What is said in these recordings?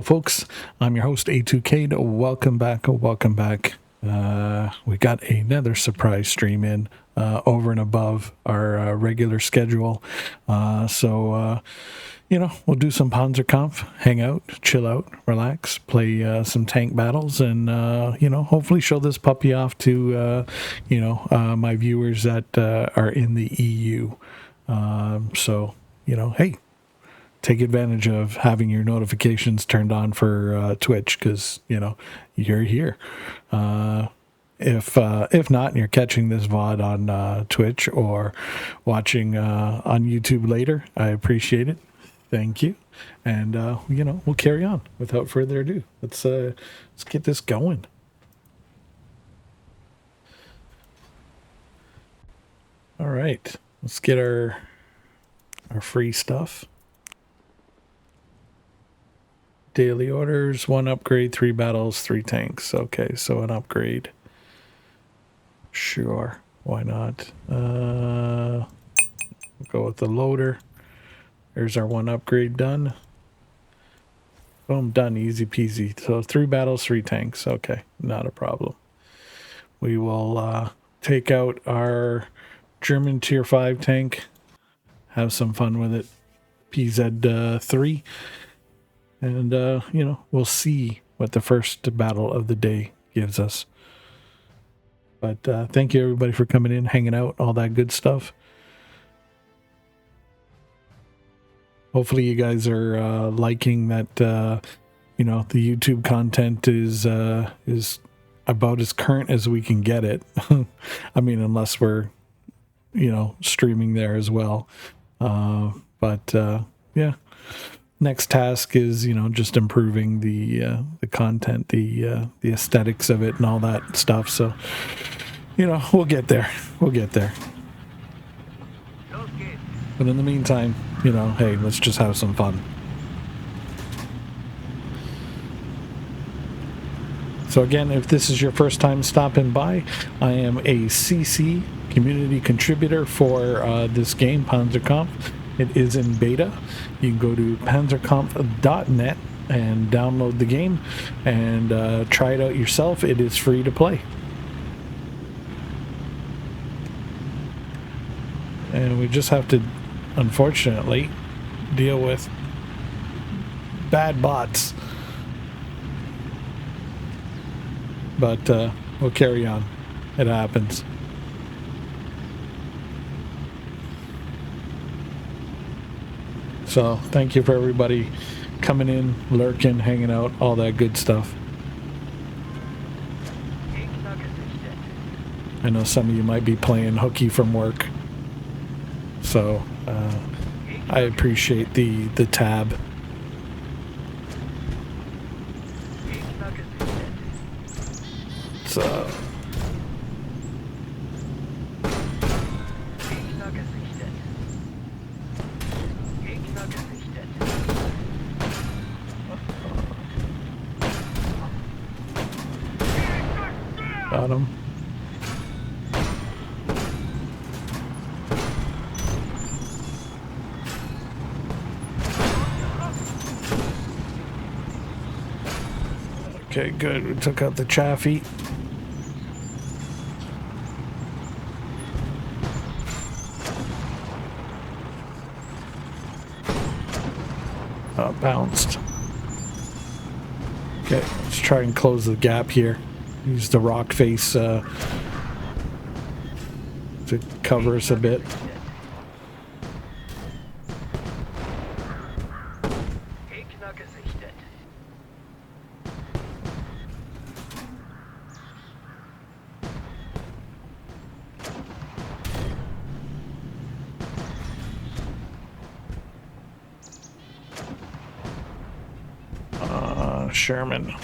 folks. I'm your host, A2K. Welcome back. Welcome back. We got another surprise stream in over and above our regular schedule. So we'll do some Panzerkampf, hang out, chill out, relax, play some tank battles, and, hopefully show this puppy off to, my viewers that are in the EU. Hey, take advantage of having your notifications turned on for Twitch because, you're here. If not, and you're catching this VOD on Twitch or watching on YouTube later, I appreciate it. Thank you. And, we'll carry on without further ado. Let's get this going. All right. Let's get our free stuff. Daily orders, 1 upgrade, 3 battles, 3 tanks. Okay, so an upgrade. Sure, why not? We'll go with the loader. There's our 1 upgrade done. Boom, done, easy peasy. So 3 battles, 3 tanks. Okay, not a problem. We will take out our German tier 5 tank. Have some fun with it. PZ3. And, we'll see what the first battle of the day gives us. But thank you, everybody, for coming in, hanging out, all that good stuff. Hopefully you guys are liking that, the YouTube content is about as current as we can get it. I mean, unless we're, streaming there as well. Yeah. Next task is, just improving the content, the aesthetics of it and all that stuff. So, we'll get there. We'll get there. But in the meantime, hey, let's just have some fun. So again, if this is your first time stopping by, I am a CC community contributor for this game, Panzerkampf. It is in beta. You can go to panzerkampf.net and download the game and try it out yourself. It is free to play. And we just have to, unfortunately, deal with bad bots. But we'll carry on. It happens. So thank you for everybody coming in, lurking, hanging out, all that good stuff. I know some of you might be playing hooky from work. So I appreciate the tab. So got him. Okay, good. We took out the Chaffee. Bounced. Okay, let's try and close the gap here. Use the rock face to cover us a bit. Sherman.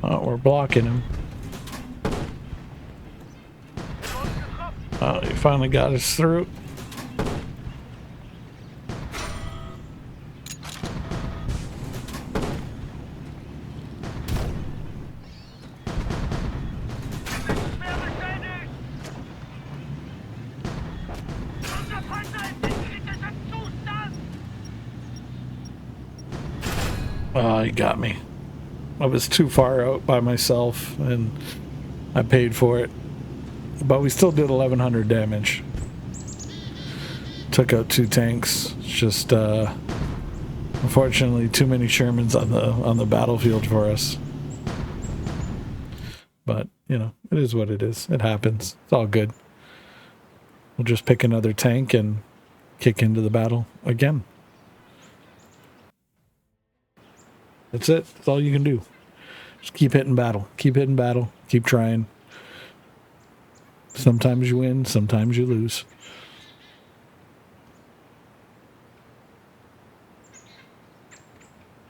Oh, we're blocking him. Oh, he finally got us through. He got me. I was too far out by myself, and I paid for it. But we still did 1,100 damage. Took out 2 tanks. It's just, unfortunately, too many Shermans on the battlefield for us. But, you know, it is what it is. It happens. It's all good. We'll just pick another tank and kick into the battle again. That's it. That's all you can do. Just keep hitting battle. Keep hitting battle. Keep trying. Sometimes you win, sometimes you lose.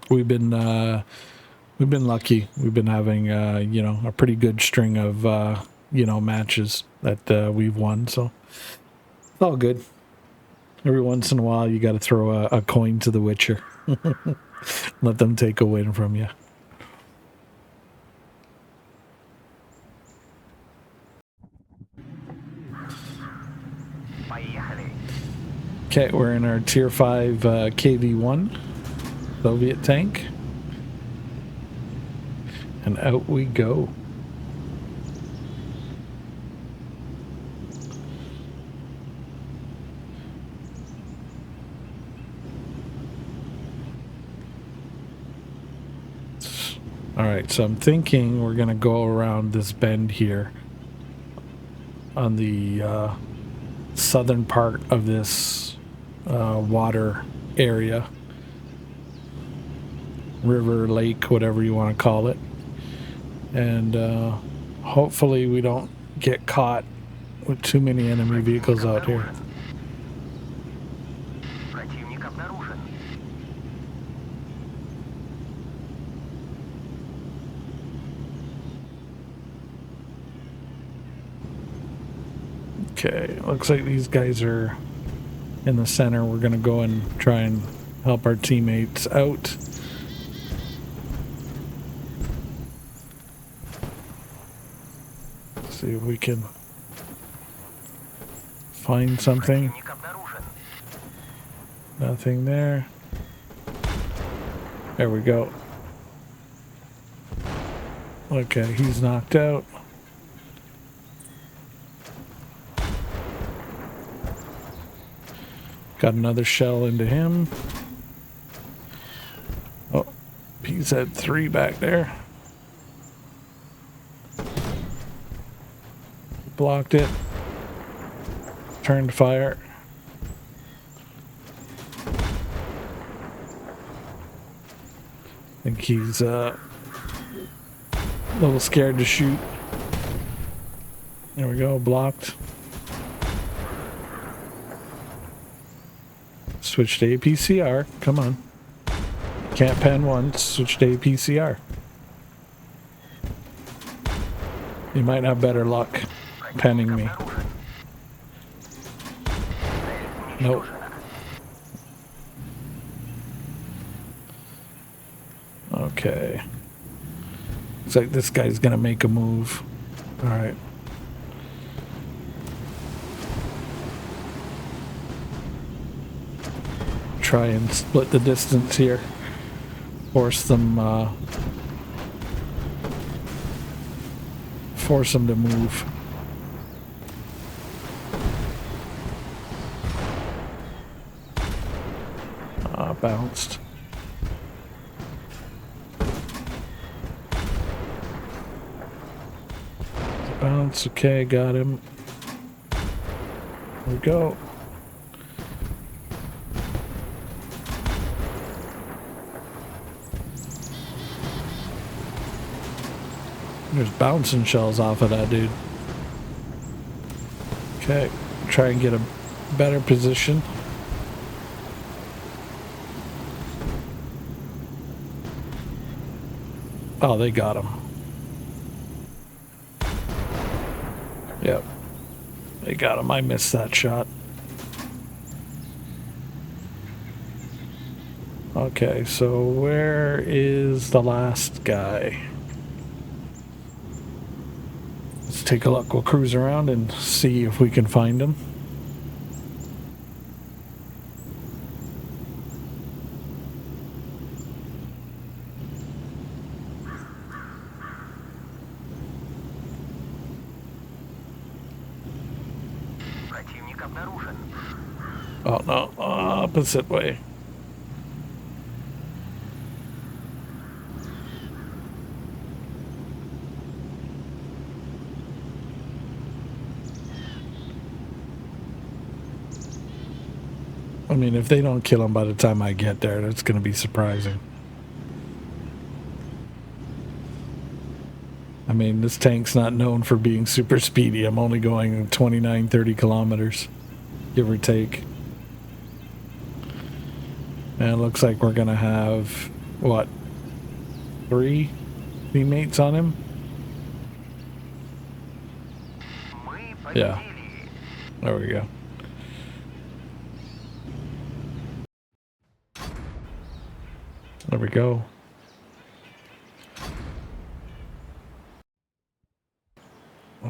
We've been lucky. We've been having you know, a pretty good string of you know, matches that we've won, so it's all good. Every once in a while you got to throw a coin to the Witcher. Let them take a win from you. Okay, we're in our tier 5 KV-1 Soviet tank. And out we go. Alright, so I'm thinking we're going to go around this bend here on the southern part of this water area. River, lake, whatever you want to call it. And hopefully we don't get caught with too many enemy vehicles out here. Okay, looks like these guys are in the center. We're gonna go and try and help our teammates out. See if we can find something. Nothing there. There we go. Okay, he's knocked out. Got another shell into him. Oh, he's at 3 back there. Blocked it. Turned fire. I think he's a little scared to shoot. There we go, blocked. Switch to APCR. Come on. Can't pen once. Switch to APCR. You might have better luck penning me. Nope. Okay. Looks like this guy's gonna make a move. Alright. Try and split the distance here. Force them to move. Bounced. Bounce, okay, got him. There we go. There's bouncing shells off of that dude. Okay, try and get a better position. Oh, they got him. Yep. They got him. I missed that shot. Okay, so where is the last guy? Let's take a look. We'll cruise around and see if we can find him. Oh no, opposite way. I mean, if they don't kill him by the time I get there, that's going to be surprising. I mean, this tank's not known for being super speedy. I'm only going 29, 30 kilometers, give or take. And it looks like we're going to have, what, 3 teammates on him? Yeah. There we go. There we go.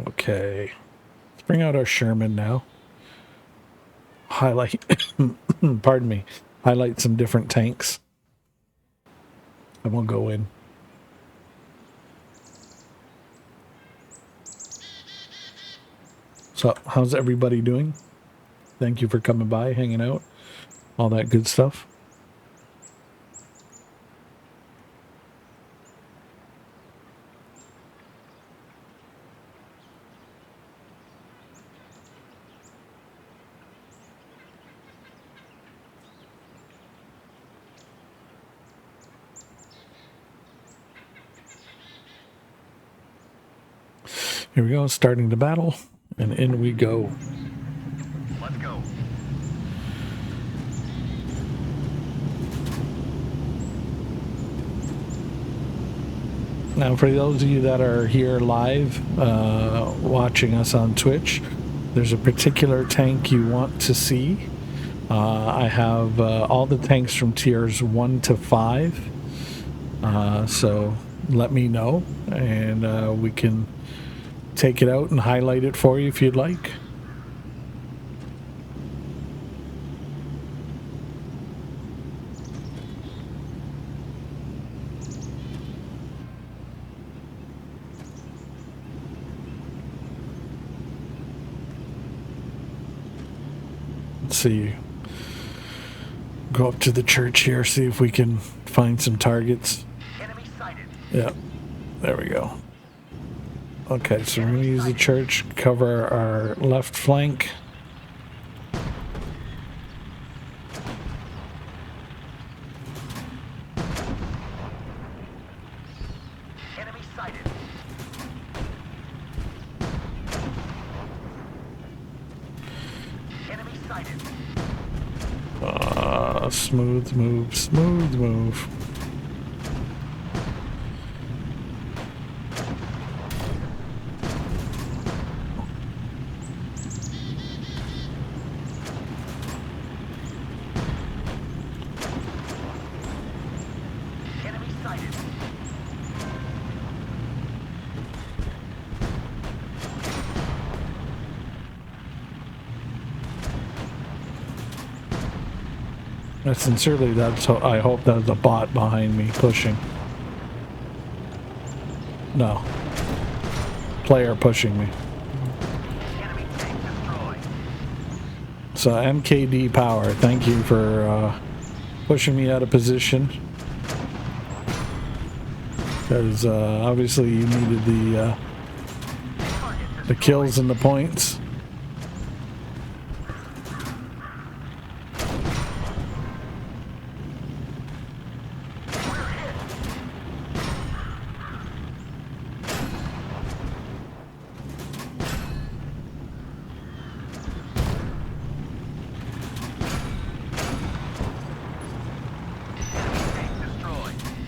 Okay. Let's bring out our Sherman now. Highlight, pardon me, highlight some different tanks. And we'll go in. So, how's everybody doing? Thank you for coming by, hanging out, all that good stuff. Here we go, starting the battle, and in we go. Let's go. Now, for those of you that are here live, watching us on Twitch, there's a particular tank you want to see. I have all the tanks from tiers 1 to 5, so let me know, and we can take it out and highlight it for you if you'd like. Let's see. Go up to the church here, see if we can find some targets. Enemy sighted. Yeah, there we go. Okay, so we're going to use the church, cover our left flank. Enemy sighted. Enemy sighted. Smooth move, smooth move. Enemy sighted. Sincerely, I hope that's a bot behind me pushing. No. Player pushing me. Enemy tank destroyed. So MKD Power, thank you for pushing me out of position. Because obviously you needed the kills and the points.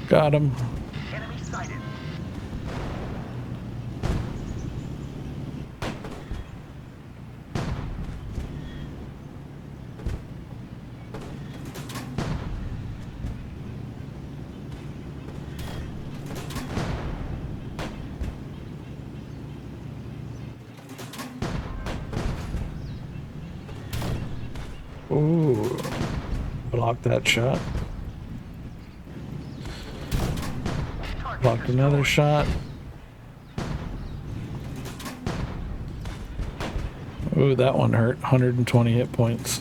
Got him. Enemy sighted. Ooh. Blocked that shot. Blocked another shot. Ooh, that one hurt. 120 hit points.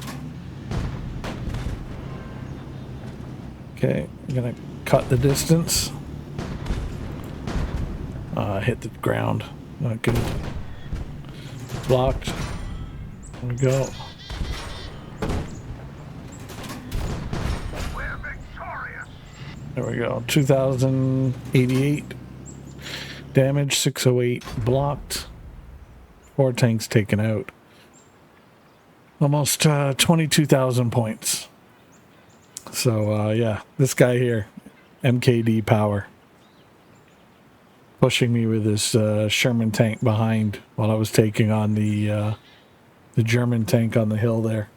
Okay, I'm gonna cut the distance. Hit the ground. Not good. Blocked. There we go. We're victorious. There we go. 2,088 damage. 608 blocked. 4 tanks taken out. Almost 22,000 points. So yeah, this guy here, MKD power, pushing me with this Sherman tank behind while I was taking on the German tank on the hill there.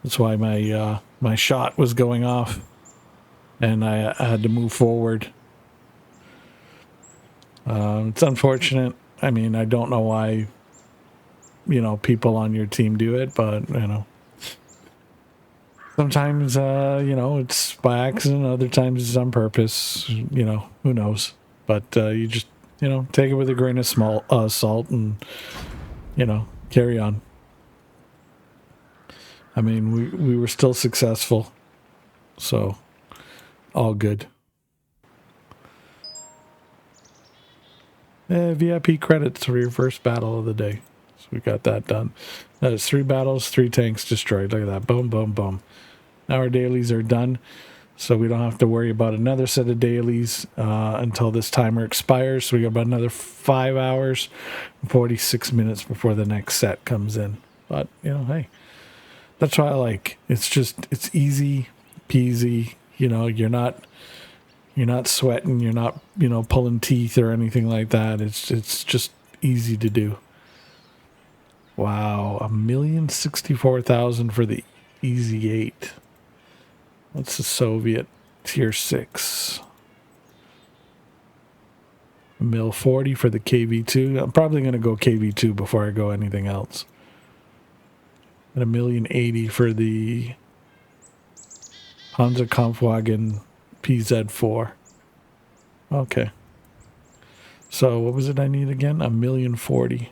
That's why my shot was going off, and I had to move forward. It's unfortunate. I mean, I don't know why, people on your team do it, but sometimes it's by accident. Other times it's on purpose. Who knows? But you just take it with a grain of salt, and carry on. I mean, we were still successful, so all good. VIP credits for your first battle of the day. So we got that done. That is 3 battles, 3 tanks destroyed. Look at that. Boom, boom, boom. Now our dailies are done, so we don't have to worry about another set of dailies until this timer expires. So we got about another 5 hours and 46 minutes before the next set comes in. But, hey, that's what I like. It's easy peasy. You're not sweating. You're not, pulling teeth or anything like that. It's just easy to do. Wow, 1,064,000 for the Easy 8. What's the Soviet tier 6? Mil 40 for the KV2. I'm probably going to go KV2 before I go anything else. And 1,080,000 for the Hansa Kampfwagen PZ4. Okay. So what was it I need again? 1,040,000.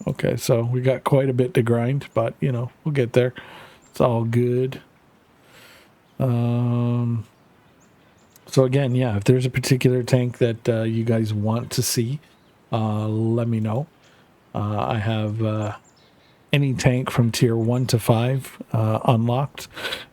Okay, so we got quite a bit to grind, but we'll get there. It's all good. So again, yeah, if there's a particular tank that you guys want to see, let me know. I have any tank from tier 1 to 5 unlocked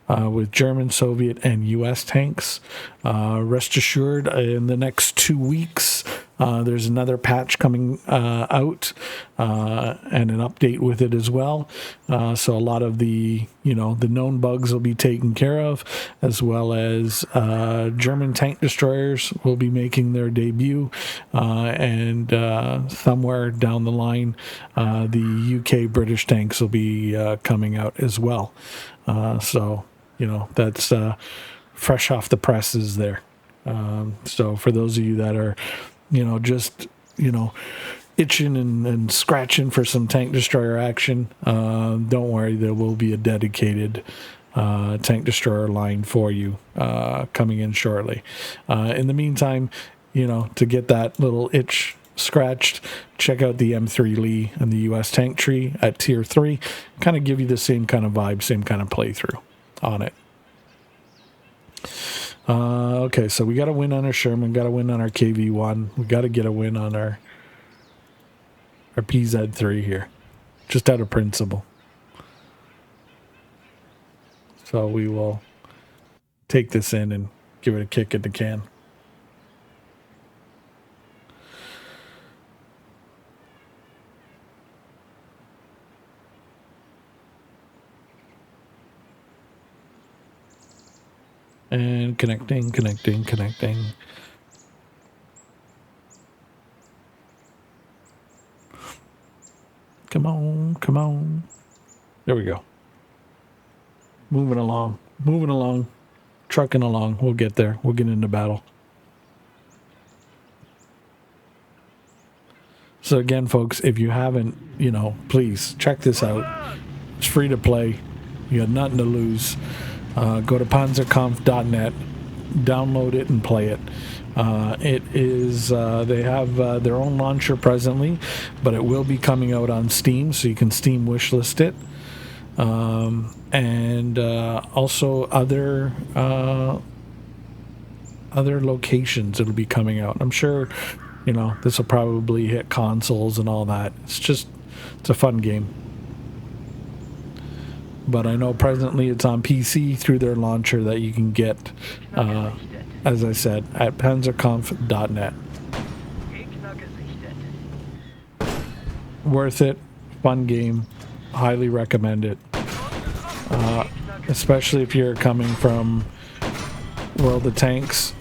with German, Soviet, and US tanks. Rest assured, in the next 2 weeks, there's another patch coming out and an update with it as well. So a lot of the known bugs will be taken care of, as well as German tank destroyers will be making their debut, and somewhere down the line, the UK British tanks will be coming out as well. So that's fresh off the presses there. So for those of you that are just itching and scratching for some tank destroyer action, don't worry, there will be a dedicated tank destroyer line for you coming in shortly. In the meantime, to get that little itch scratched, check out the M3 Lee and the US tank tree at tier 3. Kind of give you the same kind of vibe, same kind of playthrough on it. Okay, so we got to win on our Sherman, got to win on our KV1. We got to get a win on our PZ3 here, just out of principle. So we will take this in and give it a kick in the can. And connecting. Come on. There we go. Moving along. Trucking along. We'll get there. We'll get into battle. So again, folks, if you haven't, please check this out. It's free to play. You got nothing to lose. Go to panzerkampf.net, download it and play it. It is they have their own launcher presently, but it will be coming out on Steam, so you can Steam wishlist it. And also other locations it'll be coming out. I'm sure, you know, this will probably hit consoles and all that. It's a fun game. But I know presently it's on PC through their launcher that you can get, as I said, at panzerkampf.net. Worth it. Fun game. Highly recommend it. Especially if you're coming from World of Tanks.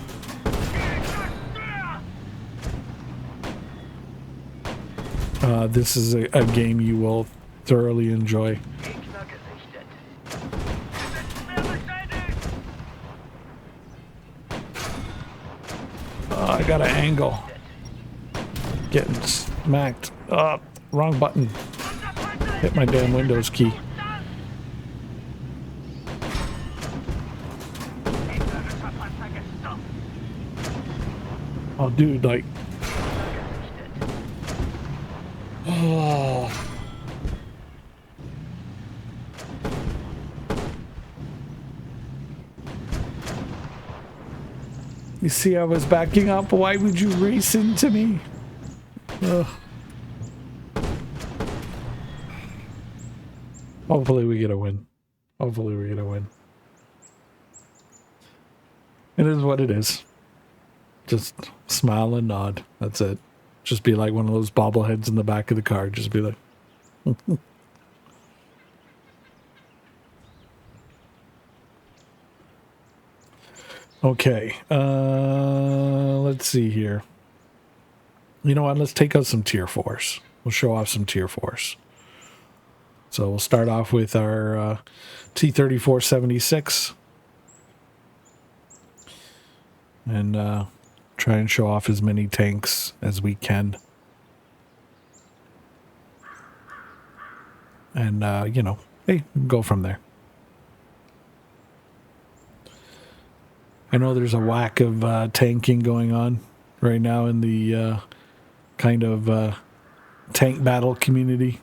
This is a game you will thoroughly enjoy. I got an angle. Getting smacked. Wrong button. Hit my damn Windows key. Oh, dude, like... Oh... You see, I was backing up. Why would you race into me? Ugh. Hopefully we get a win. Hopefully we get a win. It is what it is. Just smile and nod. That's it. Just be like one of those bobbleheads in the back of the car. Just be like... Okay, let's see here. You know what? Let's take out some tier 4s. We'll show off some tier 4s. So we'll start off with our T-34-76. And try and show off as many tanks as we can. And, you know, hey, go from there. I know there's a whack of tanking going on right now in the kind of tank battle community.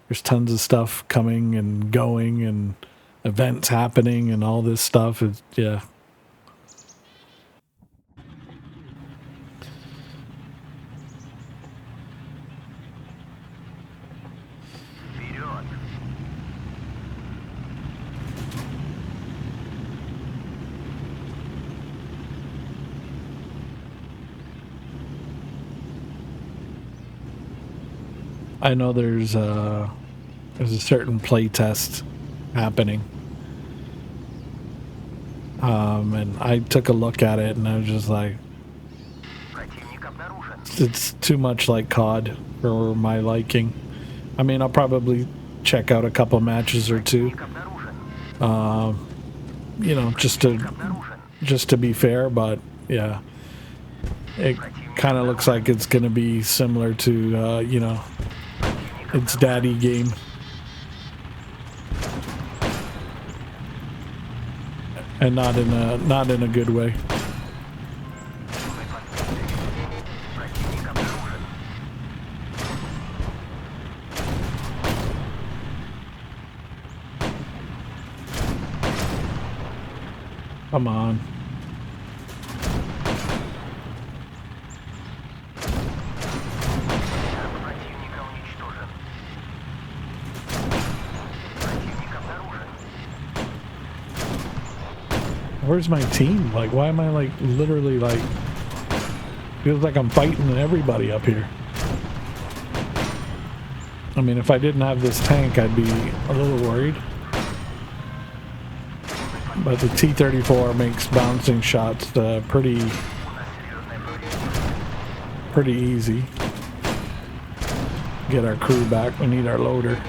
There's tons of stuff coming and going and events happening and all this stuff. It's, yeah. I know there's a certain play test happening. And I took a look at it and I was just like, it's too much like COD for my liking. I mean, I'll probably check out a couple matches or two. You know, just to be fair, but yeah. It kind of looks like it's going to be similar to, you know, its daddy game. And not in a good way. Come on. Where's my team? Like, why am I like literally like, feels like I'm fighting everybody up here. I mean, if I didn't have this tank, I'd be a little worried. But the T-34 makes bouncing shots pretty easy. Get our crew back. We need our loader.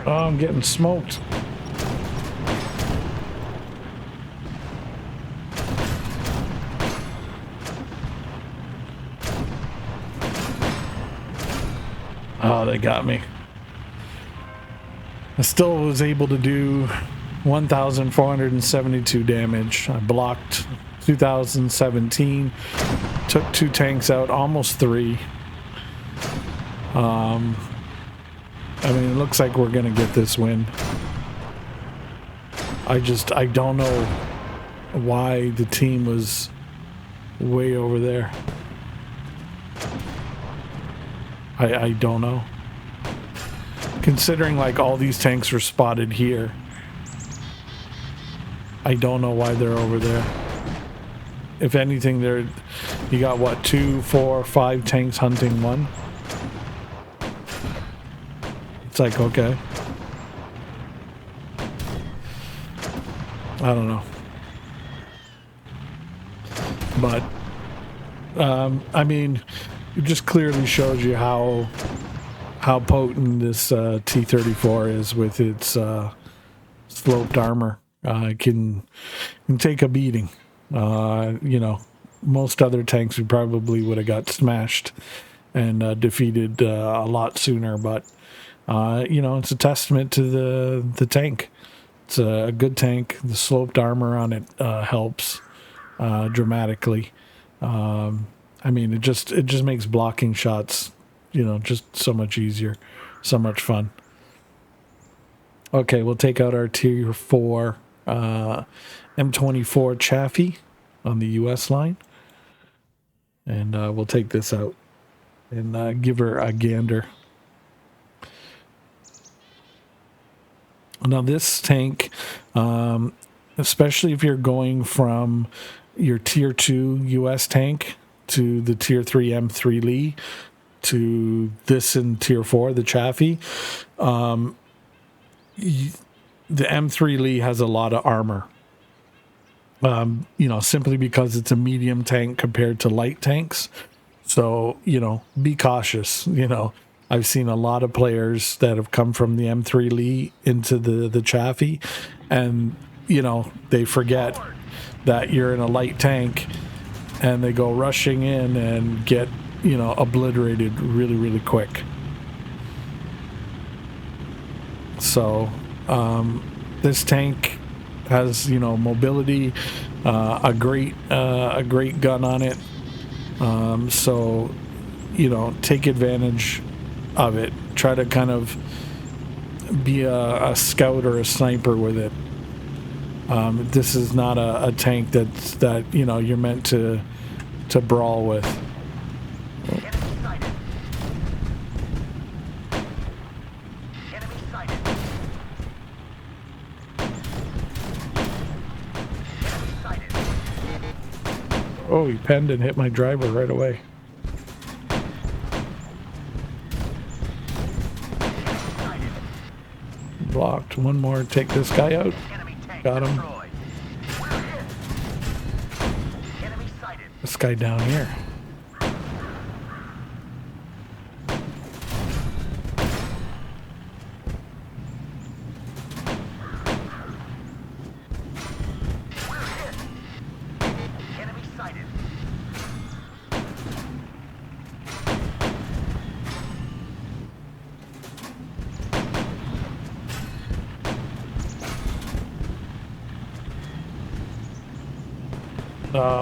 Oh, I'm getting smoked. Oh, they got me. I still was able to do 1,472 damage. I blocked 2017, took 2 tanks out, almost 3. I mean, it looks like we're gonna get this win. I don't know why the team was way over there. I don't know. Considering like all these tanks were spotted here, I don't know why they're over there. If anything, you got what, 2, 4, 5 tanks hunting one? It's like, okay. I don't know. But, I mean, it just clearly shows you how potent this T-34 is with its sloped armor. It can take a beating. You know, most other tanks we probably would have got smashed and defeated a lot sooner. But you know, it's a testament to the tank. It's a good tank. The sloped armor on it helps dramatically. I mean, it just makes blocking shots, you know, just so much easier, so much fun. Okay, we'll take out our tier 4 M24 Chaffee on the US line, and we'll take this out and give her a gander. Now this tank, especially if you're going from your tier 2 US tank to the tier 3 M3 Lee to this in tier 4, the Chaffee, the M3 Lee has a lot of armor. You know, simply because it's a medium tank compared to light tanks. So, you know, be cautious. You know, I've seen a lot of players that have come from the M3 Lee into the Chaffee, and, you know, they forget that you're in a light tank and they go rushing in and get, you know, obliterated really, really quick. So, this tank has, you know, mobility, a great gun on it. So, you know, take advantage of it. Try to kind of be a scout or a sniper with it. This is not a tank that you know you're meant to brawl with. Enemy sighted. Enemy sighted. Enemy sighted. Oh, he penned and hit my driver right away. Enemy sighted. Blocked. One more. Take this guy out. Enemy tank Got him. destroyed. We're hit. Enemy sighted. This guy down here. We're hit. Enemy sighted.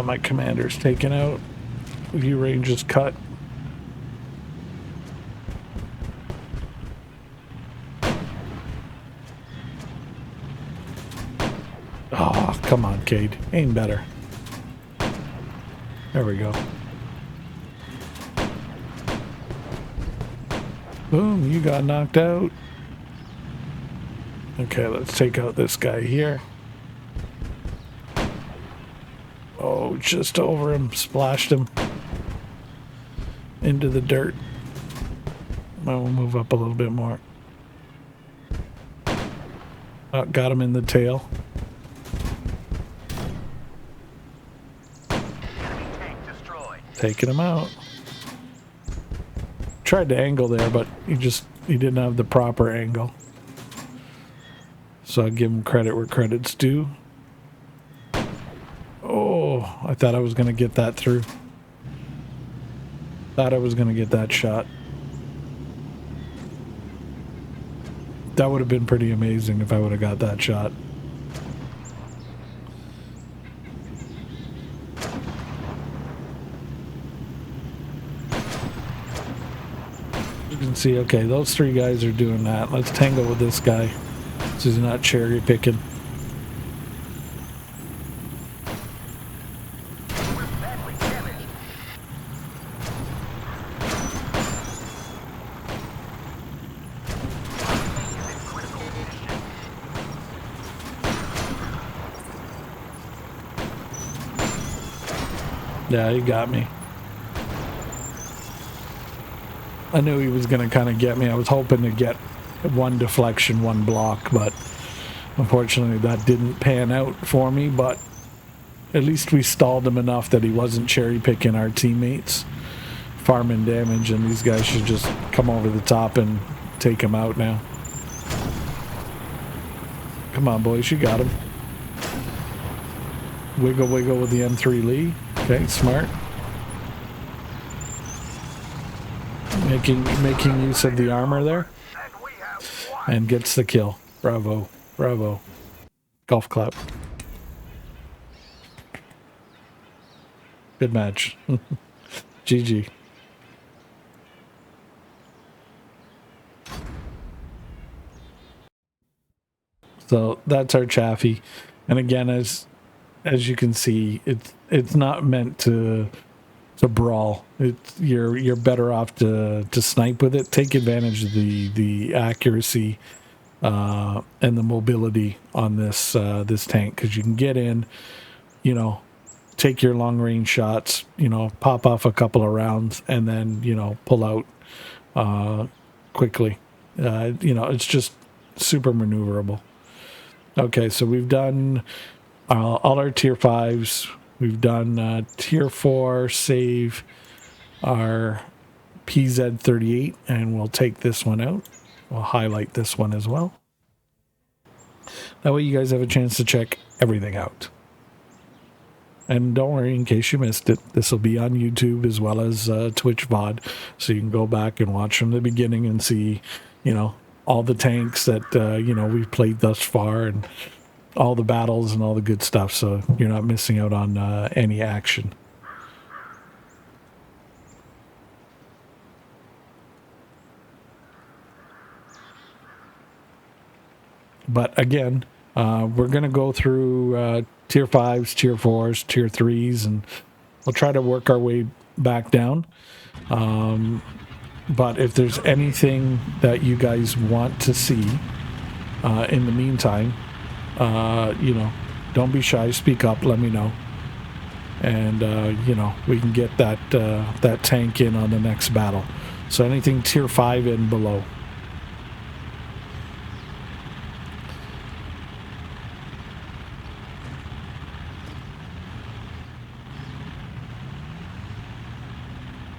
My commander's taken out. View range is cut. Oh, come on, Cade. Aim better. There we go. Boom, you got knocked out. Okay, let's take out this guy here. Oh, just over him, splashed him into the dirt. I will move up a little bit more. Oh, got him in the tail. Enemy tank destroyed. Taking him out. Tried to angle there, but he didn't have the proper angle. So I give him credit where credit's due. Oh, I thought I was going to get that through. Thought I was going to get that shot. That would have been pretty amazing if I would have got that shot. You can see, okay, those three guys are doing that. Let's tango with this guy so he's not cherry picking. We're badly damaged. Is in critical condition. Yeah, he got me. I knew he was going to kind of get me. I was hoping to get one deflection, one block, but unfortunately that didn't pan out for me. But at least we stalled him enough that he wasn't cherry picking our teammates, farming damage, and these guys should just come over the top and take him out now. Come on, boys, you got him. Wiggle, wiggle with the M3 Lee. Okay, smart. Making use of the armor there, And we have won. and gets the kill. Bravo, bravo. Golf clap. Good match. GG. So that's our Chaffee, and again, as you can see, it's not meant to brawl. You're better off to snipe with it. Take advantage of the accuracy and the mobility on this this tank, because you can get in, you know, take your long range shots, you know, pop off a couple of rounds, and then, you know, pull out quickly. You know, it's just super maneuverable. Okay, so we've done all our tier 5s. We've done tier 4, save our PZ38, and we'll take this one out. We'll highlight this one as well. That way you guys have a chance to check everything out. And don't worry, in case you missed it, this will be on YouTube as well as Twitch VOD, so you can go back and watch from the beginning and see, you know, all the tanks that, you know, we've played thus far, and all the battles and all the good stuff, so you're not missing out on any action. But again, we're going to go through tier 5s, tier 4s, tier 3s, and we'll try to work our way back down. But if there's anything that you guys want to see in the meantime, you know, don't be shy, speak up, let me know, and you know, we can get that that tank in on the next battle. So anything tier 5 and below.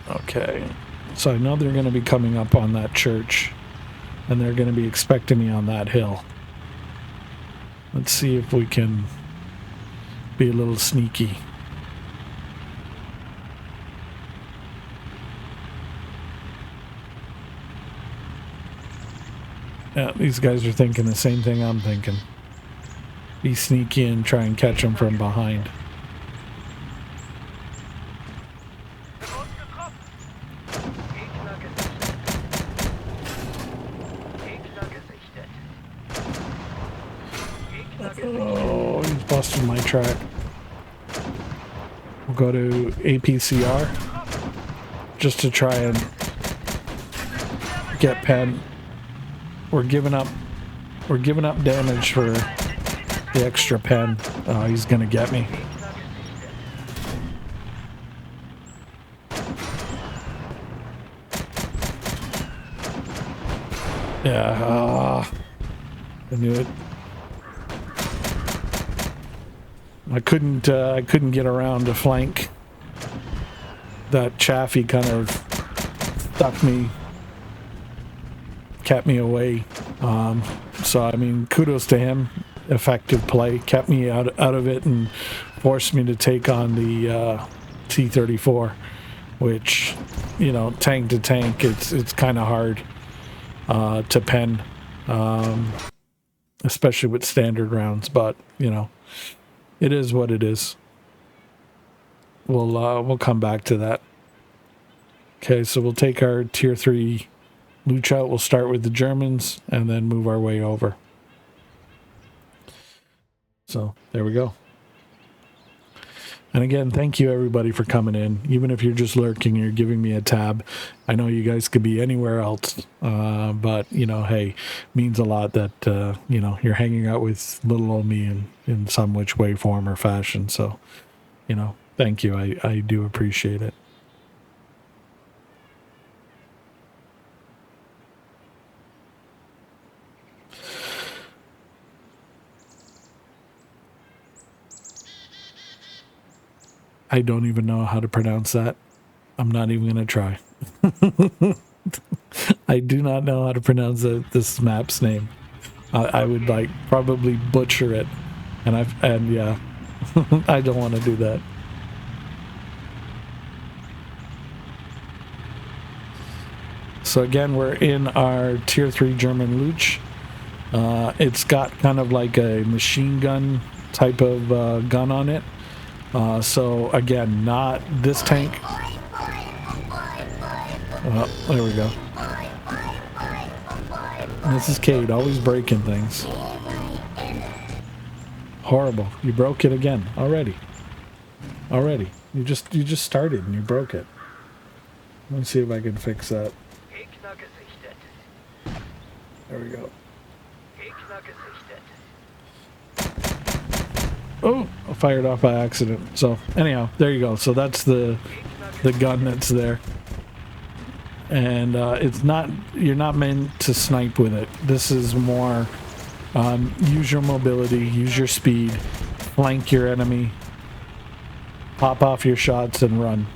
Okay, so I know they're going to be coming up on that church, and they're going to be expecting me on that hill. Let's see if we can be a little sneaky. Yeah, these guys are thinking the same thing I'm thinking. Be sneaky and try and catch them from behind. Oh, he's busted my track. We'll go to APCR just to try and get pen. We're giving up damage for the extra pen. He's gonna get me. Yeah, I knew it. I couldn't get around to flank. That Chaffee kind of stuck me, kept me away. So I mean, kudos to him. Effective play, kept me out of it and forced me to take on the T-34, which, you know, tank to tank, it's kind of hard to pen especially with standard rounds. But you know, it is what it is. We'll come back to that. Okay, so we'll take our tier 3 Luch out. We'll start with the Germans and then move our way over. So there we go. And again, thank you everybody for coming in. Even if you're just lurking, you're giving me a tab. I know you guys could be anywhere else, but you know, hey, means a lot that you know, you're hanging out with little old me in some which way, form, or fashion. So, you know, thank you. I do appreciate it. I don't even know how to pronounce that. I'm not even going to try. I do not know how to pronounce this map's name. I would like probably butcher it, and yeah, I don't want to do that. So again, we're in our tier 3 German Luch. It's got kind of like a machine gun type of gun on it. So again, not this tank. There we go. This is Cade, always breaking things. Horrible. You broke it again already. Already. You just started and you broke it. Let me see if I can fix that. There we go. Oh, I fired off by accident. So anyhow, there you go. So that's the gun that's there. And it's not, you're not meant to snipe with it. This is more use your mobility, use your speed, flank your enemy, pop off your shots and run.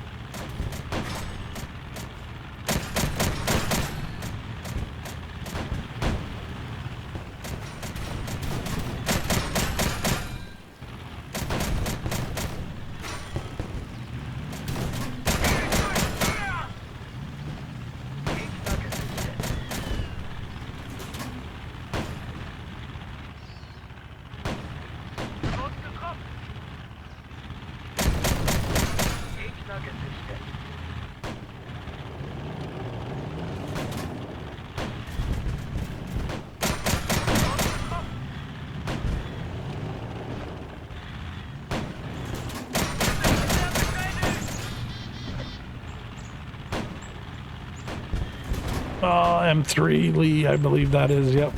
M3 Lee, I believe that is. Yep,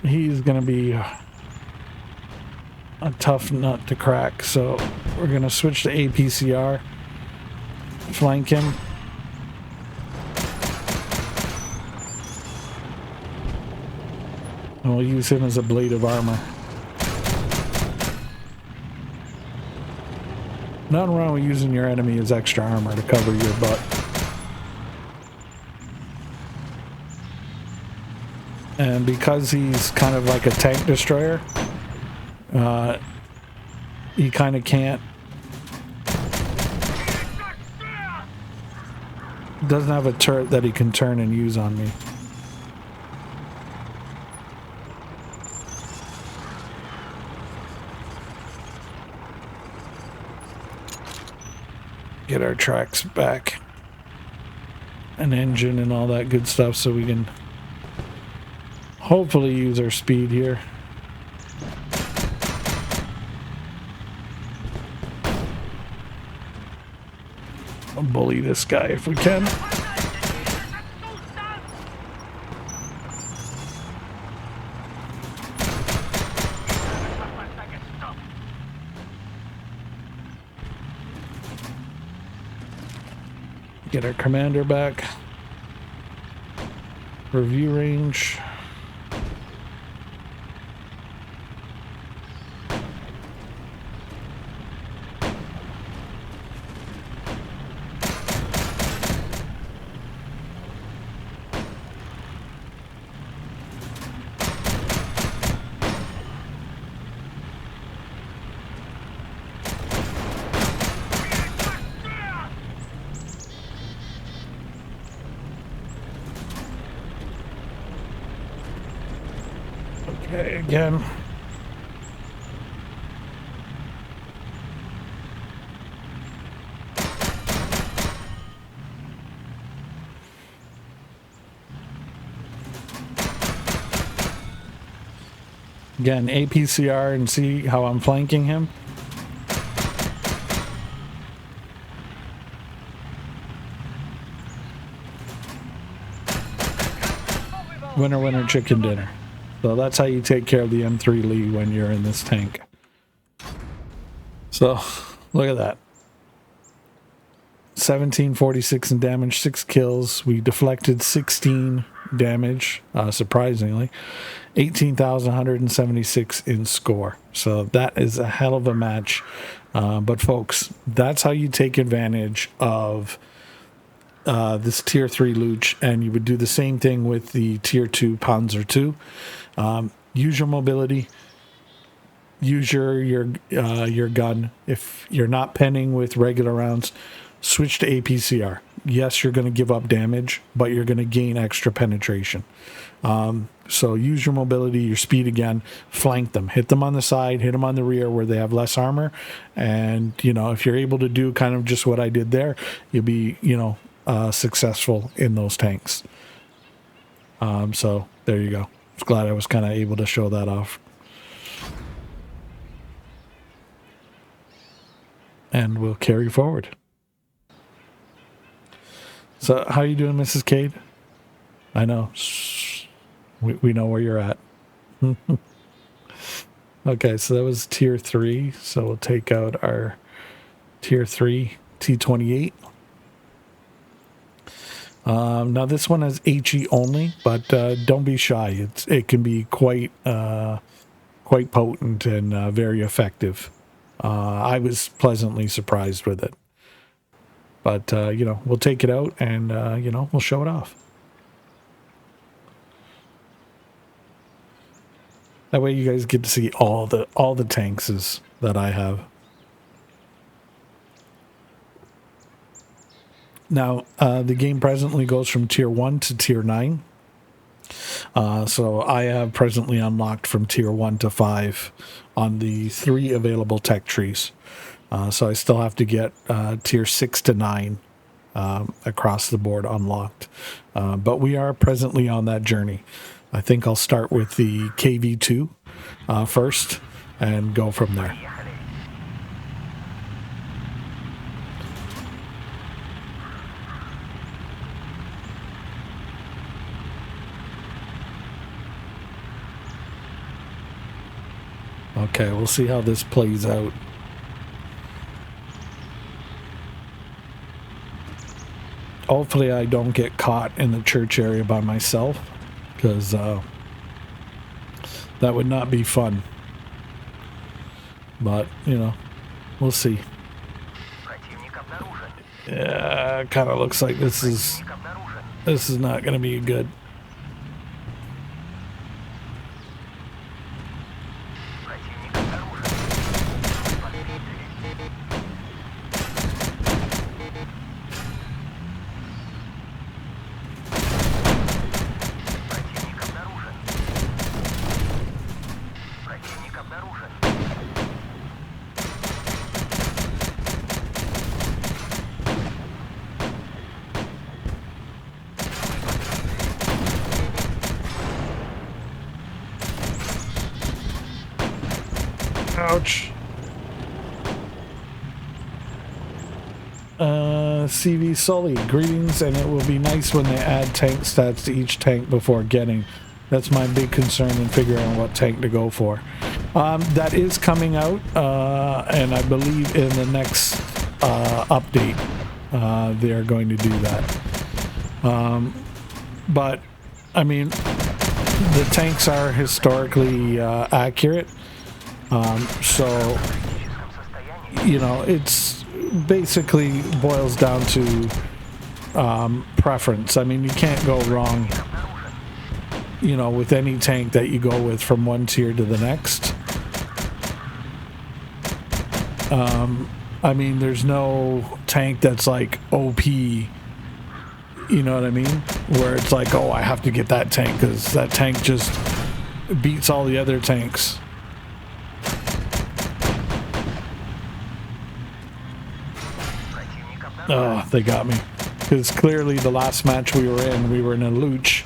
he's gonna be a tough nut to crack. So we're gonna switch to APCR, flank him. And we'll use him as a blade of armor. Nothing wrong with using your enemy as extra armor to cover your butt. And because he's kind of like a tank destroyer, he kind of can't, doesn't have a turret that he can turn and use on me. Get our tracks back, an engine and all that good stuff, so we can hopefully use our speed here. I'll bully this guy if we can. Get our commander back. Review range. Okay, again. Again, APCR and see how I'm flanking him. Winner, winner, chicken dinner. So that's how you take care of the M3 Lee when you're in this tank. So, look at that. 1746 in damage, 6 kills. We deflected 16 damage, surprisingly. 18,176 in score. So that is a hell of a match. But folks, that's how you take advantage of this tier 3 Luch, and you would do the same thing with the tier 2 Panzer II. Use your mobility. Use your gun. If you're not penning with regular rounds, switch to APCR. Yes, you're going to give up damage, but you're going to gain extra penetration. So use your mobility, your speed again, flank them, hit them on the side, hit them on the rear where they have less armor. And, you know, if you're able to do kind of just what I did there, you'll be, you know, successful in those tanks. So there you go. I was glad I was kind of able to show that off. And we'll carry forward. So how you doing, Mrs. Cade? I know. We know where you're at. Okay, so that was tier 3. So we'll take out our tier 3 T28. Now this one has HE only, but don't be shy. It can be quite potent and very effective. I was pleasantly surprised with it. But you know, we'll take it out and you know, we'll show it off. That way you guys get to see all the tanks that I have. Now, the game presently goes from tier 1 to tier 9. So I have presently unlocked from tier 1 to 5 on the 3 available tech trees. So I still have to get tier 6 to 9 across the board unlocked. But we are presently on that journey. I think I'll start with the KV2 first and go from there. Okay, we'll see how this plays out. Hopefully I don't get caught in the church area by myself, because that would not be fun. But, you know, we'll see. Yeah, kind of looks like this is not going to be good. Ouch. CV Sully, greetings, and it will be nice when they add tank stats to each tank before getting. That's my big concern in figuring out what tank to go for. That is coming out, and I believe in the next update they are going to do that. But, I mean, the tanks are historically accurate. So, you know, it's basically boils down to preference. I mean, you can't go wrong, you know, with any tank that you go with from one tier to the next. I mean, there's no tank that's like OP, you know what I mean? Where it's like, oh, I have to get that tank because that tank just beats all the other tanks. Oh, they got me. Because clearly the last match we were in a Luch,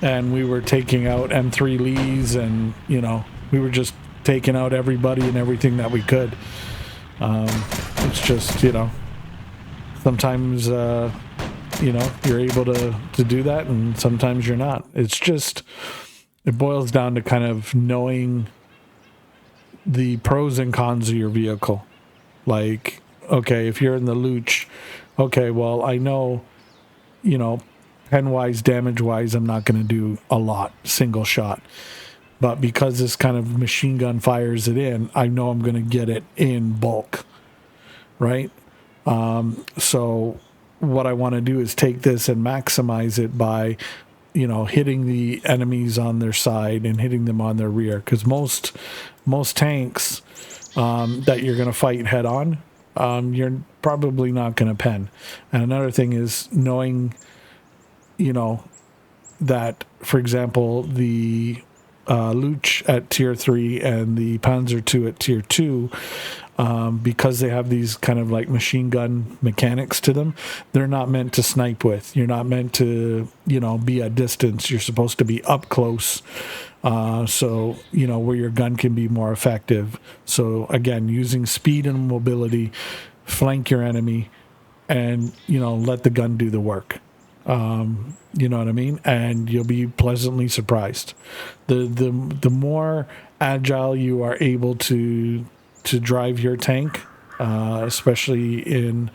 and we were taking out M3 Lees, and, you know, we were just taking out everybody and everything that we could. It's just, you know, sometimes, you know, you're able to do that, and sometimes you're not. It's just, it boils down to kind of knowing the pros and cons of your vehicle. Like, okay, if you're in the Luch, okay, well, I know, you know, pen-wise, damage-wise, I'm not going to do a lot, single shot. But because this kind of machine gun fires it in, I know I'm going to get it in bulk, right? So what I want to do is take this and maximize it by, you know, hitting the enemies on their side and hitting them on their rear. Because most tanks that you're going to fight head on, you're probably not going to pen. And another thing is knowing, you know, that, for example, the Luch at tier 3 and the Panzer II at tier 2, because they have these kind of like machine gun mechanics to them, they're not meant to snipe with. You're not meant to, you know, be at distance. You're supposed to be up close. So, you know, where your gun can be more effective. So again, using speed and mobility, flank your enemy, and, you know, let the gun do the work. You know what I mean? And you'll be pleasantly surprised. The more agile you are able to drive your tank, especially in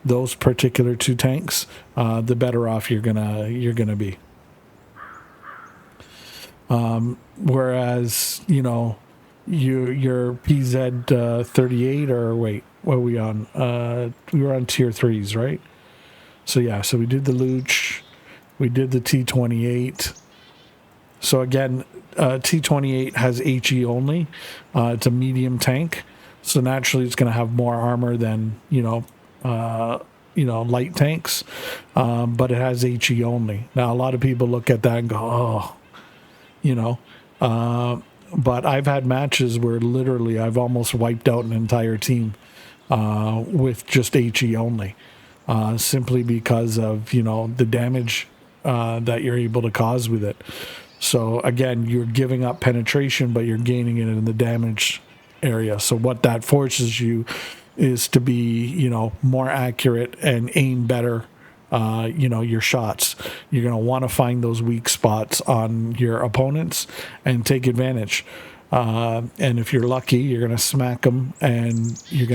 those particular two tanks, the better off you're gonna be. Whereas, you know, your PZ 38, or wait, what are we on? We were on tier 3s, right? So yeah, so we did the Luch, we did the T28. So again, T28 has HE only. It's a medium tank, so naturally it's going to have more armor than, you know, light tanks. But it has HE only. Now a lot of people look at that and go, oh, you know. But I've had matches where literally I've almost wiped out an entire team with just HE only. Simply because of, you know, the damage that you're able to cause with it. So again, you're giving up penetration, but you're gaining it in the damage area. So what that forces you is to be, you know, more accurate and aim better, you know, your shots. You're going to want to find those weak spots on your opponents and take advantage. And if you're lucky, you're gonna smack them, and you're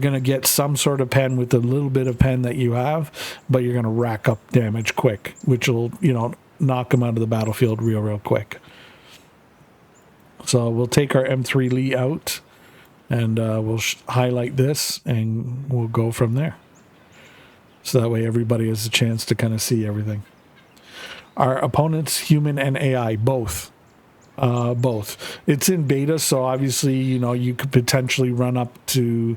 gonna get some sort of pen with the little bit of pen that you have, but you're gonna rack up damage quick, which will, you know, knock them out of the battlefield real quick. So we'll take our M3 Lee out, and we'll highlight this, and we'll go from there. So that way everybody has a chance to kind of see everything. Our opponents, human and AI, both. Both. It's in beta, so obviously, you know, you could potentially run up to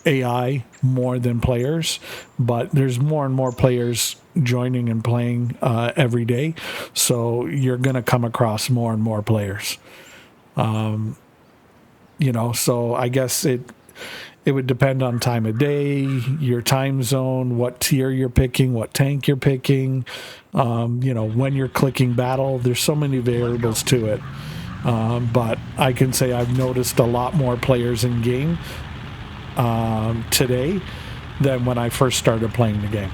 AI more than players, but there's more and more players joining and playing every day, so you're going to come across more and more players. You know, so I guess it would depend on time of day, your time zone, what tier you're picking, what tank you're picking, you know, when you're clicking battle. There's so many variables to it. But I can say I've noticed a lot more players in game today than when I first started playing the game.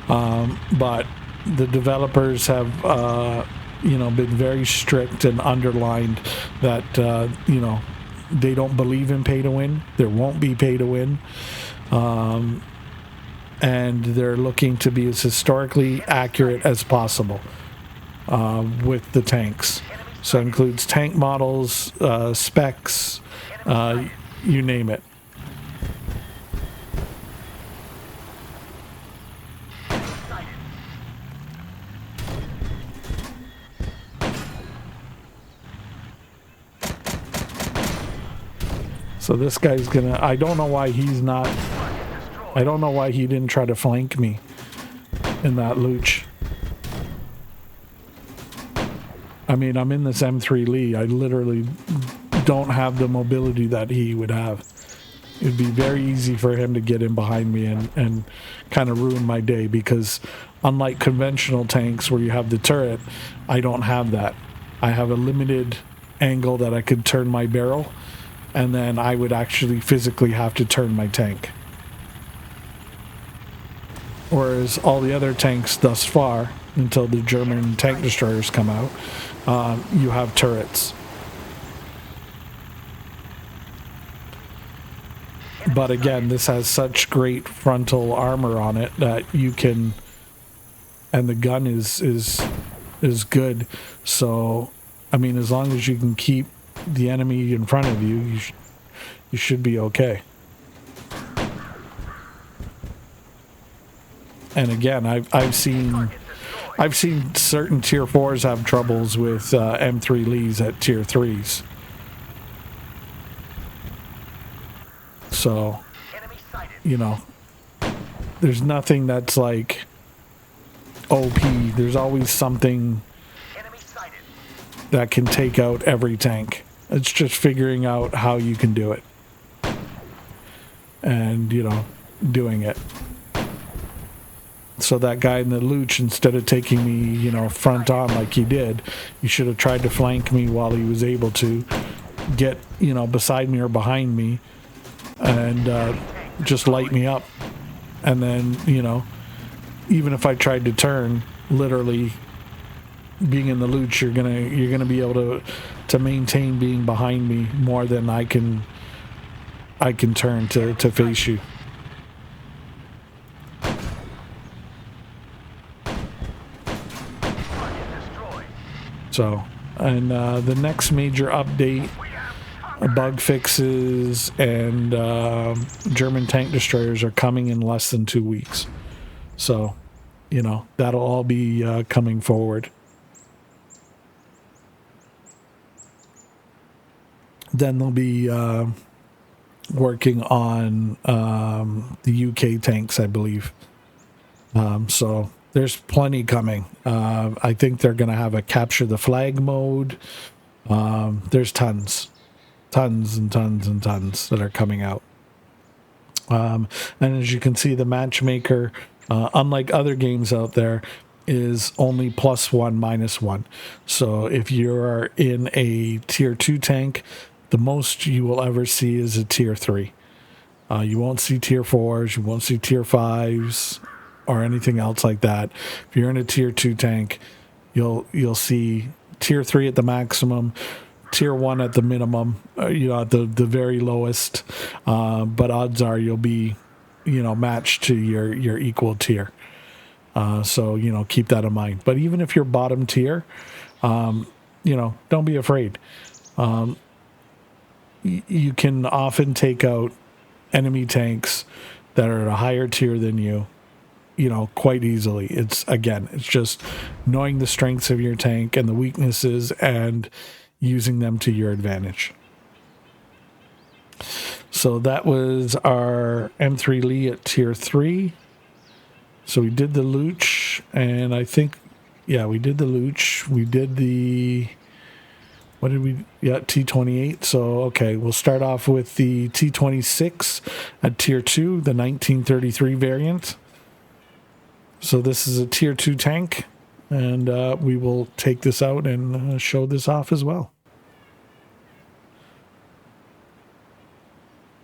But the developers have, you know, been very strict and underlined that, you know, they don't believe in pay to win. There won't be pay to win. And they're looking to be as historically accurate as possible with the tanks. So it includes tank models, specs, you name it. So this guy's gonna, I don't know why he's not, I don't know why he didn't try to flank me in that Luch. I mean, I'm in this M3 Lee. I literally don't have the mobility that he would have. It'd be very easy for him to get in behind me and kind of ruin my day, because unlike conventional tanks where you have the turret, I don't have that. I have a limited angle that I could turn my barrel, and then I would actually physically have to turn my tank. Whereas all the other tanks thus far, until the German tank destroyers come out, you have turrets. But again, this has such great frontal armor on it that you can, and the gun is good. So, I mean, as long as you can keep the enemy in front of you, you should be okay. And again, I've seen certain tier 4s have troubles with M3 Lees at tier 3s. So, you know, there's nothing that's like OP. There's always something that can take out every tank. It's just figuring out how you can do it. And, you know, doing it. So that guy in the Luch, instead of taking me, you know, front on like he did, he should have tried to flank me while he was able to get, you know, beside me or behind me and just light me up. And then, you know, even if I tried to turn, literally being in the Luch, you're gonna be able to maintain being behind me more than I can turn to face you. So, and the next major update, bug fixes, and German tank destroyers are coming in less than 2 weeks. So, you know, that'll all be coming forward. Then they'll be working on the UK tanks, I believe. So there's plenty coming. I think they're going to have a capture the flag mode. There's tons and tons that are coming out. And as you can see, the matchmaker, unlike other games out there, is only +1, -1. So if you're in a tier 2 tank, the most you will ever see is a tier 3. You won't see tier 4s, you won't see tier 5s or anything else like that. If you're in a tier 2 tank, you'll see tier 3 at the maximum, tier 1 at the minimum, you know, at the very lowest. But odds are you'll be, you know, matched to your equal tier. So, you know, keep that in mind. But even if you're bottom tier, you know, don't be afraid. You can often take out enemy tanks that are at a higher tier than you know, quite easily. It's just knowing the strengths of your tank and the weaknesses and using them to your advantage. So that was our M3 Lee at tier 3. So we did the Luch, and I think, yeah, we did the Luch. We did the, what did we, yeah, T28. So, okay, we'll start off with the T26 at tier 2, the 1933 variant. So this is a tier 2 tank, and we will take this out and show this off as well.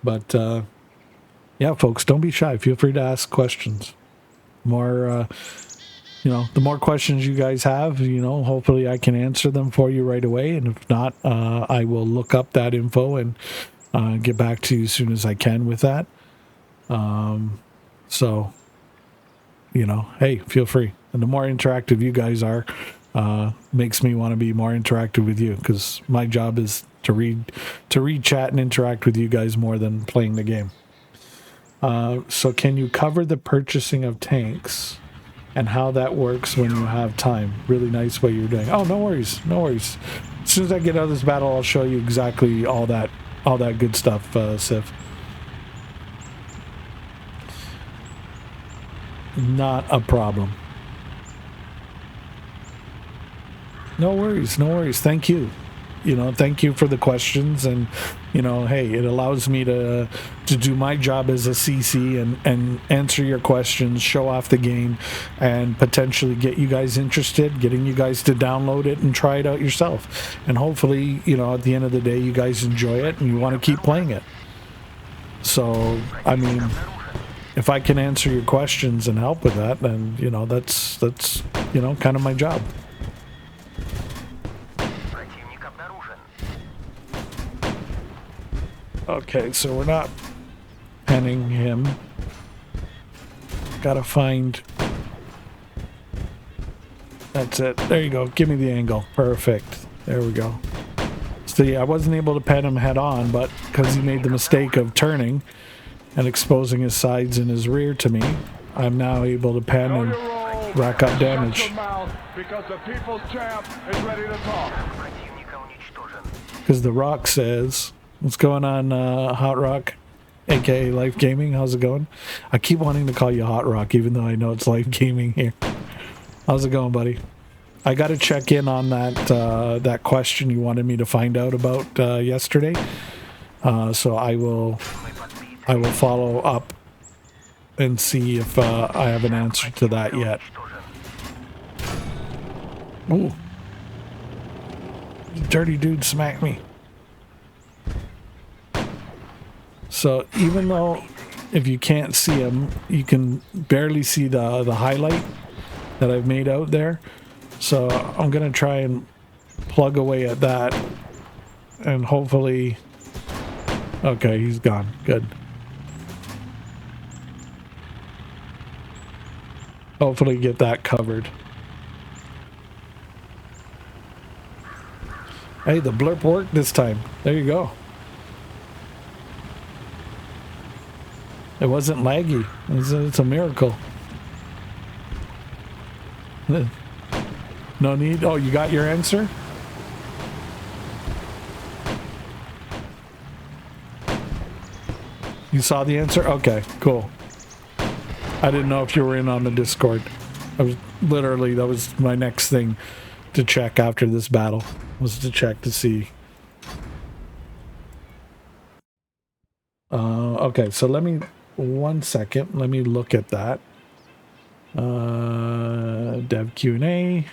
But, yeah, folks, don't be shy. Feel free to ask questions. More, you know, the more questions you guys have, you know, hopefully I can answer them for you right away. And if not, I will look up that info and get back to you as soon as I can with that. So, you know, hey, feel free. And the more interactive you guys are, makes me want to be more interactive with you, because my job is to read chat and interact with you guys more than playing the game. So can you cover the purchasing of tanks and how that works when you have time? Really nice way you're doing. Oh, no worries. As soon as I get out of this battle, I'll show you exactly all that good stuff, Sif. Not a problem. No worries, no worries. Thank you. You know, thank you for the questions, and you know, hey, it allows me to do my job as a CC and answer your questions, show off the game, and potentially get you guys interested, getting you guys to download it and try it out yourself. And hopefully, you know, at the end of the day, you guys enjoy it and you want to keep playing it. So, I mean, if I can answer your questions and help with that, then you know, that's you know, kind of my job. Противник обнаружен. Okay, so we're not penning him. Gotta find... That's it. There you go. Give me the angle. Perfect. There we go. See, I wasn't able to pen him head on, but because he made the mistake of turning and exposing his sides and his rear to me, I'm now able to pen and rack up damage. Because the people's champ is ready to talk. Противника уничтожен. Because The Rock says... What's going on, Hot Rock? AKA Life Gaming. How's it going? I keep wanting to call you Hot Rock, even though I know it's Life Gaming here. How's it going, buddy? I got to check in on that that question you wanted me to find out about yesterday. So I will follow up and see if I have an answer to that yet. Ooh, dirty dude smacked me. So even though if you can't see him, you can barely see the highlight that I've made out there. So I'm gonna try and plug away at that, and hopefully, okay, he's gone. Good. Hopefully get that covered. Hey, the blurp worked this time. There you go. It wasn't laggy. It's a miracle. No need. Oh, you got your answer? You saw the answer? Okay, cool. I didn't know if you were in on the Discord. I was literally, that was my next thing to check after this battle, was to check to see. Okay, so let me, 1 second, let me look at that. Dev Q&A.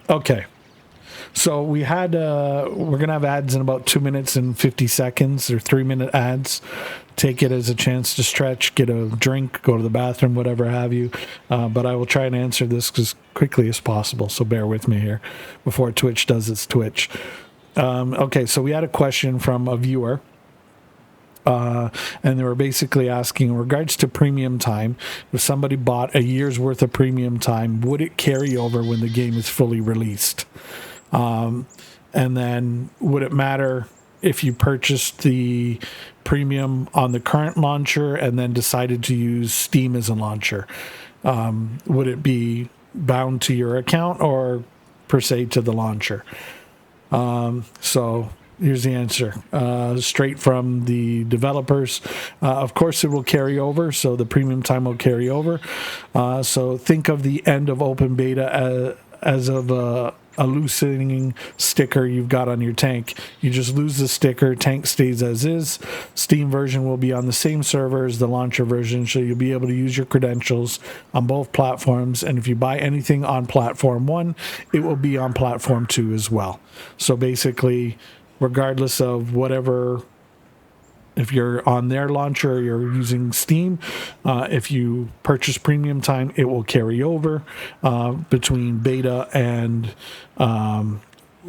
Okay. So we had, we're going to have ads in about 2 minutes and 50 seconds, or 3-minute ads. Take it as a chance to stretch, get a drink, go to the bathroom, whatever have you. But I will try and answer this as quickly as possible. So bear with me here before Twitch does its Twitch. Okay, so we had a question from a viewer. And they were basically asking in regards to premium time, if somebody bought a year's worth of premium time, would it carry over when the game is fully released? And then would it matter if you purchased the premium on the current launcher and then decided to use Steam as a launcher? Would it be bound to your account or per se to the launcher? So here's the answer, straight from the developers. Of course, it will carry over, so the premium time will carry over. So think of the end of open beta as of a loosening sticker you've got on your tank. You just lose the sticker, tank stays as is. Steam version will be on the same server as the launcher version, so you'll be able to use your credentials on both platforms. And if you buy anything on platform 1, it will be on platform 2 as well. So basically, regardless of whatever, if you're on their launcher or you're using Steam, if you purchase premium time, it will carry over between beta and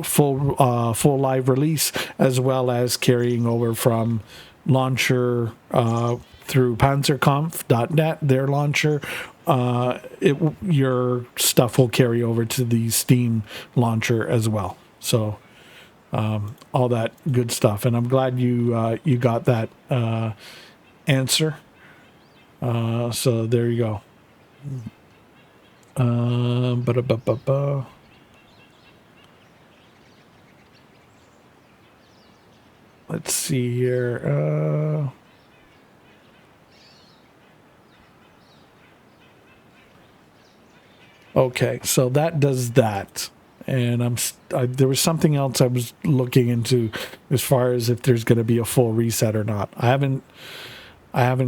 full live release, as well as carrying over from launcher through panzerkampf.net, their launcher. Your stuff will carry over to the Steam launcher as well. So all that good stuff, and I'm glad you you got that answer. So there you go. Let's see here. Okay, so that does that. And there was something else I was looking into as far as if there's going to be a full reset or not. I haven't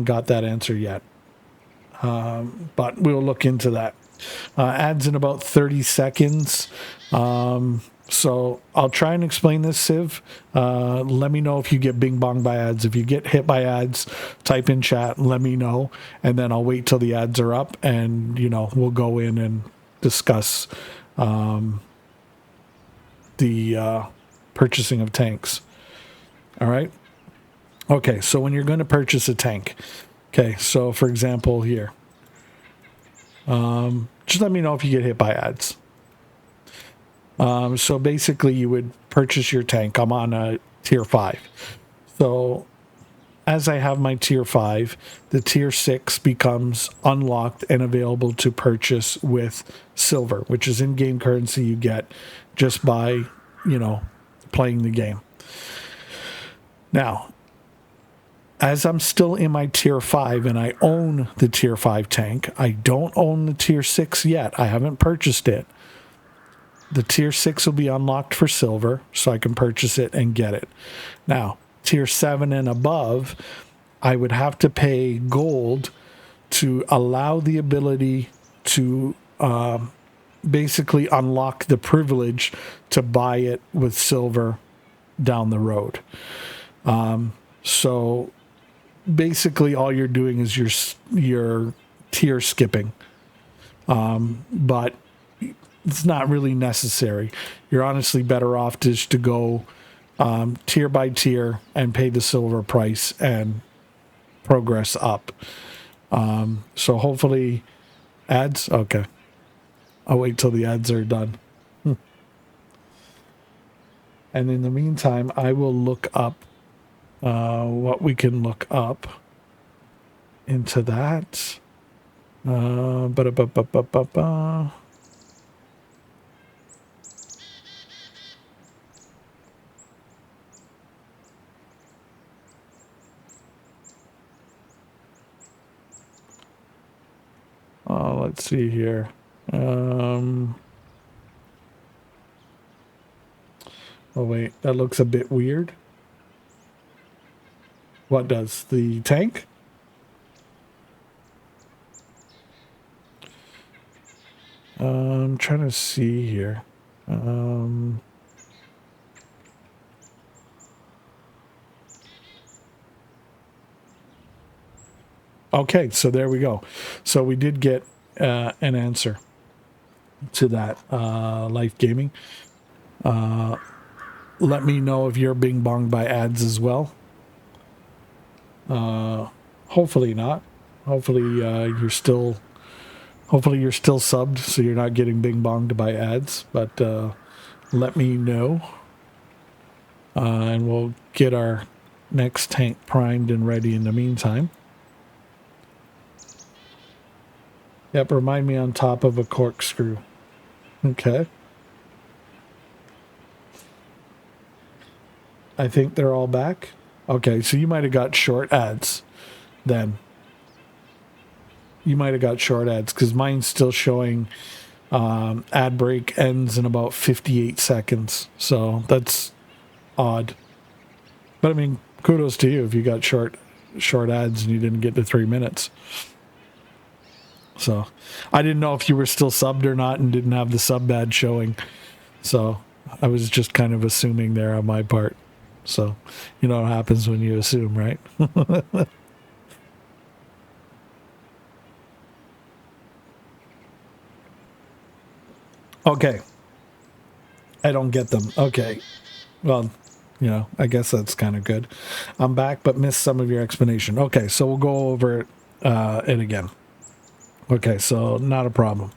got that answer yet. But we'll look into that. Ads in about 30 seconds. So I'll try and explain this, Civ. Let me know if you get bing bong by ads. If you get hit by ads, type in chat, let me know. And then I'll wait till the ads are up and, we'll go in and discuss the purchasing of tanks. All right. Okay. So when you're going to purchase a tank, okay. So for example, here, just let me know if you get hit by ads. So basically you would purchase your tank. I'm on a tier 5. So as I have my tier 5, the tier 6 becomes unlocked and available to purchase with silver, which is in-game currency you get just by, playing the game. Now, as I'm still in my tier 5 and I own the tier 5 tank, I don't own the tier 6 yet. I haven't purchased it. The tier 6 will be unlocked for silver, so I can purchase it and get it. Now, tier 7 and above, I would have to pay gold to allow the ability to basically unlock the privilege to buy it with silver down the road. So basically all you're doing is you're tier skipping. But it's not really necessary. You're honestly better off just to go tier by tier and pay the silver price and progress up. So hopefully ads. Okay. I'll wait till the ads are done. And in the meantime, I will look up what we can look up into that. Let's see here. Oh wait, that looks a bit weird. What does the tank? I'm trying to see here. Okay, so there we go. So we did get an answer to that, Life Gaming. Let me know if you're being bonged by ads as well. Hopefully not. Hopefully you're still subbed, so you're not getting bing bonged by ads. But let me know, and we'll get our next tank primed and ready in the meantime. Yep, remind me on top of a corkscrew. Okay. I think they're all back. Okay, so you might have got short ads then. You might have got short ads because mine's still showing ad break ends in about 58 seconds. So that's odd. But I mean, kudos to you if you got short ads and you didn't get to 3 minutes. So I didn't know if you were still subbed or not and didn't have the sub badge showing. So I was just kind of assuming there on my part. So you know what happens when you assume, right? Okay. I don't get them. Okay. Well, I guess that's kind of good. I'm back, but missed some of your explanation. Okay, so we'll go over it again. Okay, so not a problem.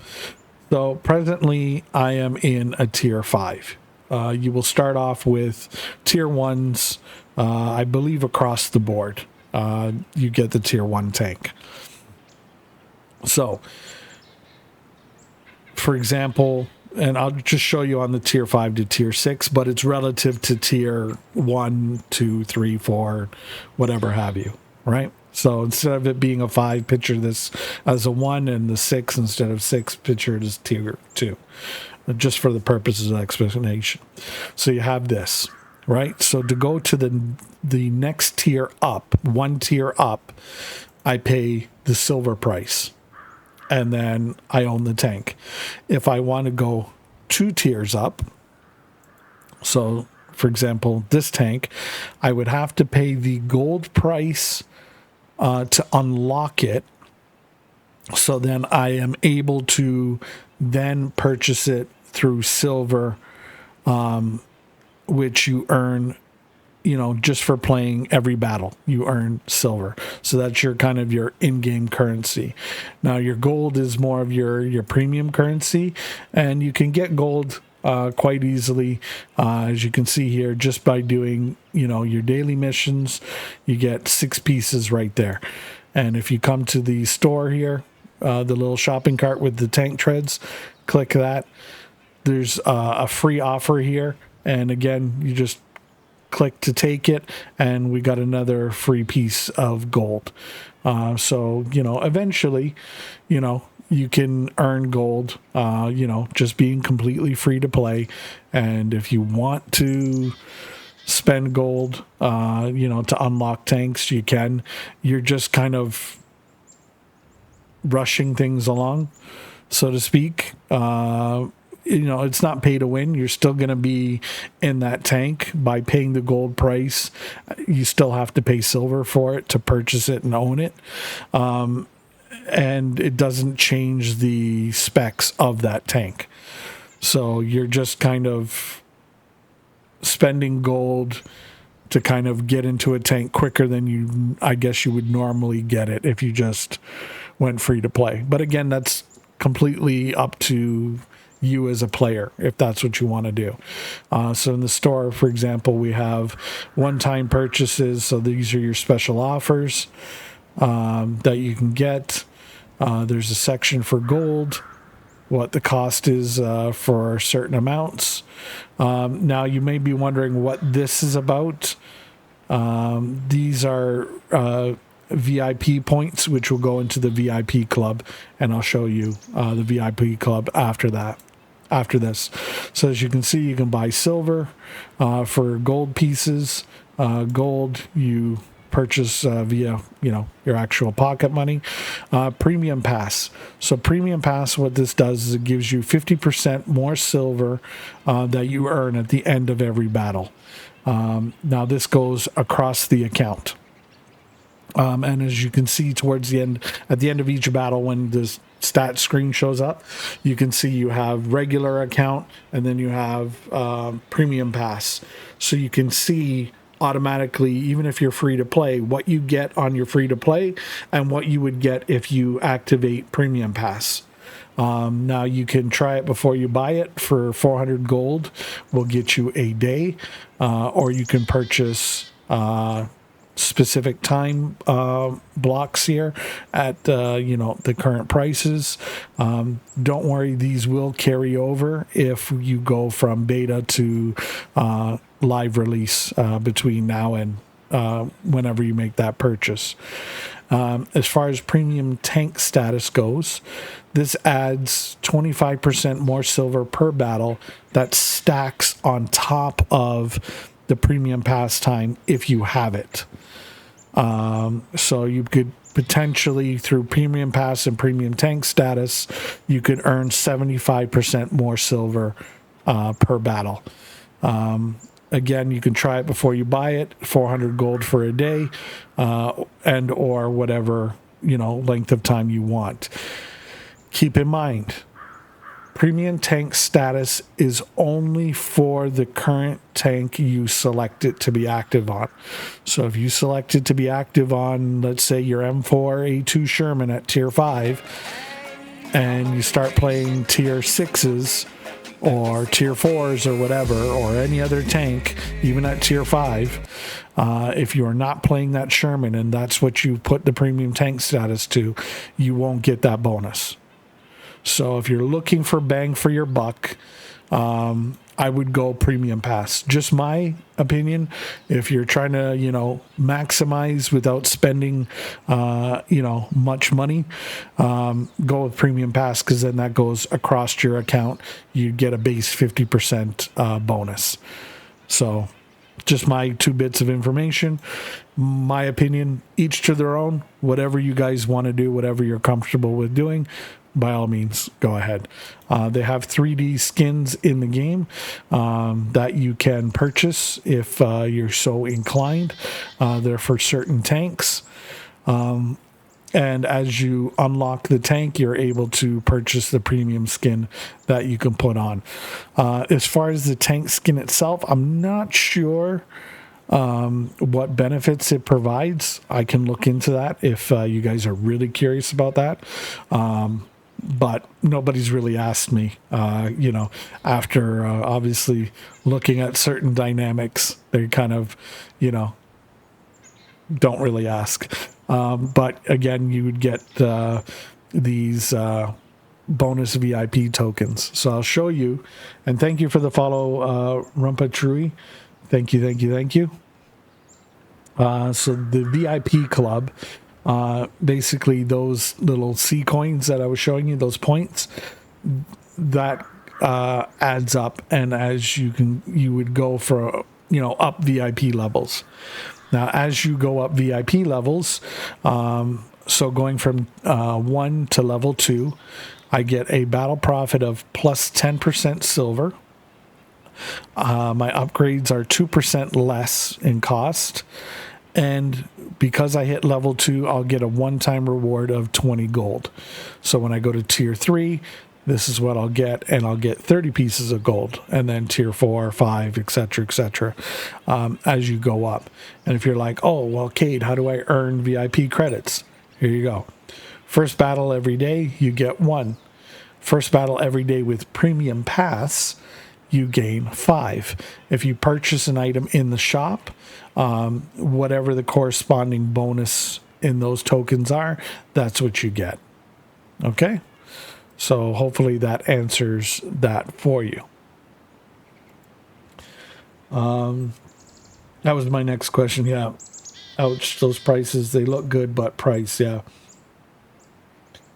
So presently I am in a tier 5. You will start off with tier 1s, I believe across the board. You get the tier 1 tank. So, for example, and I'll just show you on the tier 5 to tier 6, but it's relative to tier 1, 2, 3, 4, whatever have you, right? So instead of it being a 5, picture this as a 1, and the 6 instead of 6, picture it as tier 2, just for the purposes of explanation. So you have this, right? So to go to the next tier up, 1 tier up, I pay the silver price, and then I own the tank. If I want to go 2 tiers up, so for example, this tank, I would have to pay the gold price to unlock it. So then I am able to then purchase it through silver, which you earn, just for playing every battle, you earn silver. So that's your kind of your in-game currency. Now your gold is more of your premium currency, and you can get gold quite easily, as you can see here, just by doing, your daily missions. You get 6 pieces right there. And if you come to the store here, the little shopping cart with the tank treads, click that. There's a free offer here. And again, you just click to take it, and we got another free piece of gold. So, eventually, you can earn gold, just being completely free to play. And if you want to spend gold, to unlock tanks, you can. You're just kind of rushing things along, so to speak. It's not pay to win. You're still going to be in that tank by paying the gold price. You still have to pay silver for it to purchase it and own it. And it doesn't change the specs of that tank. So you're just kind of spending gold to kind of get into a tank quicker than I guess you would normally get it if you just went free to play. But again, that's completely up to you as a player, if that's what you want to do. So in the store, for example, we have one-time purchases. So these are your special offers that you can get. There's a section for gold, what the cost is for certain amounts. Now you may be wondering what this is about. These are VIP points, which will go into the VIP club, and I'll show you the VIP club after this. So as you can see, you can buy silver for gold pieces. Gold you purchase via your actual pocket money. Premium pass. So premium pass, what this does is it gives you 50% more silver that you earn at the end of every battle. Now this goes across the account. And as you can see towards the end, at the end of each battle, when this stat screen shows up, you can see you have regular account, and then you have premium pass. So you can see automatically, even if you're free to play, what you get on your free to play and what you would get if you activate premium pass. Now you can try it before you buy it for 400 gold. Will get you a day, or you can purchase specific time blocks here at the current prices. Don't worry, these will carry over if you go from beta to live release between now and whenever you make that purchase. As far as premium tank status goes, this adds 25% more silver per battle that stacks on top of the premium pass time if you have it. So you could potentially, through premium pass and premium tank status, you could earn 75% more silver per battle. Again, you can try it before you buy it, 400 gold for a day, and or whatever length of time you want. Keep in mind, premium tank status is only for the current tank you select it to be active on. So if you select it to be active on, let's say, your M4A2 Sherman at tier 5, and you start playing tier 6s or tier 4s or whatever, or any other tank, even at tier 5, if you're not playing that Sherman and that's what you put the premium tank status to, you won't get that bonus. So if you're looking for bang for your buck, I would go premium pass. Just my opinion. If you're trying to, maximize without spending, much money, go with premium pass, because then that goes across your account. You get a base 50% bonus. So just my 2 bits of information. My opinion, each to their own. Whatever you guys want to do, whatever you're comfortable with doing, by all means, go ahead. They have 3D skins in the game that you can purchase if you're so inclined. They're for certain tanks. And as you unlock the tank, you're able to purchase the premium skin that you can put on. As far as the tank skin itself, I'm not sure what benefits it provides. I can look into that if you guys are really curious about that. But nobody's really asked me, after obviously looking at certain dynamics, they kind of, don't really ask. But again, you would get these bonus VIP tokens. So I'll show you. And thank you for the follow, Rumpa Trui. Thank you. So the VIP club, basically those little C coins that I was showing you, those points, that adds up. And as you would go for, up VIP levels. Now, as you go up VIP levels, so going from 1 to level 2, I get a battle profit of plus 10% silver. My upgrades are 2% less in cost. And because I hit level 2, I'll get a one-time reward of 20 gold. So when I go to tier 3, this is what I'll get, and I'll get 30 pieces of gold. And then tier 4, 5, etc., as you go up. And if you're like, oh, well, Cade, how do I earn VIP credits? Here you go. First battle every day, you get 1. First battle every day with premium pass, you gain 5. If you purchase an item in the shop, whatever the corresponding bonus in those tokens are, that's what you get. Okay? So hopefully that answers that for you. That was my next question. Yeah. Ouch, those prices, they look good, but price, yeah.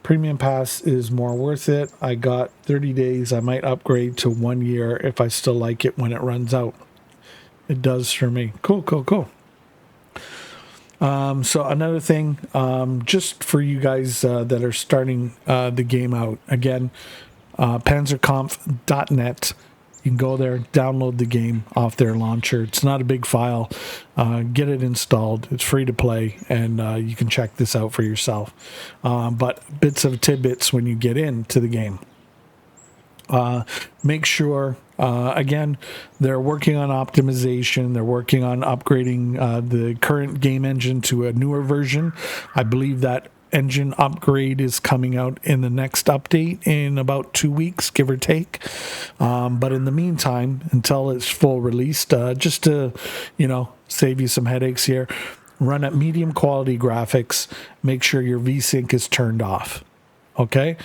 Premium pass is more worth it. I got 30 days. I might upgrade to 1 year if I still like it when it runs out. It does for me. Cool. So another thing, just for you guys that are starting the game out, again, panzerkampf.net. You can go there, download the game off their launcher. It's not a big file. Get it installed. It's free to play, and you can check this out for yourself. But bits of tidbits when you get into the game. Make sure, again, they're working on optimization. They're working on upgrading the current game engine to a newer version. I believe that engine upgrade is coming out in the next update in about 2 weeks, give or take. But in the meantime, until it's full released, just to, save you some headaches here, run at medium quality graphics. Make sure your VSync is turned off. Okay?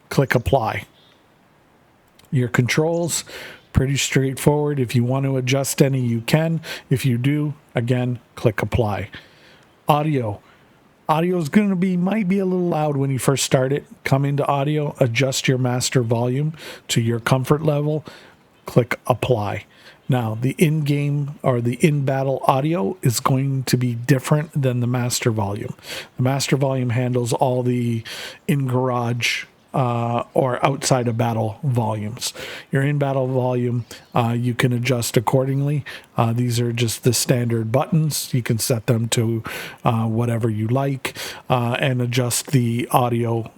Click apply. Your controls, pretty straightforward. If you want to adjust any, you can. If you do, again, click apply. Audio is going to might be a little loud when you first start it. Come into audio, adjust your master volume to your comfort level, click apply. Now, the in-game or the in-battle audio is going to be different than the master volume. The master volume handles all the in-garage or outside of battle volumes. Your in-battle volume, you can adjust accordingly. These are just the standard buttons. You can set them to whatever you like and adjust the audio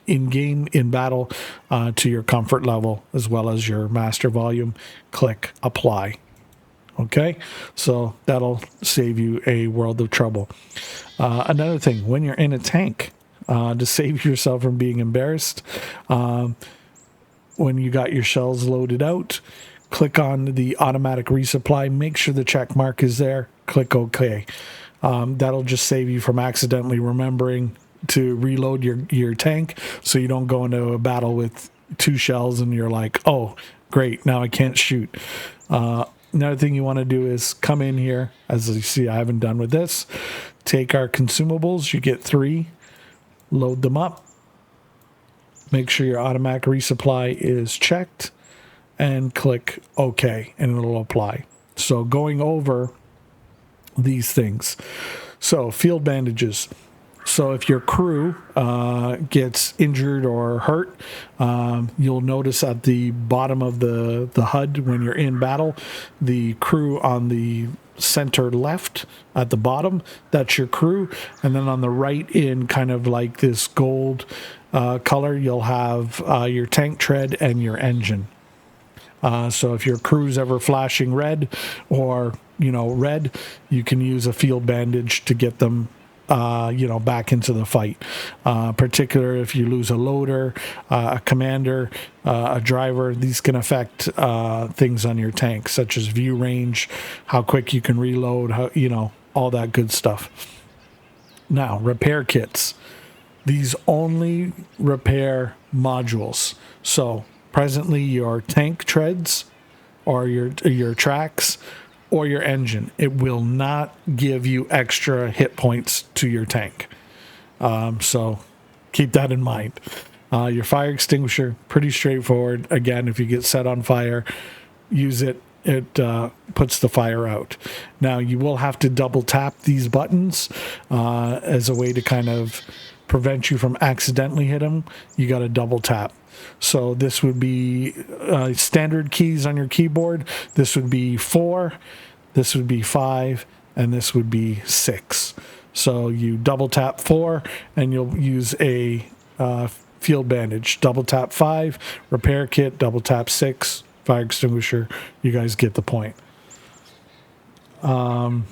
in-game, in battle, to your comfort level as well as your master volume. Click apply. Okay, so that'll save you a world of trouble. Another thing, when you're in a tank, to save yourself from being embarrassed, when you got your shells loaded out, click on the automatic resupply. Make sure the check mark is there. Click OK. That'll just save you from accidentally remembering to reload your tank, so you don't go into a battle with 2 shells and you're like, oh great, now I can't shoot. Another thing you want to do is come in here, as you see I haven't done with this, take our consumables, you get 3, load them up, make sure your automatic resupply is checked, and click OK, and it'll apply. So going over these things. So field bandages. So if your crew gets injured or hurt, you'll notice at the bottom of the HUD when you're in battle, the crew on the center left at the bottom, that's your crew. And then on the right in kind of like this gold color, you'll have your tank tread and your engine. So if your crew's ever flashing red or, red, you can use a field bandage to get them back into the fight. Particularly if you lose a loader, a commander, a driver, these can affect things on your tank, such as view range, how quick you can reload, all that good stuff. Now, repair kits. These only repair modules. So presently your tank treads or your tracks or your engine, it will not give you extra hit points to your tank. So keep that in mind. Your fire extinguisher, pretty straightforward. Again, if you get set on fire, use it. It puts the fire out. Now, you will have to double tap these buttons as a way to kind of prevent you from accidentally hitting them. You got to double tap. So this would be standard keys on your keyboard. This would be 4, this would be 5, and this would be 6. So you double tap 4 and you'll use a field bandage. Double tap 5, repair kit. Double tap 6, fire extinguisher. You guys get the point. And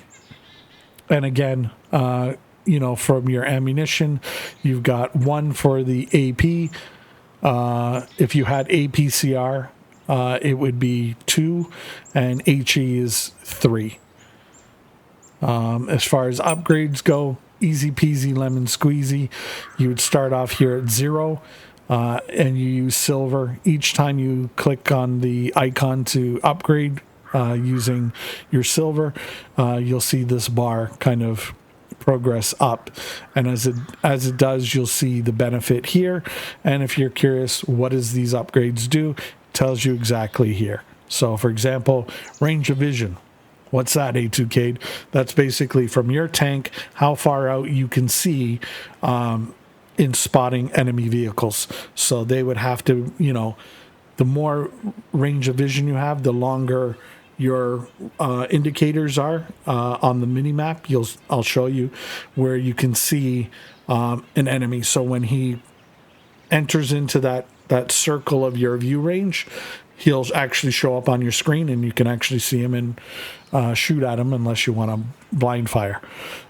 again, from your ammunition, you've got 1 for the AP. If you had APCR, it would be 2, and HE is 3. As far as upgrades go, easy peasy lemon squeezy. You would start off here at 0, and you use silver. Each time you click on the icon to upgrade using your silver, you'll see this bar kind of progress up, and as it does, you'll see the benefit here. And if you're curious what does these upgrades do, it tells you exactly here. So for example, range of vision. What's that, A2Cade? That's basically from your tank how far out you can see in spotting enemy vehicles. So they would have to, the more range of vision you have, the longer your indicators are on the mini map. I'll show you where you can see an enemy. So when he enters into that circle of your view range, he'll actually show up on your screen, and you can actually see him and shoot at him unless you want to blind fire.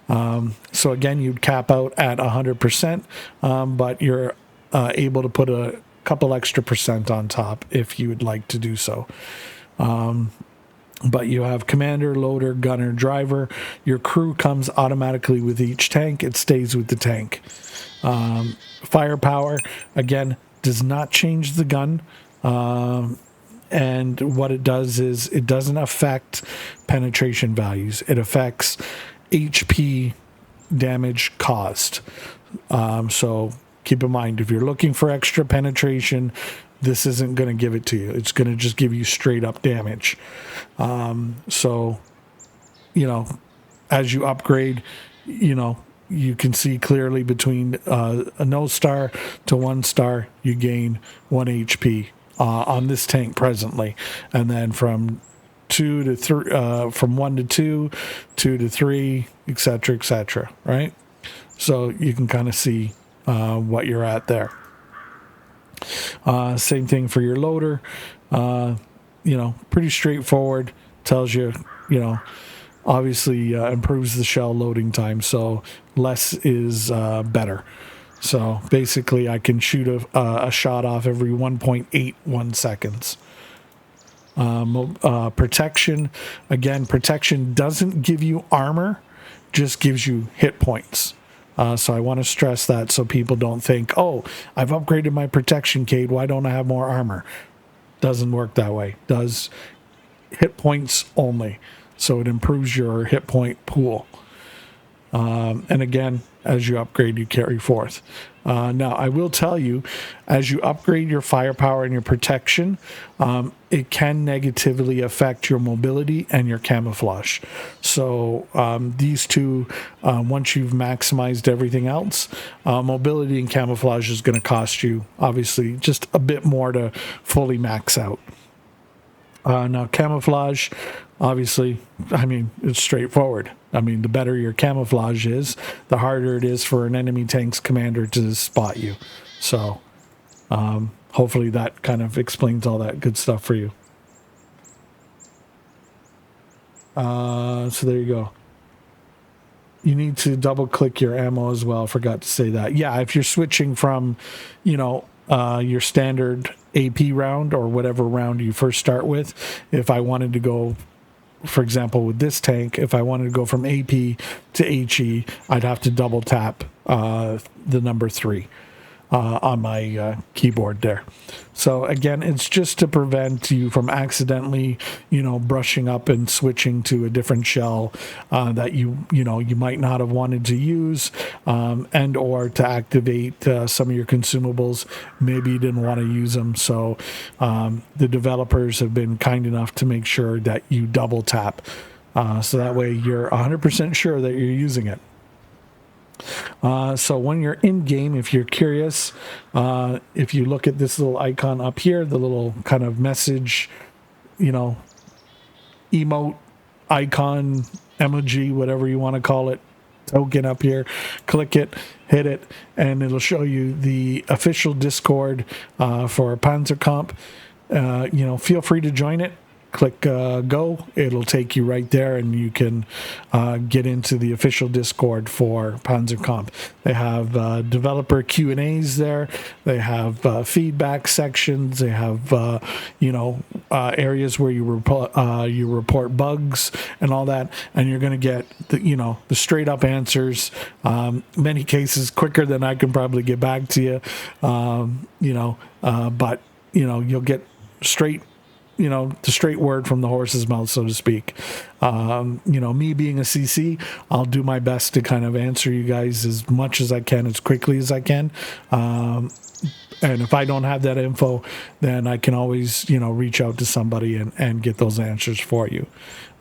So again, you'd cap out at 100%, but you're able to put a couple extra percent on top if you would like to do so. But you have commander, loader, gunner, driver. Your crew comes automatically with each tank. It stays with the tank. Firepower, again, does not change the gun. And what it does is it doesn't affect penetration values. It affects HP damage caused. So keep in mind, if you're looking for extra penetration, this isn't going to give it to you. It's going to just give you straight up damage. So, as you upgrade, you can see clearly between a no star to 1 star, you gain 1 HP on this tank presently. And then from 2 to 3, from 1 to 2, 2 to 3, etc., right? So you can kind of see what you're at there. Same thing for your loader. Pretty straightforward. Tells you, obviously improves the shell loading time, so less is better. So basically I can shoot a shot off every 1.81 seconds. Protection, again, protection doesn't give you armor, just gives you hit points. So I want to stress that so people don't think, oh, I've upgraded my protection, Cade. Why don't I have more armor? Doesn't work that way. Does hit points only. So it improves your hit point pool. And again, as you upgrade, you carry forth. Now, I will tell you, as you upgrade your firepower and your protection, it can negatively affect your mobility and your camouflage. So these two, once you've maximized everything else, mobility and camouflage is going to cost you, obviously, just a bit more to fully max out. Now, camouflage, obviously, I mean, it's straightforward. I mean, the better your camouflage is, the harder it is for an enemy tank's commander to spot you. So, hopefully that kind of explains all that good stuff for you. So there you go. You need to double click your ammo as well. Forgot to say that. Yeah, if you're switching from, your standard AP round or whatever round you first start with, if I wanted to go, for example, with this tank, if I wanted to go from AP to HE, I'd have to double tap the number 3 on my keyboard there. So again, it's just to prevent you from accidentally, brushing up and switching to a different shell that you might not have wanted to use, and or to activate some of your consumables. Maybe you didn't want to use them. So the developers have been kind enough to make sure that you double tap. So that way you're 100% sure that you're using it. So when you're in game, if you're curious, if you look at this little icon up here, the little kind of message, emote icon, emoji, whatever you want to call it, token up here, click it, hit it, and it'll show you the official Discord for Panzerkampf. Feel free to join it. Click go. It'll take you right there, and you can get into the official Discord for Panzerkampf. They have developer Q&As there. They have feedback sections. They have areas where you report bugs and all that, and you're going to get the straight up answers. Many cases quicker than I can probably get back to you. But you'll get straight. The straight word from the horse's mouth, so to speak. Me being a CC, I'll do my best to kind of answer you guys as much as I can, as quickly as I can. And if I don't have that info, then I can always, reach out to somebody and get those answers for you.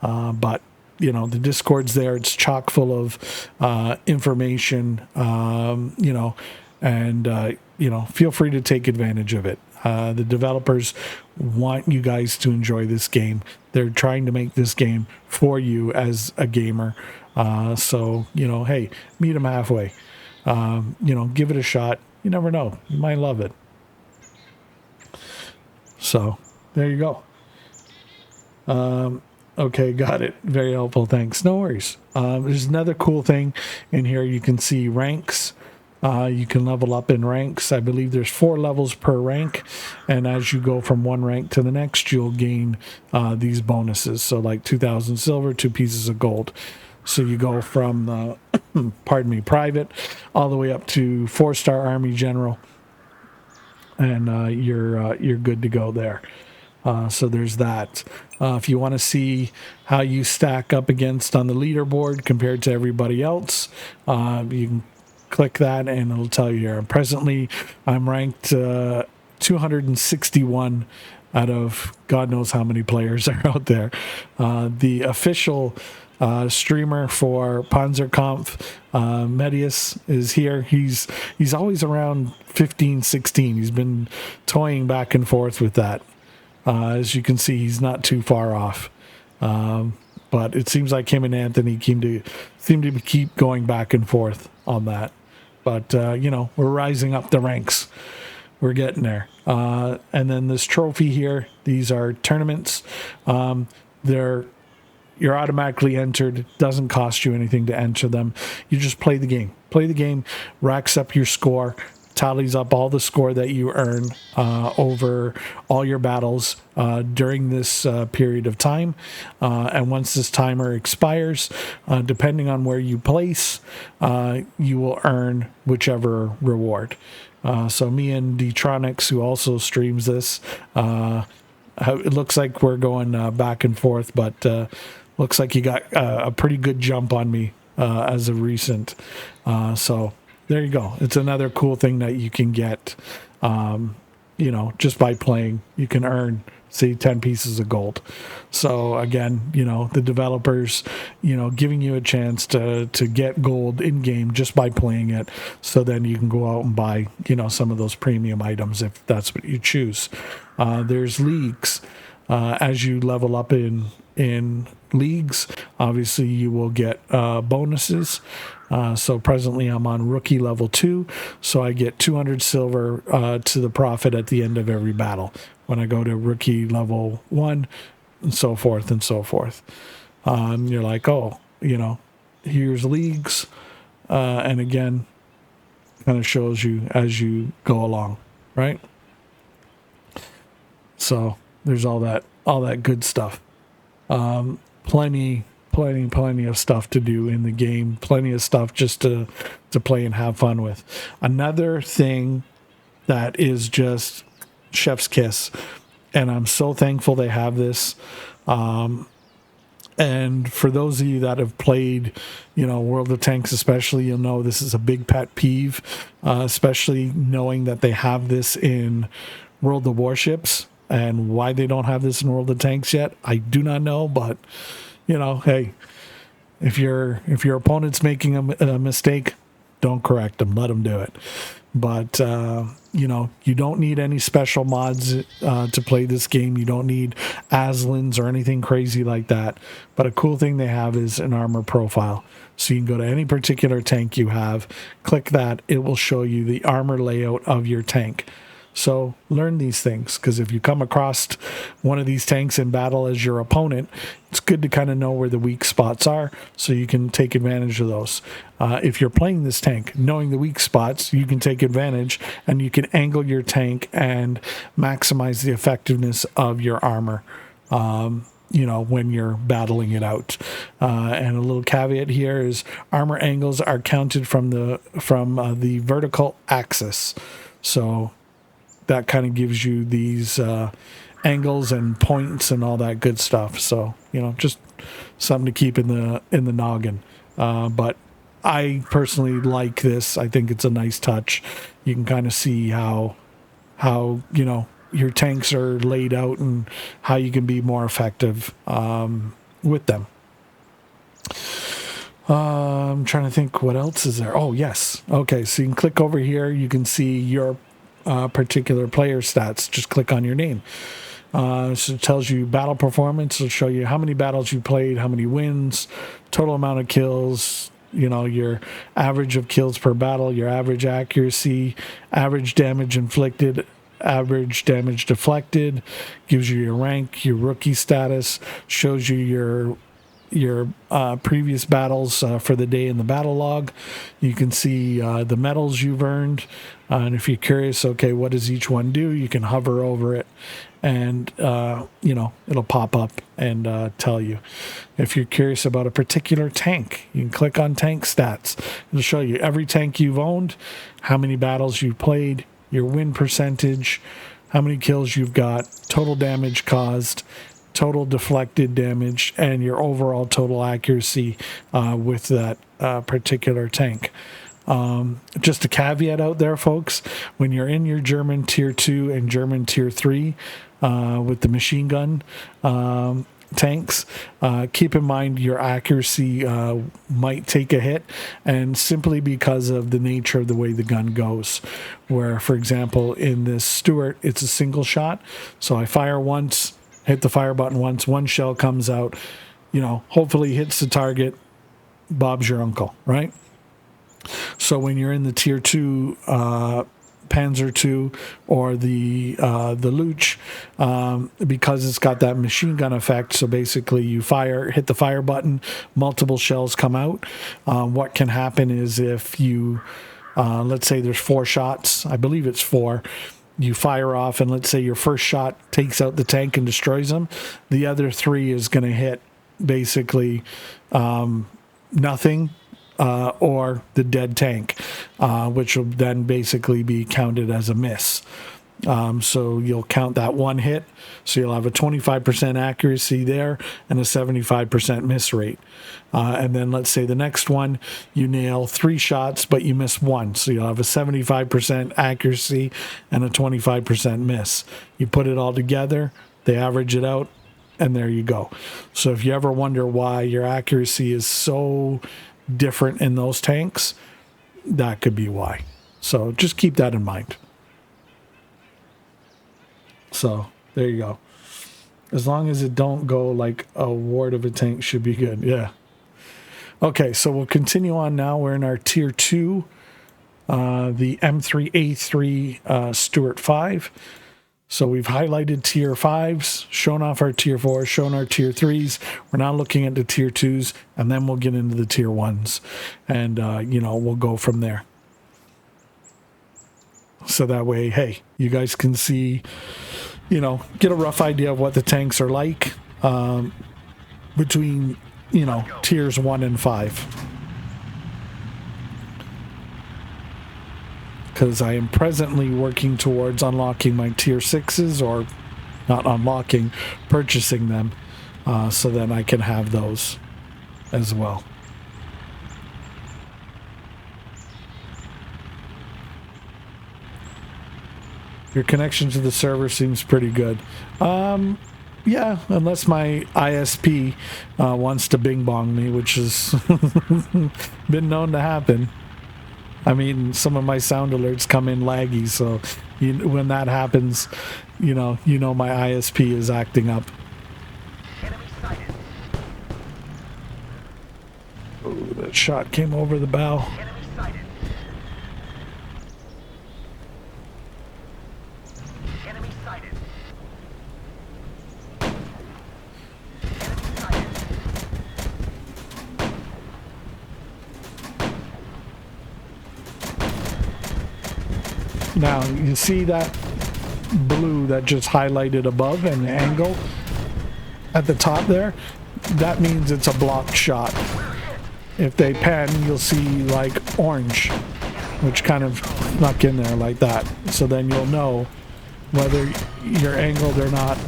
But the Discord's there. It's chock full of information, and feel free to take advantage of it. The developers want you guys to enjoy this game. They're trying to make this game for you as a gamer. So, hey, meet them halfway. Give it a shot. You never know. You might love it. So, there you go. Okay, got it. Very helpful. Thanks. No worries. There's another cool thing in here. You can see ranks. You can level up in ranks. I believe there's 4 levels per rank, and as you go from one rank to the next, you'll gain these bonuses. So like 2,000 silver, 2 pieces of gold. So you go from private all the way up to 4-star army general, and you're good to go there. So there's that. If you want to see how you stack up against on the leaderboard compared to everybody else, you can click that and it'll tell you here. Presently, I'm ranked 261 out of God knows how many players are out there. The official streamer for Panzerkampf, Medius, is here. He's always around 15, 16. He's been toying back and forth with that. As you can see, he's not too far off. But it seems like him and Anthony seem to keep going back and forth on that. But, we're rising up the ranks. We're getting there. And then this trophy here, these are tournaments. You're automatically entered. It doesn't cost you anything to enter them. You just play the game. Play the game, racks up your score, tallies up all the score that you earn over all your battles during this period of time. And once this timer expires, depending on where you place, you will earn whichever reward. So me and Detronics, who also streams this, it looks like we're going back and forth, but looks like you got a pretty good jump on me as of recent. So there you go. It's another cool thing that you can get, just by playing. You can earn, say, 10 pieces of gold. So again, the developers, giving you a chance to get gold in game just by playing it. So then you can go out and buy, some of those premium items if that's what you choose. There's leagues. As you level up in leagues, obviously you will get bonuses. So presently I'm on rookie level 2, so I get 200 silver to the profit at the end of every battle. When I go to rookie level 1, and so forth and so forth. You're like, oh, here's leagues, and again, kind of shows you as you go along, right? So there's all that good stuff. Plenty of stuff to do in the game. Plenty of stuff just to play and have fun with. Another thing that is just chef's kiss, and I'm so thankful they have this. And for those of you that have played, World of Tanks especially, you'll know this is a big pet peeve, especially knowing that they have this in World of Warships. And why they don't have this in World of Tanks yet, I do not know. But hey, if your opponent's making a mistake, don't correct them. Let them do it. But you don't need any special mods to play this game. You don't need Aslins or anything crazy like that. But a cool thing they have is an armor profile. So you can go to any particular tank you have, click that. It will show you the armor layout of your tank. So learn these things, because if you come across one of these tanks in battle as your opponent, it's good to kind of know where the weak spots are so you can take advantage of those. If you're playing this tank, knowing the weak spots, you can take advantage and you can angle your tank and maximize the effectiveness of your armor. When you're battling it out. And a little caveat here is armor angles are counted from the vertical axis. So that kind of gives you these angles and points and all that good stuff. So, just something to keep in the noggin. But I personally like this. I think it's a nice touch. You can kind of see how your tanks are laid out and how you can be more effective with them. I'm trying to think what else is there. Oh, yes. Okay, so you can click over here. You can see your particular player stats. Just click on your name. So it tells you battle performance. It'll show you how many battles you played, how many wins, total amount of kills, your average of kills per battle, your average accuracy, average damage inflicted, average damage deflected, gives you your rank, your rookie status, shows you your previous battles for the day in the battle log. You can see the medals you've earned, and if you're curious, okay, what does each one do, you can hover over it and it'll pop up and tell you. If you're curious about a particular tank, you can click on tank stats. It'll show you every tank you've owned, how many battles you've played, your win percentage, how many kills you've got, total damage caused, total deflected damage, and your overall total accuracy with that particular tank. Just a caveat out there, folks, when you're in your German Tier 2 and German Tier 3 with the machine gun tanks, keep in mind your accuracy might take a hit, and simply because of the nature of the way the gun goes, where, for example, in this Stuart, it's a single shot. So I fire once, hit the fire button once, one shell comes out, hopefully hits the target, Bob's your uncle, right? So when you're in the Tier 2 Panzer II or the Luch, because it's got that machine gun effect, so basically you hit the fire button, multiple shells come out. What can happen is if you let's say there's 4 shots. I believe it's 4. You fire off, and let's say your first shot takes out the tank and destroys them. The other 3 is going to hit basically nothing or the dead tank, which will then basically be counted as a miss. So you'll count that 1 hit. So you'll have a 25% accuracy there and a 75% miss rate. And then let's say the next one, you nail 3 shots, but you miss 1. So you'll have a 75% accuracy and a 25% miss. You put it all together, they average it out, and there you go. So if you ever wonder why your accuracy is so different in those tanks, that could be why. So just keep that in mind. So there you go. As long as it don't go like a ward of a tank, should be good. Yeah. Okay, so we'll continue on now. We're in our tier 2, the M3A3 Stuart 5. So we've highlighted tier 5s, shown off our tier 4s, shown our tier 3s. We're now looking at the tier 2s, and then we'll get into the tier 1s. And, we'll go from there. So that way, hey, you guys can see, get a rough idea of what the tanks are like between, tiers 1 and 5. Because I am presently working towards unlocking my tier 6s, or not unlocking, purchasing them, so that I can have those as well. Your connection to the server seems pretty good. Yeah, unless my ISP wants to bing bong me, which has been known to happen. I mean, some of my sound alerts come in laggy, so when that happens, my ISP is acting up. Enemy sighted. Oh, that shot came over the bow. Enemy sighted. Enemy sighted. Enemy sighted. Now, you see that blue that just highlighted above and the angle at the top there? That means it's a blocked shot. If they pan, you'll see like orange, which kind of snuck in there like that. So then you'll know whether you're angled or not.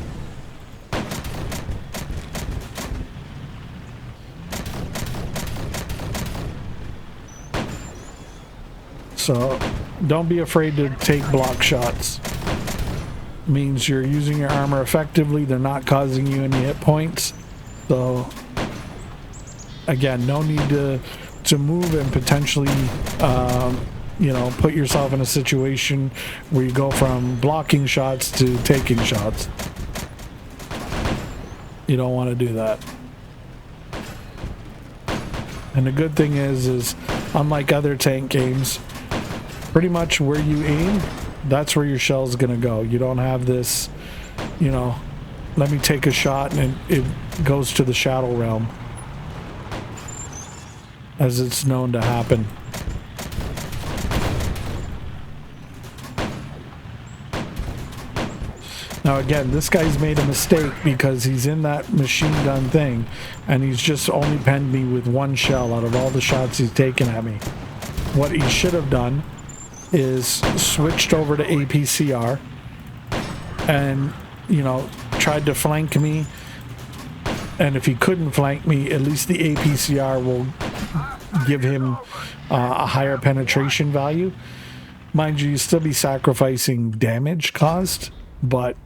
So don't be afraid to take block shots. Means you're using your armor effectively. They're not causing you any hit points. So again, no need to move and potentially put yourself in a situation where you go from blocking shots to taking shots. You don't want to do that. And the good thing is unlike other tank games, pretty much where you aim, that's where your shell's gonna go. You don't have this, let me take a shot and it goes to the shadow realm, as it's known to happen. Now again, this guy's made a mistake because he's in that machine gun thing and he's just only penned me with 1 shell out of all the shots he's taken at me. What he should have done is switched over to APCR and tried to flank me, and if he couldn't flank me, at least the APCR will give him a higher penetration value. Mind you, still be sacrificing damage caused, but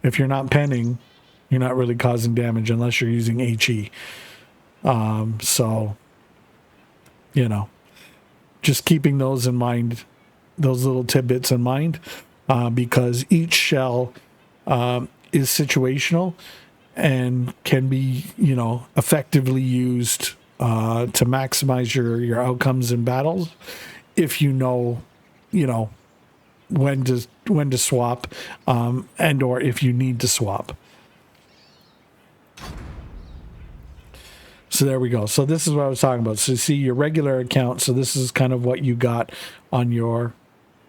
if you're not penning, you're not really causing damage unless you're using HE. So just keeping those in mind, those little tidbits in mind, because each shell is situational and can be, effectively used to maximize your outcomes in battles if when to swap, and or if you need to swap. So there we go. So this is what I was talking about. So you see your regular account. So this is kind of what you got on your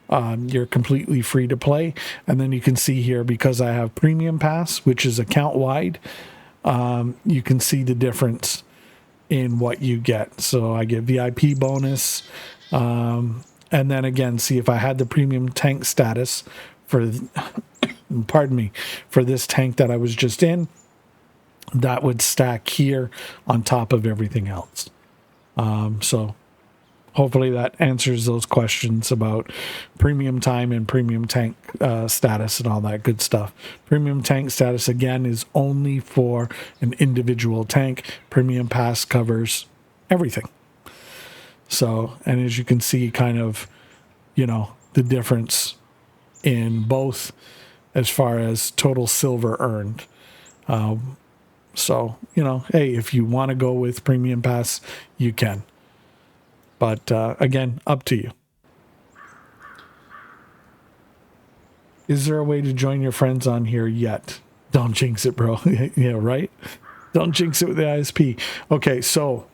completely free to play. And then you can see here, because I have Premium Pass, which is account wide, you can see the difference in what you get. So I get VIP bonus. And then again, see if I had the premium tank status for, pardon me, for this tank that I was just in, that would stack here on top of everything else. So hopefully that answers those questions about premium time and premium tank status and all that good stuff. Premium tank status, again, is only for an individual tank. Premium Pass covers everything. So, and as you can see, kind of, you know, the difference in both as far as total silver earned. So, you know, hey, if you want to go with Premium Pass, you can. But again, up to you. Is there a way to join your friends on here yet? Don't jinx it, bro. Yeah, right? Don't jinx it with the ISP. Okay, so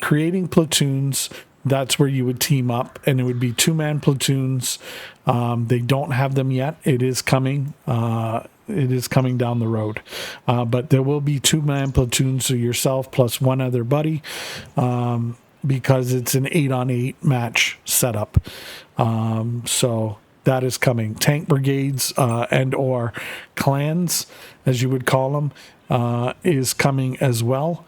creating platoons, that's where you would team up, and it would be 2-man platoons. They don't have them yet. It is coming. It is coming down the road. But there will be 2-man platoons, so yourself plus one other buddy, because it's an 8-on-8 match setup. So that is coming. Tank brigades and or clans, as you would call them, is coming as well.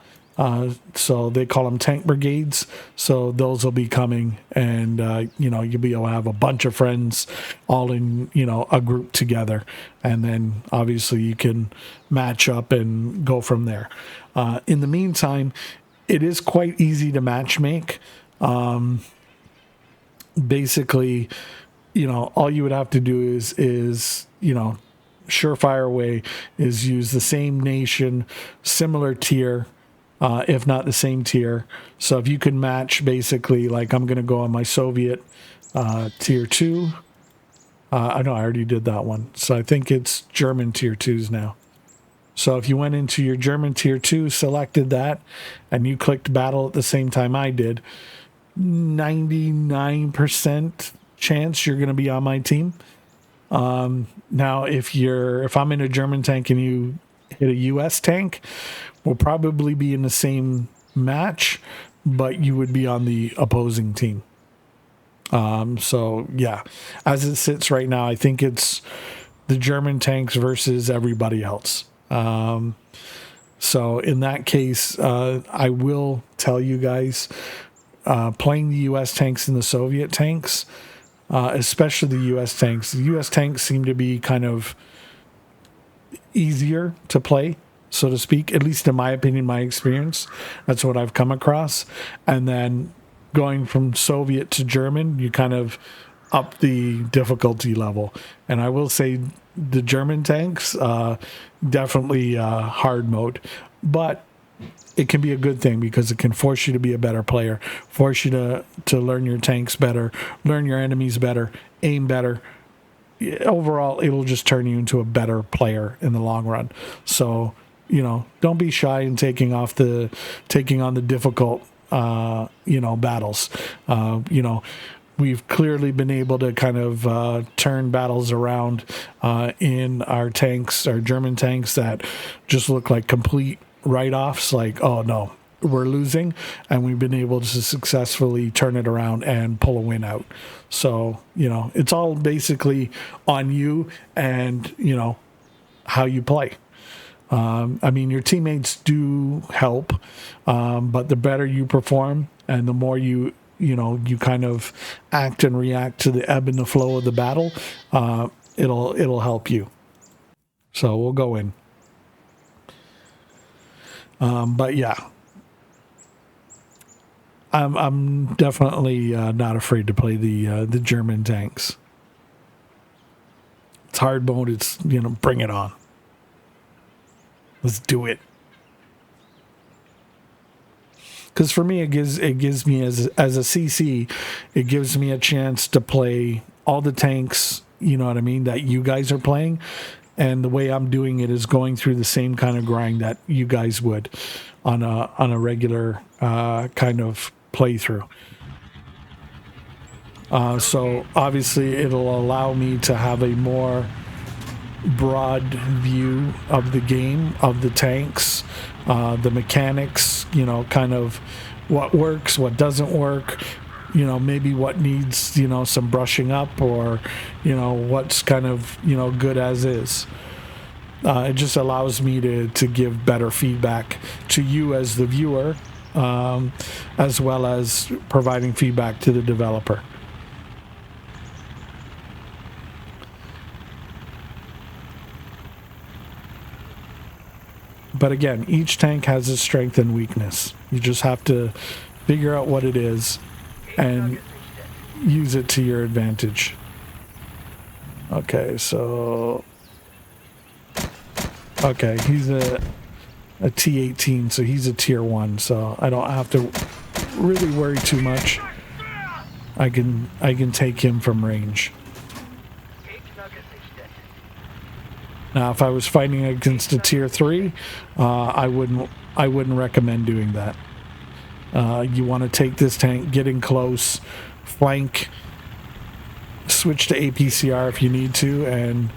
So they call them tank brigades. So those will be coming, and you know, you'll be able to have a bunch of friends all in, you know, a group together, and then obviously you can match up and go from there. In the meantime, it is quite easy to match make. Basically, you know, all you would have to do is you know, surefire way is use the same nation, similar tier, if not the same tier. So if you can match, basically, like I'm going to go on my Soviet tier 2. I know I already did that one. So I think it's German tier 2s now. So if you went into your German tier 2, selected that, and you clicked battle at the same time I did, 99% chance you're going to be on my team. Now, if I'm in a German tank and you hit a US tank, we'll probably be in the same match, but you would be on the opposing team. So yeah, as it sits right now, I think it's the German tanks versus everybody else. So in that case, I will tell you guys, playing the US tanks and the Soviet tanks, especially the US tanks seem to be kind of easier to play, so to speak, at least in my opinion, my experience. That's what I've come across. And then going from Soviet to German, you kind of up the difficulty level. And I will say the German tanks, definitely hard mode, but it can be a good thing because it can force you to be a better player, force you to learn your tanks better, learn your enemies better, aim better. Overall, it'll just turn you into a better player in the long run. So, you know, don't be shy in taking on the difficult, you know, battles. You know, we've clearly been able to kind of turn battles around in our tanks, our German tanks that just look like complete write-offs, like, oh no, we're losing, and we've been able to successfully turn it around and pull a win out. So, you know, it's all basically on you and, you know, how you play. I mean, your teammates do help, but the better you perform and the more you kind of act and react to the ebb and the flow of the battle, it'll help you. So we'll go in. But yeah, I'm definitely not afraid to play the German tanks. It's hard mode. It's, you know, bring it on. Let's do it. Because for me, it gives me as a CC, it gives me a chance to play all the tanks, you know what I mean, that you guys are playing, And the way I'm doing it is going through the same kind of grind that you guys would on a regular kind of playthrough. So obviously it'll allow me to have a more broad view of the game, of the tanks, the mechanics, you know, kind of what works, what doesn't work, you know, maybe what needs, you know, some brushing up, or, you know, what's kind of, you know, good as is. It just allows me to give better feedback to you as the viewer, as well as providing feedback to the developer. But again, each tank has its strength and weakness. You just have to figure out what it is and use it to your advantage. Okay, so... Okay, he's a T-18, so he's a tier 1, so I don't have to really worry too much. I can take him from range. Now, if I was fighting against a tier 3, I wouldn't recommend doing that. You want to take this tank, get in close, flank, switch to APCR if you need to, and,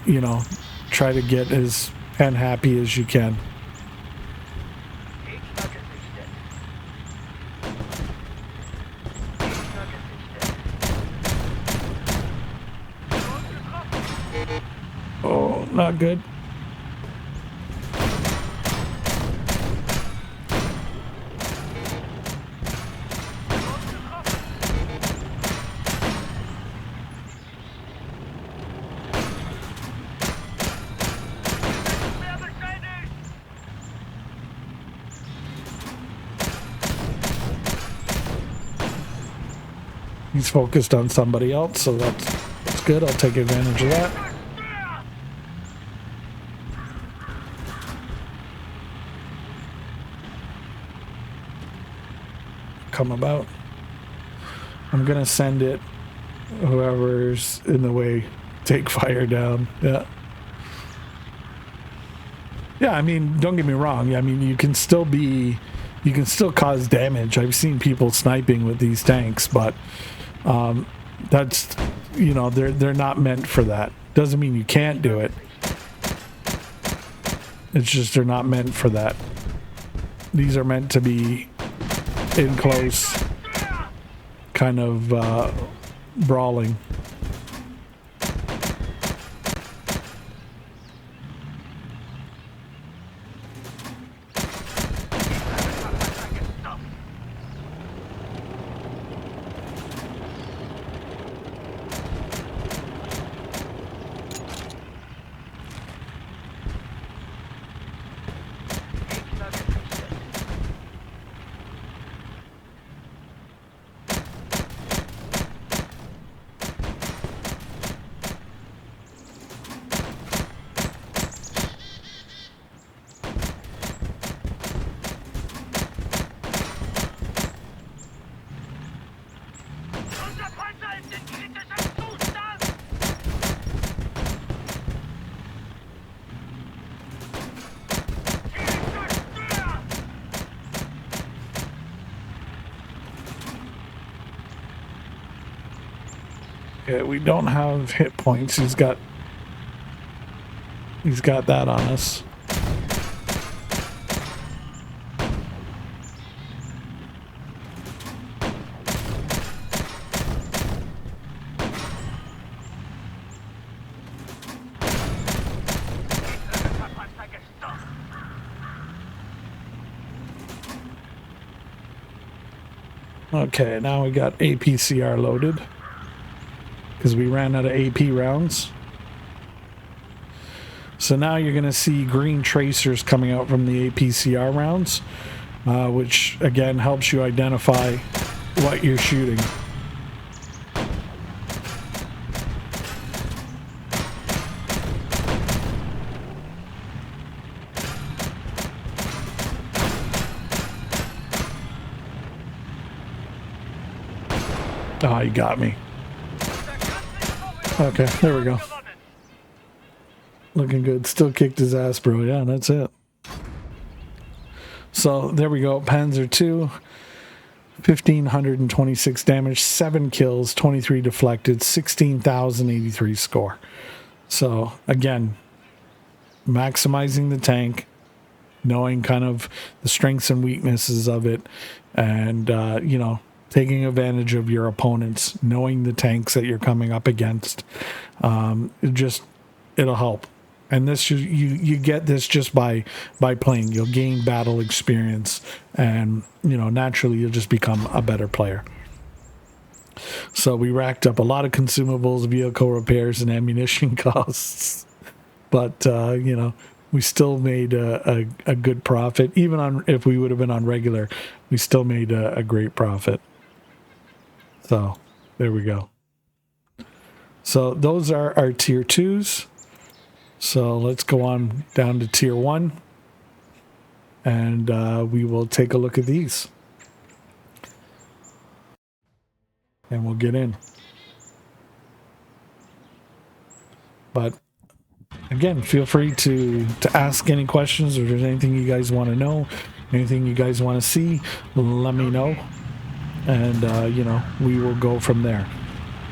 you know, try to get as happy as you can. Oh, not good. He's focused on somebody else, so that's good. I'll take advantage of that. Come about. I'm gonna send it. Whoever's in the way, take fire down. Yeah. Yeah, I mean, don't get me wrong. I mean, you can still cause damage. I've seen people sniping with these tanks, but that's, you know, they're not meant for that. Doesn't mean you can't do it. It's just they're not meant for that. These are meant to be in close, kind of brawling. Yeah, we don't have hit points. He's got that on us. Okay, now we got APCR loaded because we ran out of AP rounds. So now you're going to see green tracers coming out from the APCR rounds, which again helps you identify what you're shooting. Oh, you got me. Okay, there we go. Looking good. Still kicked his ass, bro. Yeah, that's it. So there we go. Panzer II, 1,526 damage, 7 kills, 23 deflected, 16,083 score. So again, maximizing the tank, knowing kind of the strengths and weaknesses of it, and you know, taking advantage of your opponents, knowing the tanks that you're coming up against. It'll help. And this you get this just by playing. You'll gain battle experience, and you know, naturally you'll just become a better player. So we racked up a lot of consumables, vehicle repairs, and ammunition costs, but you know, we still made a good profit. Even on, if we would have been on regular, we still made a great profit. So there we go. So those are our tier 2s. So let's go on down to tier 1, and we will take a look at these, and we'll get in. But again, feel free to ask any questions, or if there's anything you guys want to know, anything you guys want to see, let me know, and you know, we will go from there.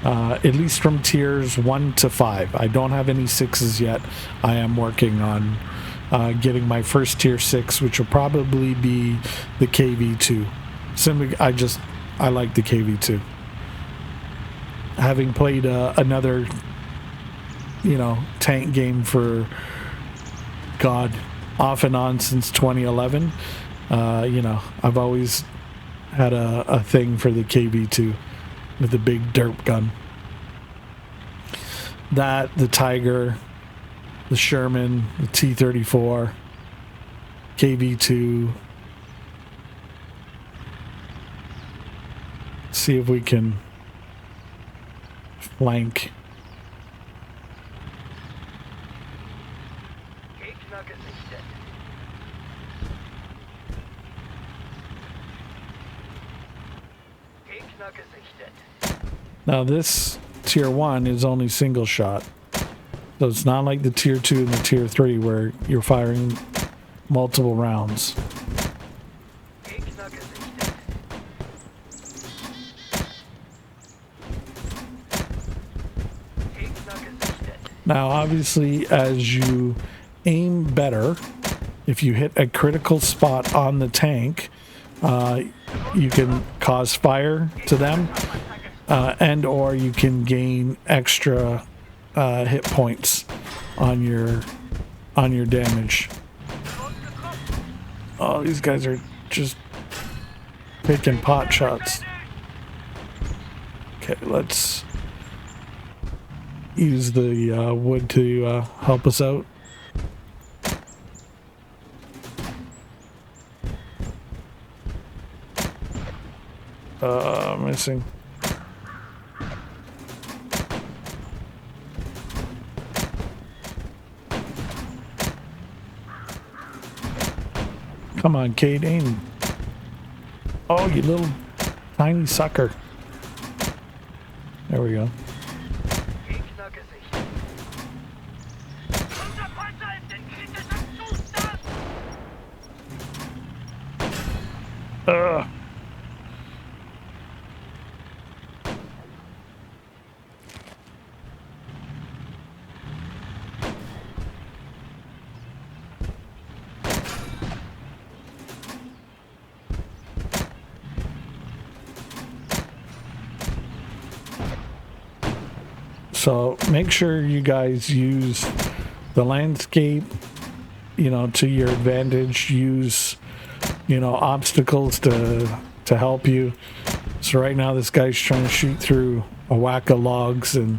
At least from tiers 1 to 5. I don't have any 6s yet. I am working on getting my first tier 6, which will probably be the KV2. Simply, I like the KV2. Having played another, you know, tank game for, God, off and on since 2011, you know, I've always had a thing for the KV2. With the big derp gun. That, the Tiger, the Sherman, the T-34, KV2. See if we can flank. Gegner gesichtet. Gegner gesichtet. Now this tier 1 is only single shot. So it's not like the tier 2 and the tier 3 where you're firing multiple rounds. Gegner gesichtet. Gegner gesichtet. Now obviously, as you aim better, if you hit a critical spot on the tank, you can cause fire to them. And or you can gain extra hit points on your damage. Oh, these guys are just taking pot shots. Okay, let's use the wood to help us out. Missing. Come on, Cade, aim. Oh, you little tiny sucker. There we go. Gegner gesichtet. Unser Panzer ist in kritischem Zustand. So make sure you guys use the landscape, you know, to your advantage. Use, you know, obstacles to help you. So right now this guy's trying to shoot through a whack of logs, and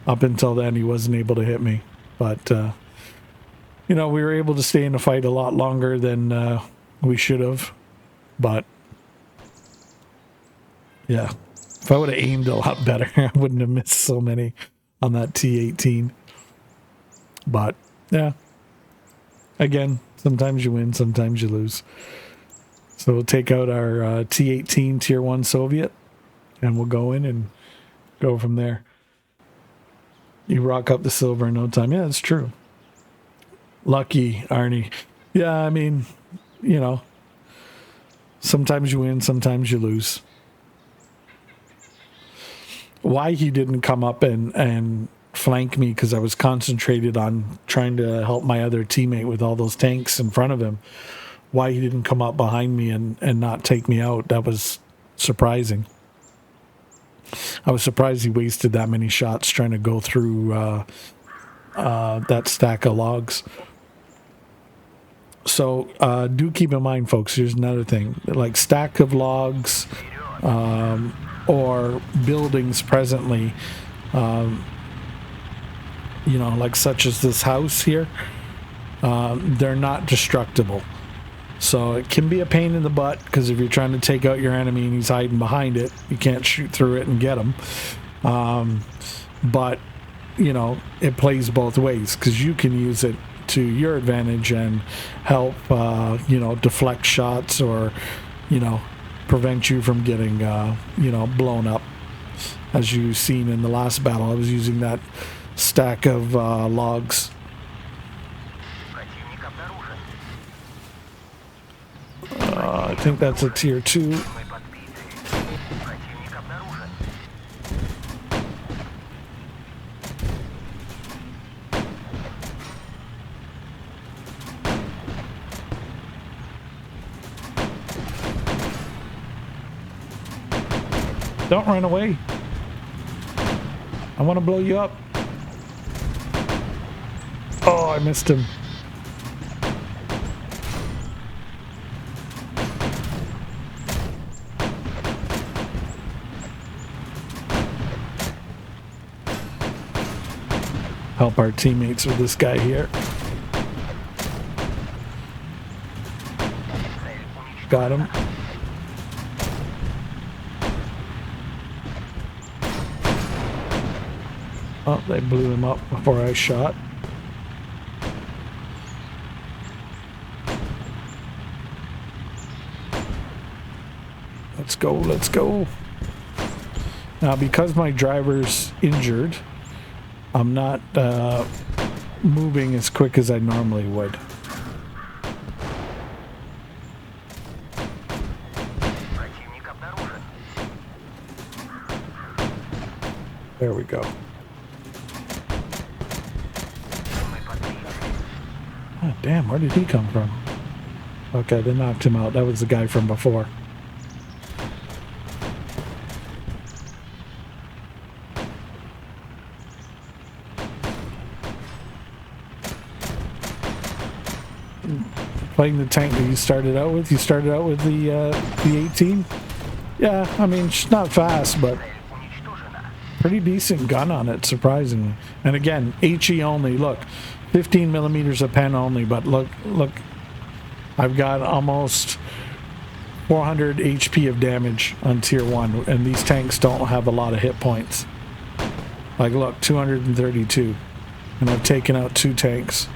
up until then he wasn't able to hit me. But you know, we were able to stay in the fight a lot longer than we should have. But yeah, if I would have aimed a lot better, I wouldn't have missed so many on that T-18. But yeah, again, sometimes you win, sometimes you lose. So we'll take out our T-18 tier 1 Soviet, and we'll go in and go from there. You rock up the silver in no time. Yeah, it's true. Lucky, Arnie. Yeah, I mean, you know, sometimes you win, sometimes you lose. Why he didn't come up and flank me, because I was concentrated on trying to help my other teammate with all those tanks in front of him. Why he didn't come up behind me and not take me out, that was surprising. I was surprised he wasted that many shots trying to go through that stack of logs. So do keep in mind, folks, here's another thing. Like stack of logs or buildings presently, you know, like such as this house here, they're not destructible. So it can be a pain in the butt, because if you're trying to take out your enemy and he's hiding behind it, you can't shoot through it and get him. But, you know, it plays both ways, because you can use it to your advantage and help, you know, deflect shots or, you know, prevent you from getting, you know, blown up. As you've seen in the last battle, I was using that stack of logs. Противник обнаружен. I think that's a tier 2. Мы подбиты. Противник обнаружен. Don't run away. I want to blow you up. Oh, I missed him. Help our teammates with this guy here. Got him. Oh, they blew him up before I shot. Let's go, let's go. Now, because my driver's injured, I'm not moving as quick as I normally would. Противник обнаружен. There we go. Мы подбиты. Oh, damn, where did he come from? Okay, they knocked him out. That was the guy from before. Playing the tank that you started out with? You started out with the 18? Yeah, I mean, she's not fast, but Цель уничтожена. pretty decent gun on it, surprisingly. And again, HE only. Look, 15 millimeters of pen only, but look, I've got almost 400 HP of damage on tier 1, and these tanks don't have a lot of hit points. Like, look, 232, and I've taken out 2 tanks.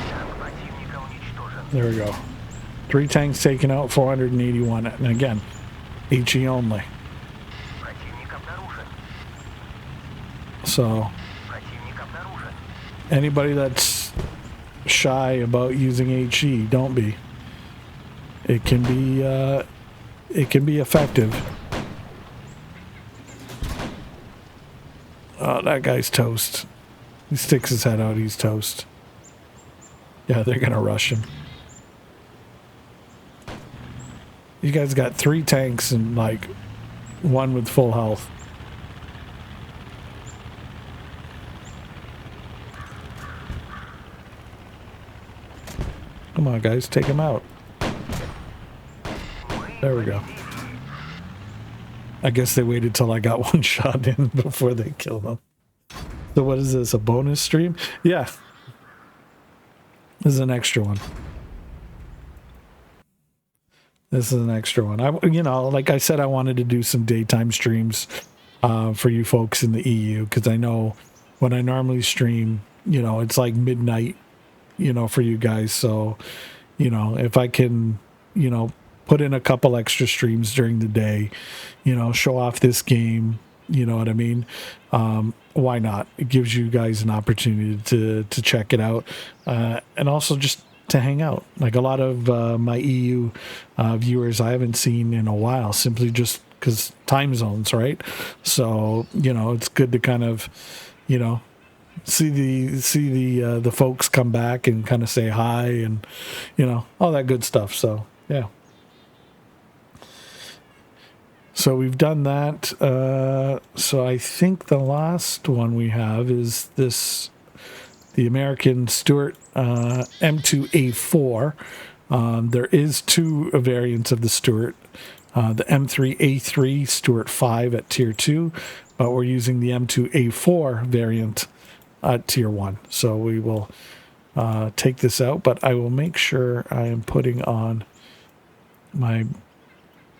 Танк противника уничтожен. There we go. 3 tanks taken out, 481, and again, HE only. Противник обнаружен. So Противник обнаружен. anybody that's shy about using HE, don't be. It can be effective. Oh, that guy's toast. He sticks his head out, he's toast. Yeah, they're gonna rush him. You guys got 3 tanks and like 1 with full health. Come on, guys, take him out. There we go. I guess they waited till I got 1 shot in before they killed him. So what is this, a bonus stream? Yeah. This is an extra one. This is an extra one. You know, like I said, I wanted to do some daytime streams for you folks in the EU, because I know when I normally stream, it's like midnight, for you guys. So, if I can, put in a couple extra streams during the day, show off this game, you know what I mean? Why not? It gives you guys an opportunity to check it out, and also just to hang out. Like a lot of my EU viewers I haven't seen in a while, simply just because time zones, right? So it's good to kind of see the folks come back and kind of say hi and all that good stuff. So yeah. So we've done that. So I think the last one we have is the American Stuart M2A4. There is two variants of the Stuart. The M3A3 Stuart 5 at tier 2, but we're using the M2A4 variant at tier 1. So we will take this out, but I will make sure I am putting on my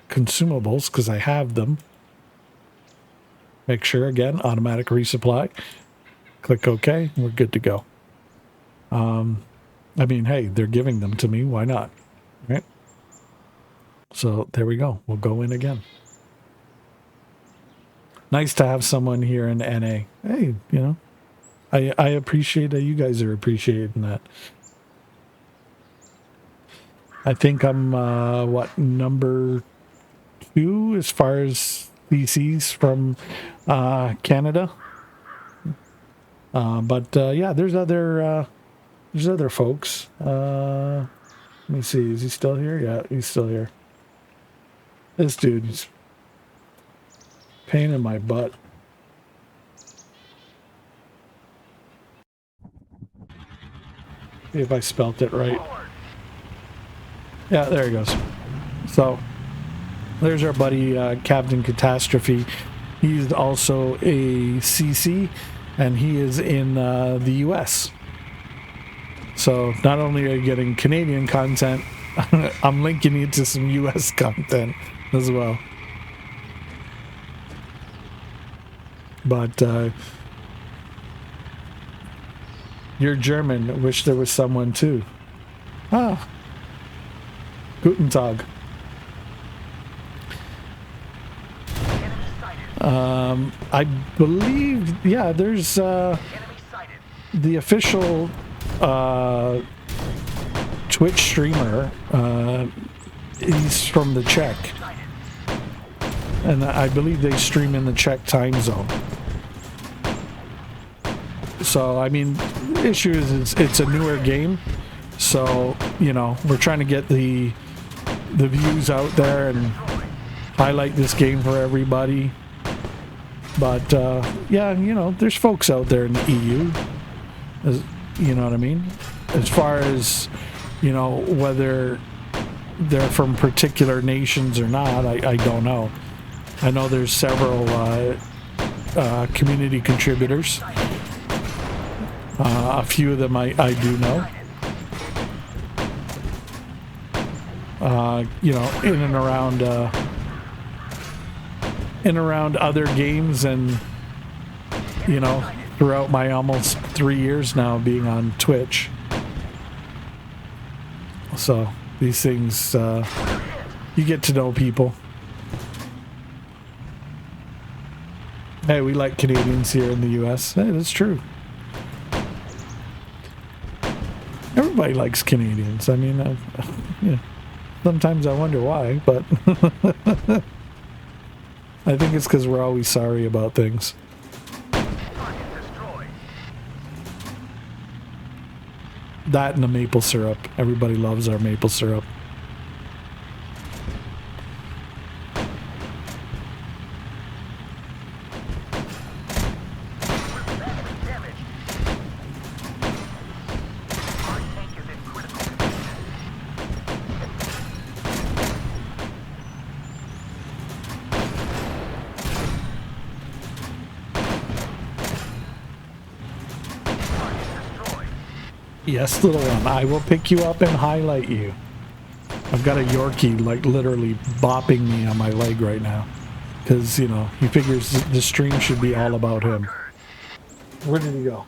consumables because I have them. Make sure, again, automatic resupply. Click OK. We're good to go. I mean, hey, they're giving them to me. Why not? Right? So there we go. We'll go in again. Nice to have someone here in NA. Hey, I appreciate that you guys are appreciating that. I think I'm, number 2 as far as PCs from Canada. But yeah, there's other folks. Let me see. Is he still here? Yeah, he's still here. This dude's pain in my butt. See if I spelt it right. Yeah, there he goes. So there's our buddy Captain Catastrophe. He's also a CC, and he is in the US. So not only are you getting Canadian content, I'm linking you to some US content as well. But you're German. I wish there was someone too. Ah. Guten Tag. I believe, yeah, there's the official Twitch streamer. He's from the Czech, and I believe they stream in the Czech time zone. So I mean, the issue is it's a newer game, so we're trying to get the views out there and highlight this game for everybody. But yeah, there's folks out there in the EU, you know what I mean? As far as whether they're from particular nations or not, I don't know. I know there's several community contributors. A few of them I do know. In and around other games, and throughout my almost 3 years now being on Twitch. So these things, you get to know people. Hey, we like Canadians here in the US. Hey, that's true. Everybody likes Canadians. I mean, yeah. Sometimes I wonder why, but I think it's because we're always sorry about things. That and the maple syrup. Everybody loves our maple syrup. Yes, little one, I will pick you up and highlight you. I've got a Yorkie, like, literally bopping me on my leg right now. Because, he figures the stream should be all about him. Where did he go?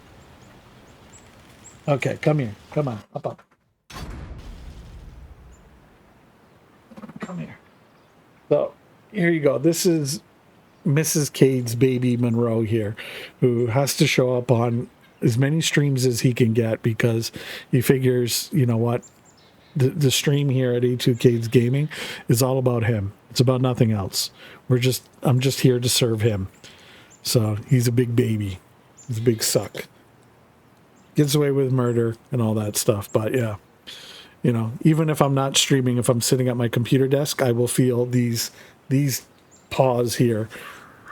Okay, come here. Come on, up. Come here. So here you go. This is Mrs. Cade's baby Monroe here, who has to show up on as many streams as he can get because he figures, you know what, the stream here at A2 Cade's Gaming is all about him. It's about nothing else. I'm just here to serve him. So he's a big baby. He's a big suck. Gets away with murder and all that stuff. But yeah, you know, even if I'm not streaming, if I'm sitting at my computer desk, I will feel these paws here,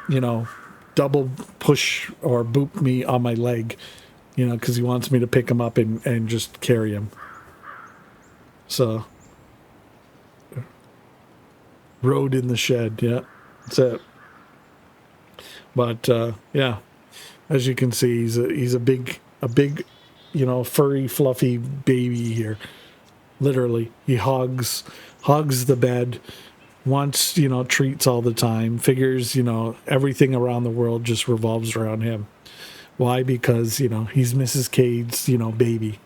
you know, double push or boop me on my leg, you know, because he wants me to pick him up and just carry him. So, road in the shed, yeah, that's it. But yeah, as you can see, he's a big, you know, furry, fluffy baby here. Literally, he hogs the bed, wants, you know, treats all the time, figures, you know, everything around the world just revolves around him. Why? Because, you know, he's Mrs. Cade's, you know, baby.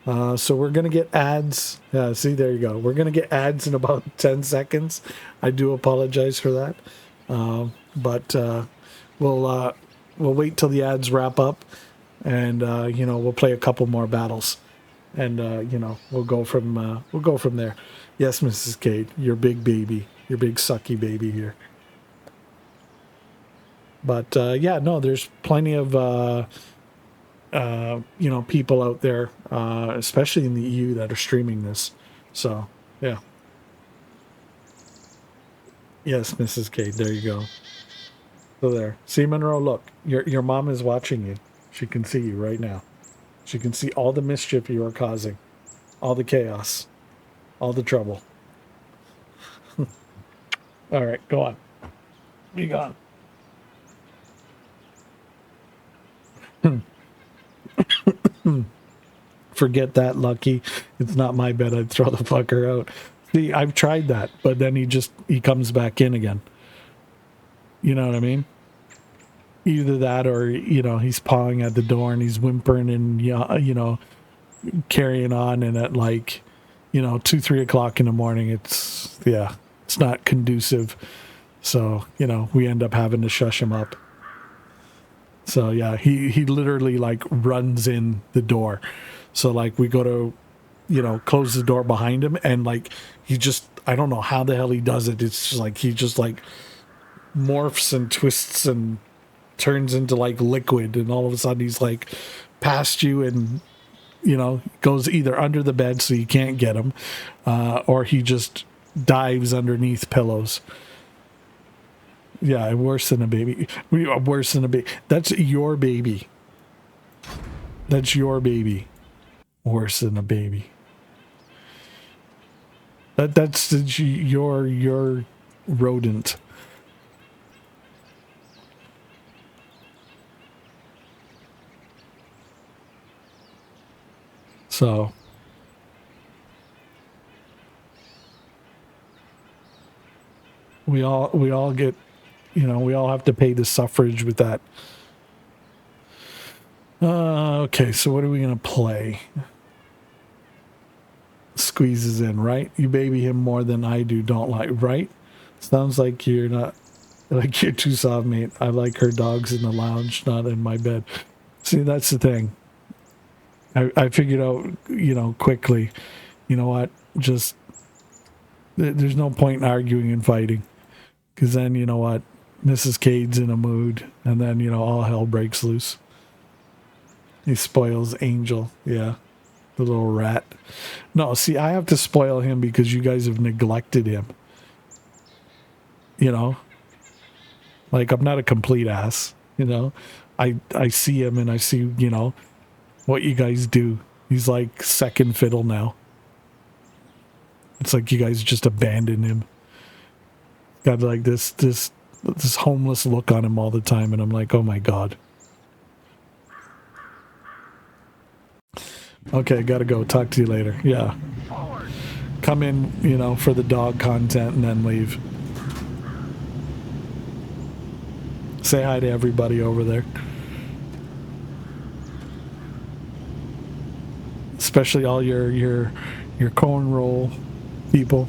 So we're going to get ads. Yeah, see, there you go. We're going to get ads in about 10 seconds. I do apologize for that. But we'll wait till the ads wrap up and, you know, we'll play a couple more battles and, you know, we'll go from there. Yes, Mrs. Cade, your big baby, your big sucky baby here. But, yeah, no, there's plenty of, you know, people out there, especially in the EU, that are streaming this. So, yeah. Yes, Mrs. Cade, there you go. So there. See, Monroe, look, your mom is watching you. She can see you right now. She can see all the mischief you are causing, all the chaos, all the trouble. All right, go on. Be gone. Forget that, Lucky. It's not my bed. I'd throw the fucker out. See, I've tried that, but then he comes back in again. You know what I mean? Either that or, you know, he's pawing at the door and he's whimpering and, you know, carrying on. And at like, you know, 2-3 o'clock in the morning, it's not conducive. So, you know, we end up having to shush him up. So, yeah, he literally like runs in the door. So, like, we go to, you know, close the door behind him and like he just, I don't know how the hell he does it. It's just like he just like morphs and twists and turns into like liquid, and all of a sudden he's like past you and, you know, goes either under the bed so you can't get him, or he just dives underneath pillows. Yeah, worse than a baby. Worse than a baby. That's your baby. That's your baby. Worse than a baby. That's your rodent. So we all get, you know, we all have to pay the suffrage with that. Okay, so what are we gonna play? Squeezes in, right? You baby him more than I do, don't like, right? Sounds like you're not, like you're too soft, mate. I like her dogs in the lounge, not in my bed. See, that's the thing. I figured out, you know, quickly, you know what, just, there's no point in arguing and fighting. Because then, you know what, Mrs. Cade's in a mood, and then, you know, all hell breaks loose. He spoils Angel, yeah. The little rat. No, see, I have to spoil him because you guys have neglected him. You know? Like, I'm not a complete ass, you know? I see him and I see, you know, what you guys do. He's like second fiddle now. It's like you guys just abandoned him. Got like this homeless look on him all the time, and I'm like, oh my god. Okay, gotta go. Talk to you later. Yeah. Come in, you know, for the dog content and then leave. Say hi to everybody over there. especially all your cone roll people.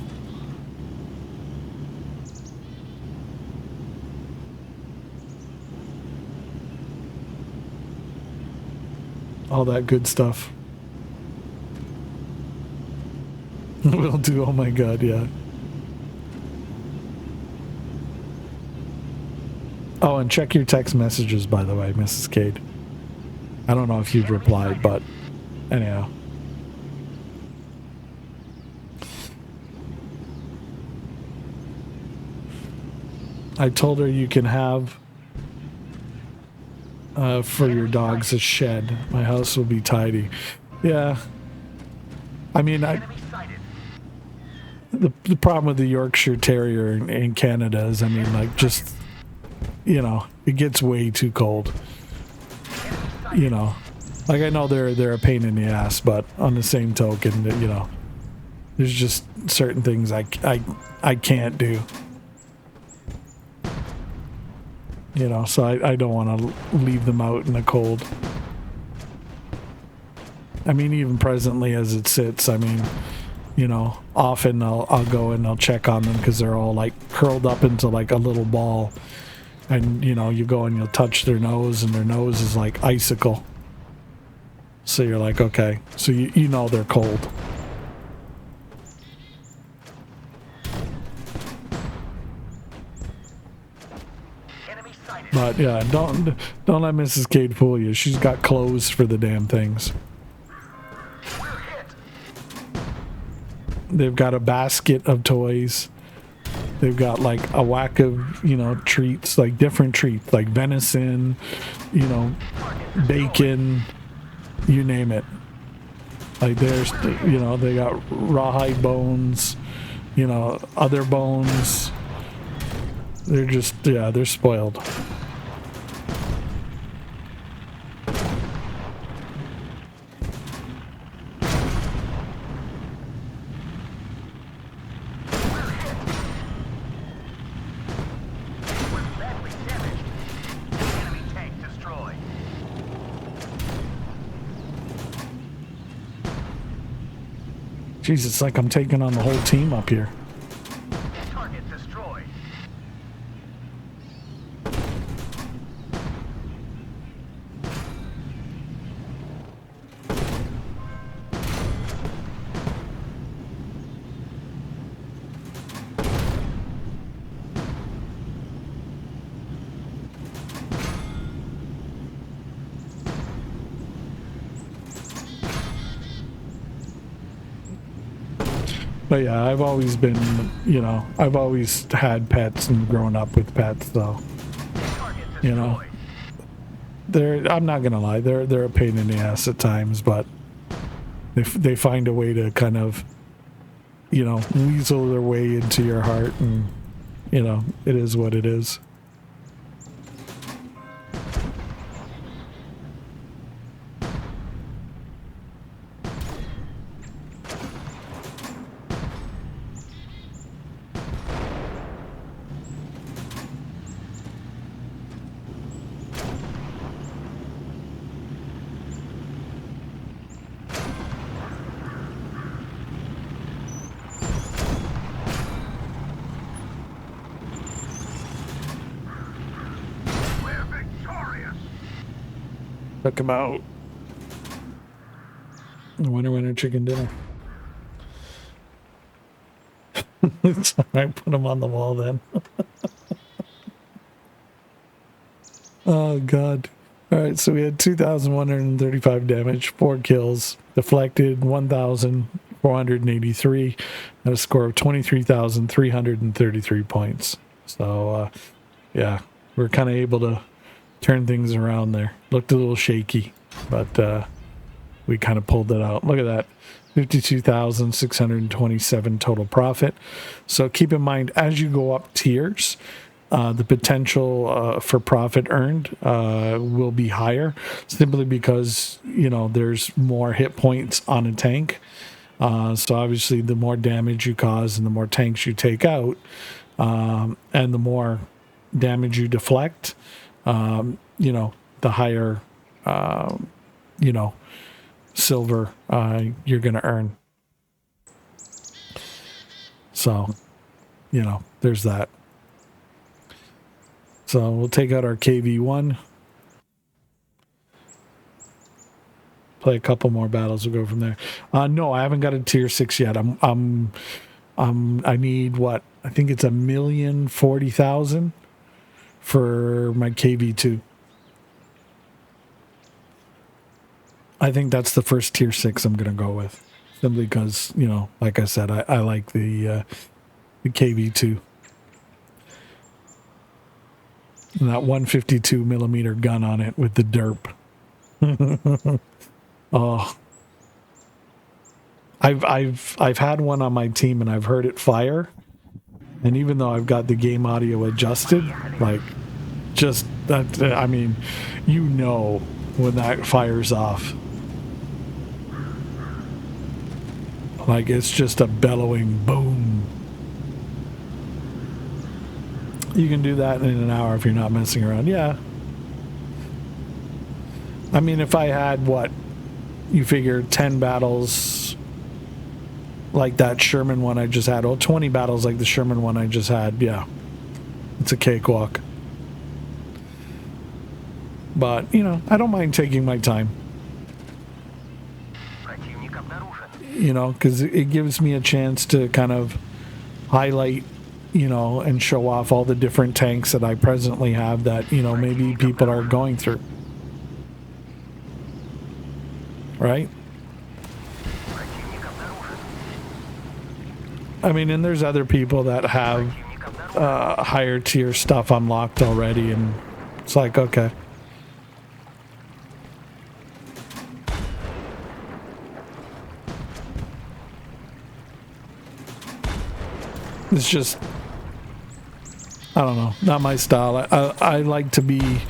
All that good stuff. Will do. Oh my god, yeah. Oh, and check your text messages, by the way, Mrs. Cade. I don't know if you've replied, but anyhow. I told her you can have for your dogs a shed. My house will be tidy. Yeah. I mean, Enemy sighted. the problem with the Yorkshire Terrier in Canada is, I mean, like, just, you know, it gets way too cold. You know, like, I know they're a pain in the ass, but on the same token, you know, there's just certain things I can't do. You know, so I don't want to leave them out in the cold. I mean, even presently as it sits, I mean, you know, often I'll go and I'll check on them because they're all like curled up into like a little ball. And, you know, you go and you'll touch their nose and their nose is like icicle. So you're like, okay, so you know they're cold. Enemy sighted. But yeah, don't let Mrs. Cade fool you. She's got clothes for the damn things. We're hit. They've got a basket of toys. They've got like a whack of, you know, treats, like different treats, like venison, you know, bacon, you name it. Like there's, you know, they got rawhide bones, you know, other bones. They're just, yeah, they're spoiled. We're badly damaged. Enemy tank destroyed. Jeez, it's like I'm taking on the whole team up here. Target destroyed. But yeah, I've always been, you know, I've always had pets and grown up with pets, so, Target destroyed. you know, I'm not gonna lie, they're a pain in the ass at times, but they find a way to kind of, you know, weasel their way into your heart, and, you know, it is what it is. We're victorious. Took him out. Winner, chicken dinner. So I put him on the wall then. Oh, God. All right, so we had 2,135 damage, 4 kills, deflected 1,483, and a score of 23,333 points. So, yeah, we're kind of able to turn things around there. Looked a little shaky, but we kind of pulled it out. Look at that. 52,627 total profit. So keep in mind, as you go up tiers, the potential for profit earned will be higher, simply because, you know, there's more hit points on a tank. So obviously the more damage you cause and the more tanks you take out, and the more damage you deflect, you know, the higher, you know, silver you're going to earn. So, you know, there's that. So we'll take out our KV1. Play a couple more battles. We'll go from there. No, I haven't got a tier 6 yet. I need what? I think it's 1,040,000 for my KV2. I think that's the first tier 6 I'm going to go with. Simply because, you know, like I said, I like the KV2. And that 152 millimeter gun on it with the derp. Oh, I've had one on my team and I've heard it fire, and even though I've got the game audio adjusted, like, just that, I mean, you know when that fires off, like it's just a bellowing boom. You can do that in an hour if you're not messing around. Yeah. I mean, if I had what? You figure 10 battles like that Sherman one I just had. Oh, 20 battles like the Sherman one I just had. Yeah. It's a cakewalk. But, you know, I don't mind taking my time. You know, because it gives me a chance to kind of highlight, you know, and show off all the different tanks that I presently have that, you know, maybe people are going through. Right? I mean, and there's other people that have higher tier stuff unlocked already, and it's like, okay. It's just, I don't know, not my style. I like to be,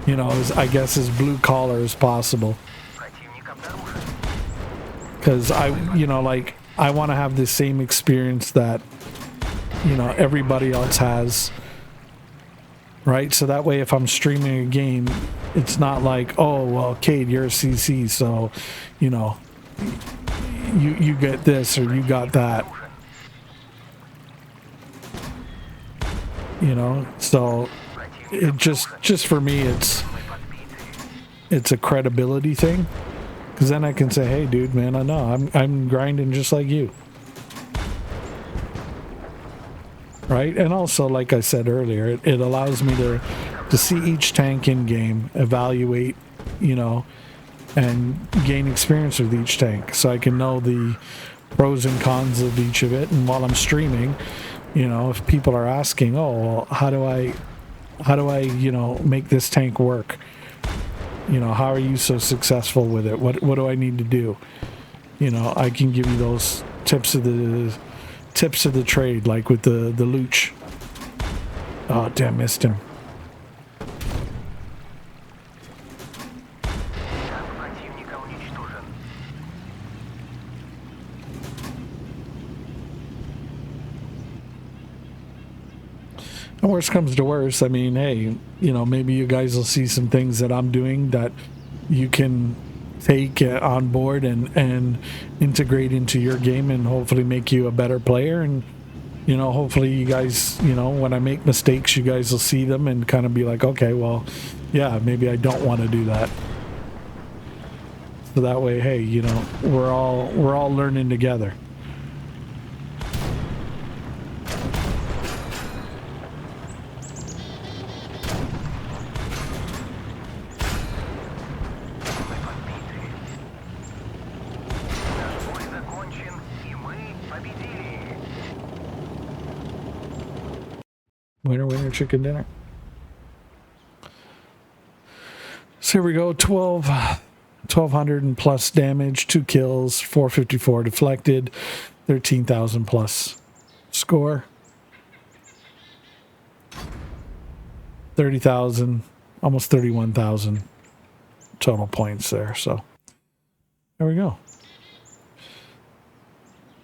you know, I guess as blue collar as possible. Because you know, like, I want to have the same experience that, you know, everybody else has, right? So that way, if I'm streaming a game, it's not like, oh, well, Cade, you're a CC, so, you know, you get this or you got that, you know. So it just for me, it's a credibility thing. Because then I can say, hey, dude, man, I know. I'm grinding just like you. Right? And also, like I said earlier, it allows me to see each tank in game, evaluate, you know, and gain experience with each tank. So I can know the pros and cons of each of it. And while I'm streaming, you know, if people are asking, oh, well, how do I, you know, make this tank work? You know, how are you so successful with it? What do I need to do? You know, I can give you those tips of the trade, like with the Luch. Oh, damn, missed him. And worst comes to worst, I mean, hey, you know, maybe you guys will see some things that I'm doing that you can take on board and integrate into your game and hopefully make you a better player. And, you know, hopefully you guys, you know, when I make mistakes, you guys will see them and kind of be like, okay, well, yeah, maybe I don't want to do that. So that way, hey, you know, we're all learning together. Winner, winner, chicken dinner. So here we go. 1,200 and plus damage, 2 kills, 454 deflected, 13,000 plus score. 30,000, almost 31,000 total points there. So there we go.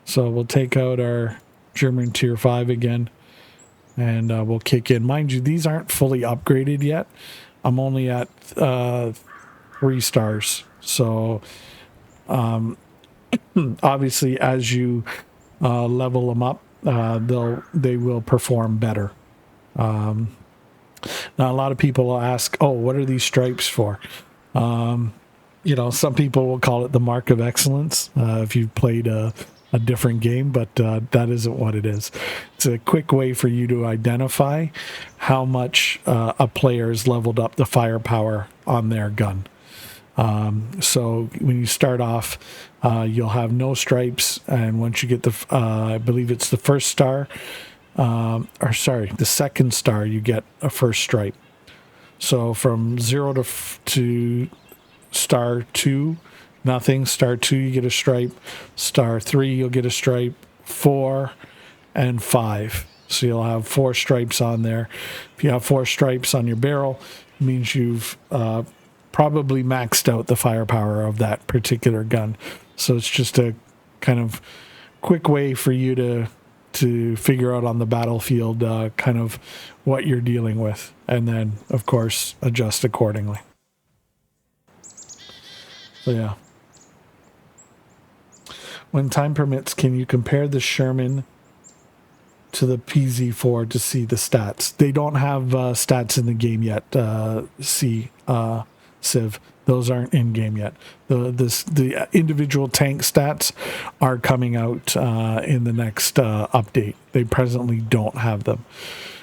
So we'll take out our German tier 5 again. And we'll kick in. Mind you, these aren't fully upgraded yet. I'm only at 3 stars. So Obviously, as you level them up, they will perform better. Now, a lot of people will ask, "Oh, what are these stripes for?" Some people will call it the mark of excellence if you've played a different game, but that isn't what it is. It's a quick way for you to identify how much a player has leveled up the firepower on their gun. So when you start off, you'll have no stripes, and once you get I believe it's the first star, the second star, you get a first stripe. So from 0 to star 2, nothing. Star 2, you get a stripe. Star 3, you'll get a stripe. 4 and 5. So you'll have 4 stripes on there. If you have 4 stripes on your barrel, it means you've probably maxed out the firepower of that particular gun. So it's just a kind of quick way for you to figure out on the battlefield kind of what you're dealing with, and then of course adjust accordingly. So yeah. When time permits, can you compare the Sherman to the PZ4 to see the stats? They don't have stats in the game yet. Civ. Those aren't in game yet. The individual tank stats are coming out in the next update. They presently don't have them.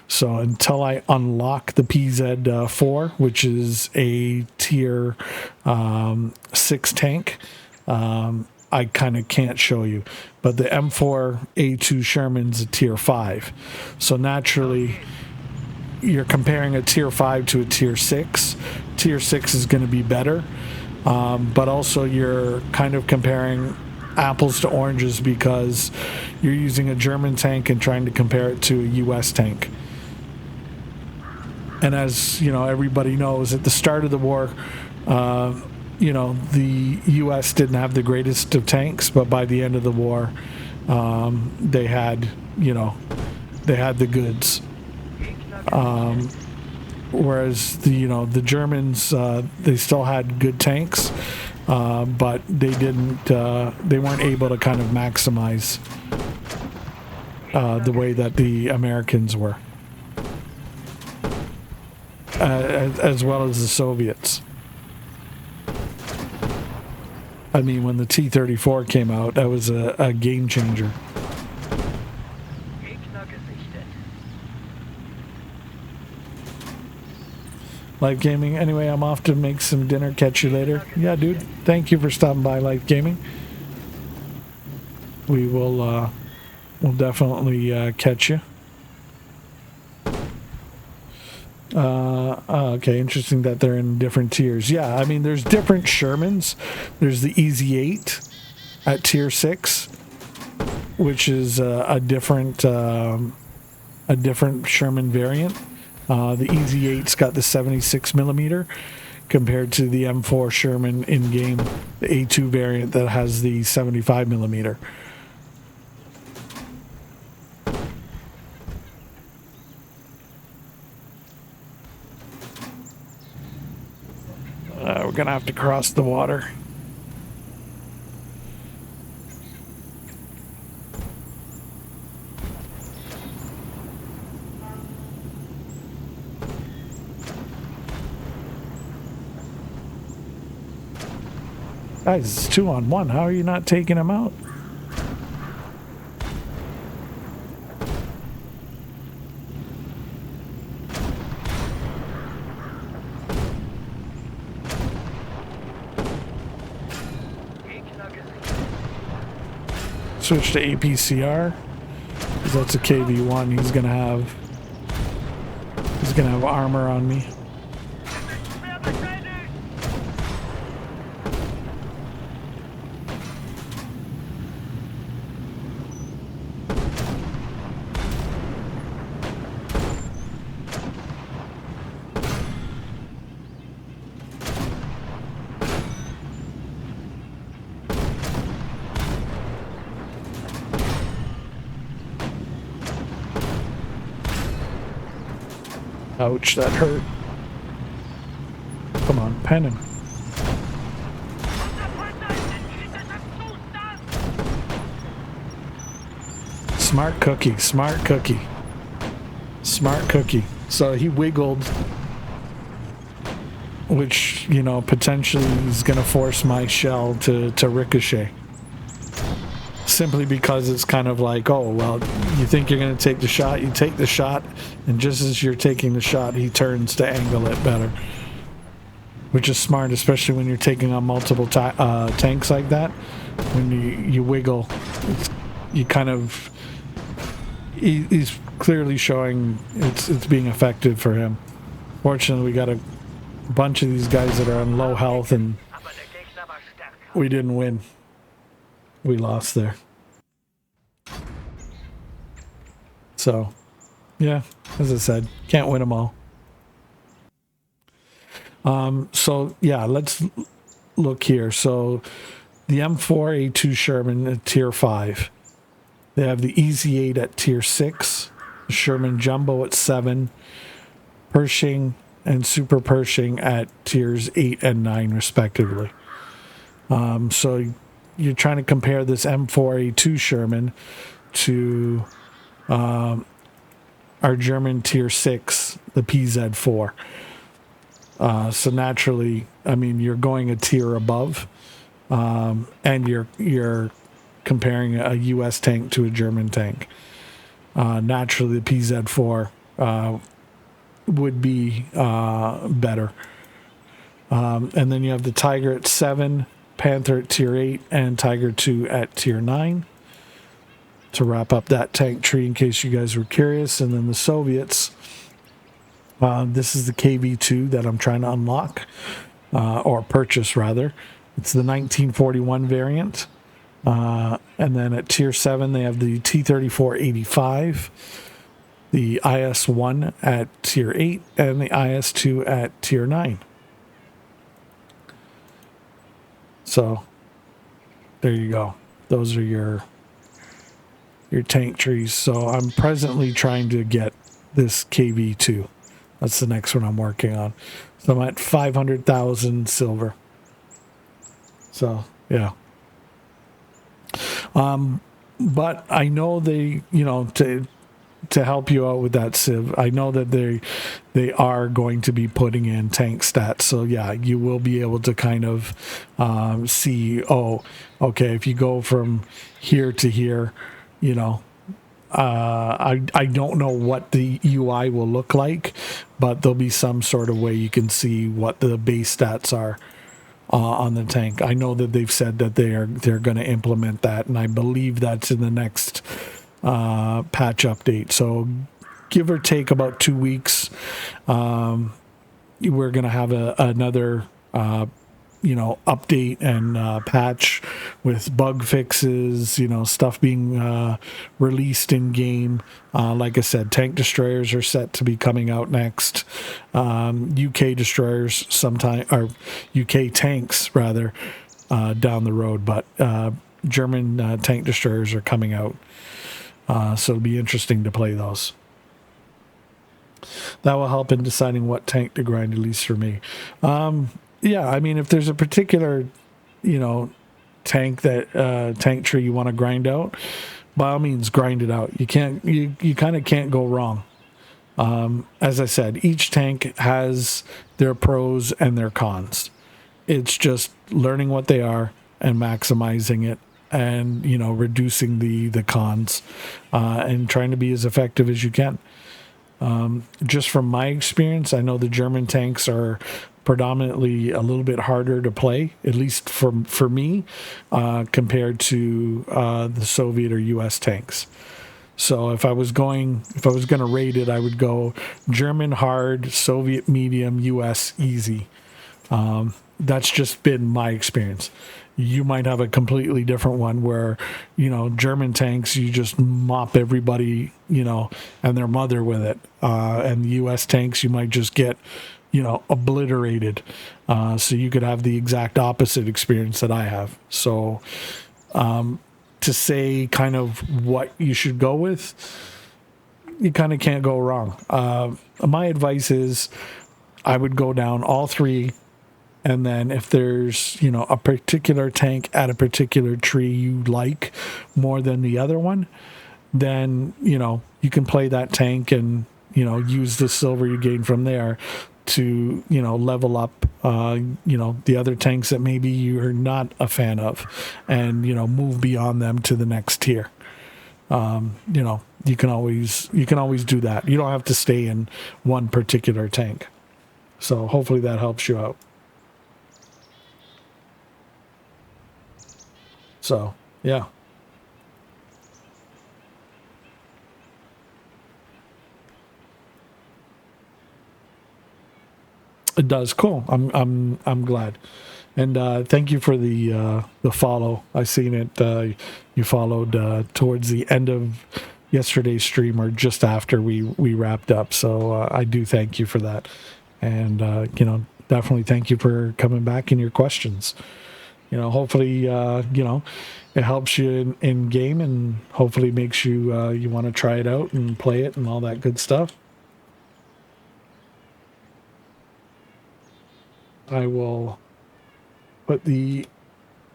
So until I unlock the PZ4, which is a tier 6 tank, I kind of can't show you. But the M4A2 Sherman's a tier 5. So naturally, you're comparing a tier 5 to a tier 6. Tier 6 is going to be better. But also you're kind of comparing apples to oranges because you're using a German tank and trying to compare it to a US tank. And as everybody knows, at the start of the war, the US didn't have the greatest of tanks, but by the end of the war, they had the goods. Whereas the Germans, they still had good tanks, but they weren't able to kind of maximize the way that the Americans were, as well as the Soviets. I mean, when the T-34 came out, that was a game changer. Life Gaming. Anyway, I'm off to make some dinner. Catch you later. Yeah, dude. Thank you for stopping by, Life Gaming. We will we'll definitely catch you. Okay, interesting that they're in different tiers. Yeah, I mean, there's different Shermans. There's the Easy 8 at tier 6, which is a different Sherman variant. The Easy 8's got the 76 millimeter compared to the M4 Sherman in game, the A2 variant that has the 75 millimeter. We're gonna have to cross the water. Guys, it's 2-on-1. How are you not taking him out? Switch to APCR. That's a KV-1. He's gonna have armor on me. Ouch, that hurt. Come on, pen him. Smart cookie, smart cookie. Smart cookie. So he wiggled, which, you know, potentially is going to force my shell to ricochet. Simply because it's kind of like, oh, well, you think you're going to take the shot, you take the shot, and just as you're taking the shot, he turns to angle it better. Which is smart, especially when you're taking on multiple tanks like that. When you wiggle, you kind of... He's clearly showing it's being effective for him. Fortunately, we got a bunch of these guys that are on low health, and we didn't win. We lost there. So, yeah, as I said, can't win them all. So, yeah, let's look here. So, the M4A2 Sherman at tier 5. They have the Easy 8 at tier 6. Sherman Jumbo at 7. Pershing and Super Pershing at tiers 8 and 9, respectively. So, you're trying to compare this M4A2 Sherman to our German tier 6, the PZ4. So naturally, I mean, you're going a tier above, and you're comparing a U.S. tank to a German tank. Naturally, the PZ4 would be better. And then you have the Tiger at 7, Panther at tier 8, and Tiger 2 at tier 9. To wrap up that tank tree, in case you guys were curious. And then the Soviets, this is the KV2 that I'm trying to unlock, or purchase rather. It's the 1941 variant. And then at tier 7, they have the T-34-85, the IS-1 at tier 8, and the IS-2 at tier 9. So, there you go. Those are your tank trees. So, I'm presently trying to get this KV2. That's the next one I'm working on. So, I'm at 500,000 silver. So, yeah. But I know they, you know, to help you out with that, Civ, I know that they are going to be putting in tank stats. So yeah, you will be able to kind of see, oh, okay, if you go from here to here, you know, I don't know what the UI will look like, but there'll be some sort of way you can see what the base stats are on the tank. I know that they've said that they're going to implement that, and I believe that's in the next patch update. So give or take about 2 weeks, we're going to have another update and patch with bug fixes, you know, stuff being released in game. Like I said, tank destroyers are set to be coming out next. UK destroyers sometime, or UK tanks rather, down the road, but German tank destroyers are coming out. So it'll be interesting to play those. That will help in deciding what tank to grind, at least for me. Yeah, I mean, if there's a particular, you know, tank tree you want to grind out, by all means, grind it out. You kind of can't go wrong. As I said, each tank has their pros and their cons. It's just learning what they are and maximizing it, and, you know, reducing the cons, and trying to be as effective as you can. Just from my experience, I know the German tanks are predominantly a little bit harder to play, at least for me, compared to the Soviet or US tanks. So if I was going to rate it, I would go German hard, Soviet medium, US easy. That's just been my experience. You might have a completely different one where, you know, German tanks, you just mop everybody, you know, and their mother with it. And the US tanks, you might just get, you know, obliterated. So you could have the exact opposite experience that I have. So to say kind of what you should go with, you kind of can't go wrong. My advice is I would go down all three. And then if there's, you know, a particular tank at a particular tree you like more than the other one, then, you know, you can play that tank and, you know, use the silver you gain from there to, you know, level up, you know, the other tanks that maybe you're not a fan of, and, you know, move beyond them to the next tier. You know, you can always do that. You don't have to stay in one particular tank. So hopefully that helps you out. So, yeah. It does. Cool. I'm glad. And thank you for the follow. I seen it. You followed towards the end of yesterday's stream, or just after we wrapped up. So I do thank you for that. And you know, definitely thank you for coming back in your questions. You know, hopefully you know, it helps you in game, and hopefully makes you you want to try it out and play it and all that good stuff. I will put the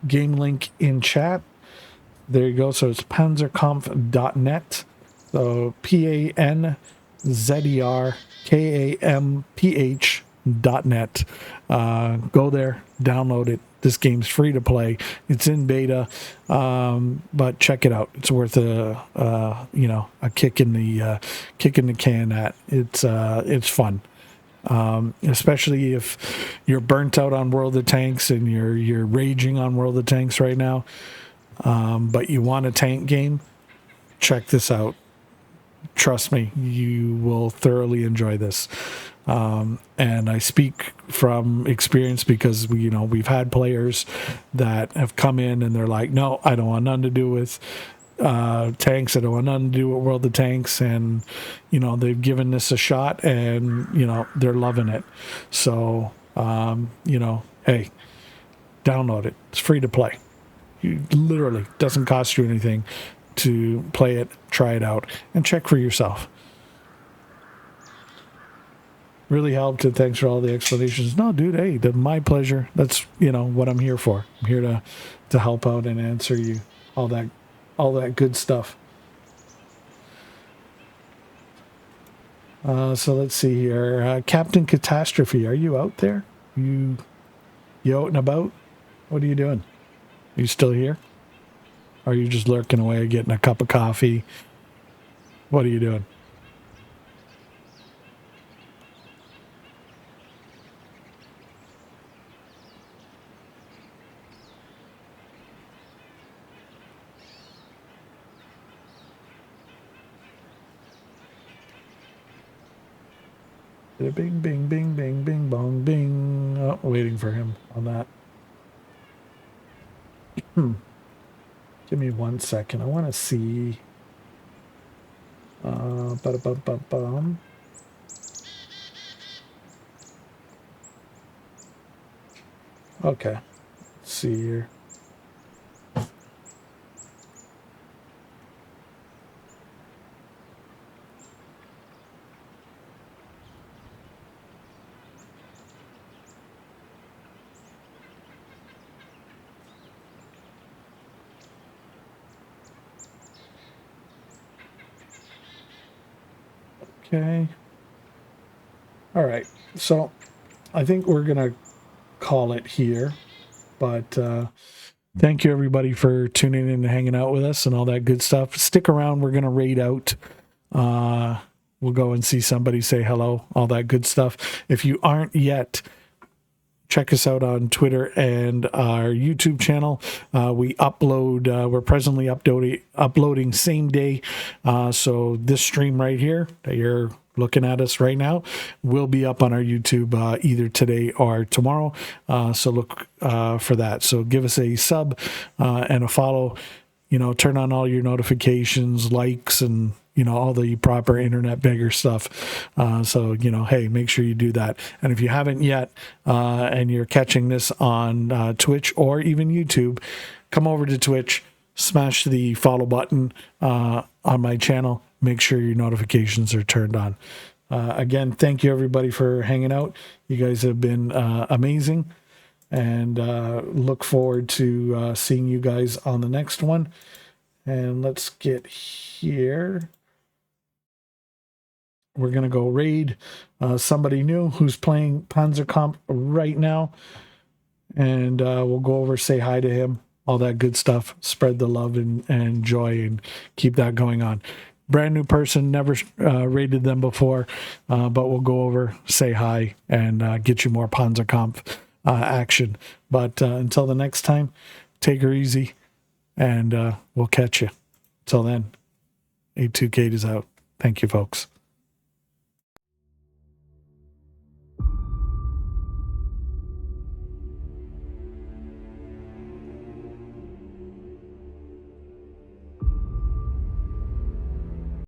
game link in chat. There you go. So it's panzerkampf.net. So panzerkamph.net. Go there, download it. This game's free to play. It's in beta, but check it out. It's worth a you know, a kick in the can at. It's fun. Especially if you're burnt out on World of Tanks and you're raging on World of Tanks right now, but you want a tank game, check this out. Trust me, you will thoroughly enjoy this. And I speak from experience because we've had players that have come in and they're like, no, I don't want nothing to do with tanks. I don't want nothing to do with World of Tanks, and they've given this a shot, and they're loving it. So hey, download it. It's free to play. You literally doesn't cost you anything to play it, try it out, and check for yourself. Really helped, and thanks for all the explanations. No, dude, hey, my pleasure. That's what I'm here for. I'm here to help out and answer you all that good stuff. So let's see here. Captain Catastrophe, are you out there? You out and about? What are you doing? Are you still here? Or are you just lurking away, getting a cup of coffee? What are you doing? Bing, bing, bing, bing, bing, bong, bing. Oh, waiting for him on that. Give me 1 second. I want to see. Ba-da-bum-bum-bum. Okay. Let's see here. Okay. All right. So I think we're going to call it here. But thank you, everybody, for tuning in and hanging out with us and all that good stuff. Stick around. We're going to raid out. We'll go and see somebody, say hello, all that good stuff. If you aren't yet, check us out on Twitter and our YouTube channel. We upload, we're presently uploading same day. So this stream right here that you're looking at us right now will be up on our YouTube either today or tomorrow. So look for that. So give us a sub and a follow. Turn on all your notifications, likes, and all the proper internet beggar stuff. So, hey, make sure you do that. And if you haven't yet, and you're catching this on Twitch or even YouTube, come over to Twitch, smash the follow button on my channel. Make sure your notifications are turned on. Again, thank you, everybody, for hanging out. You guys have been amazing. And look forward to seeing you guys on the next one. And let's get here. We're going to go raid somebody new who's playing Panzerkampf right now. And we'll go over, say hi to him, all that good stuff, spread the love and joy, and keep that going on. Brand new person, never raided them before, but we'll go over, say hi, and get you more Panzerkampf action. But until the next time, take her easy, and we'll catch you. Till then, A2Kate is out. Thank you, folks.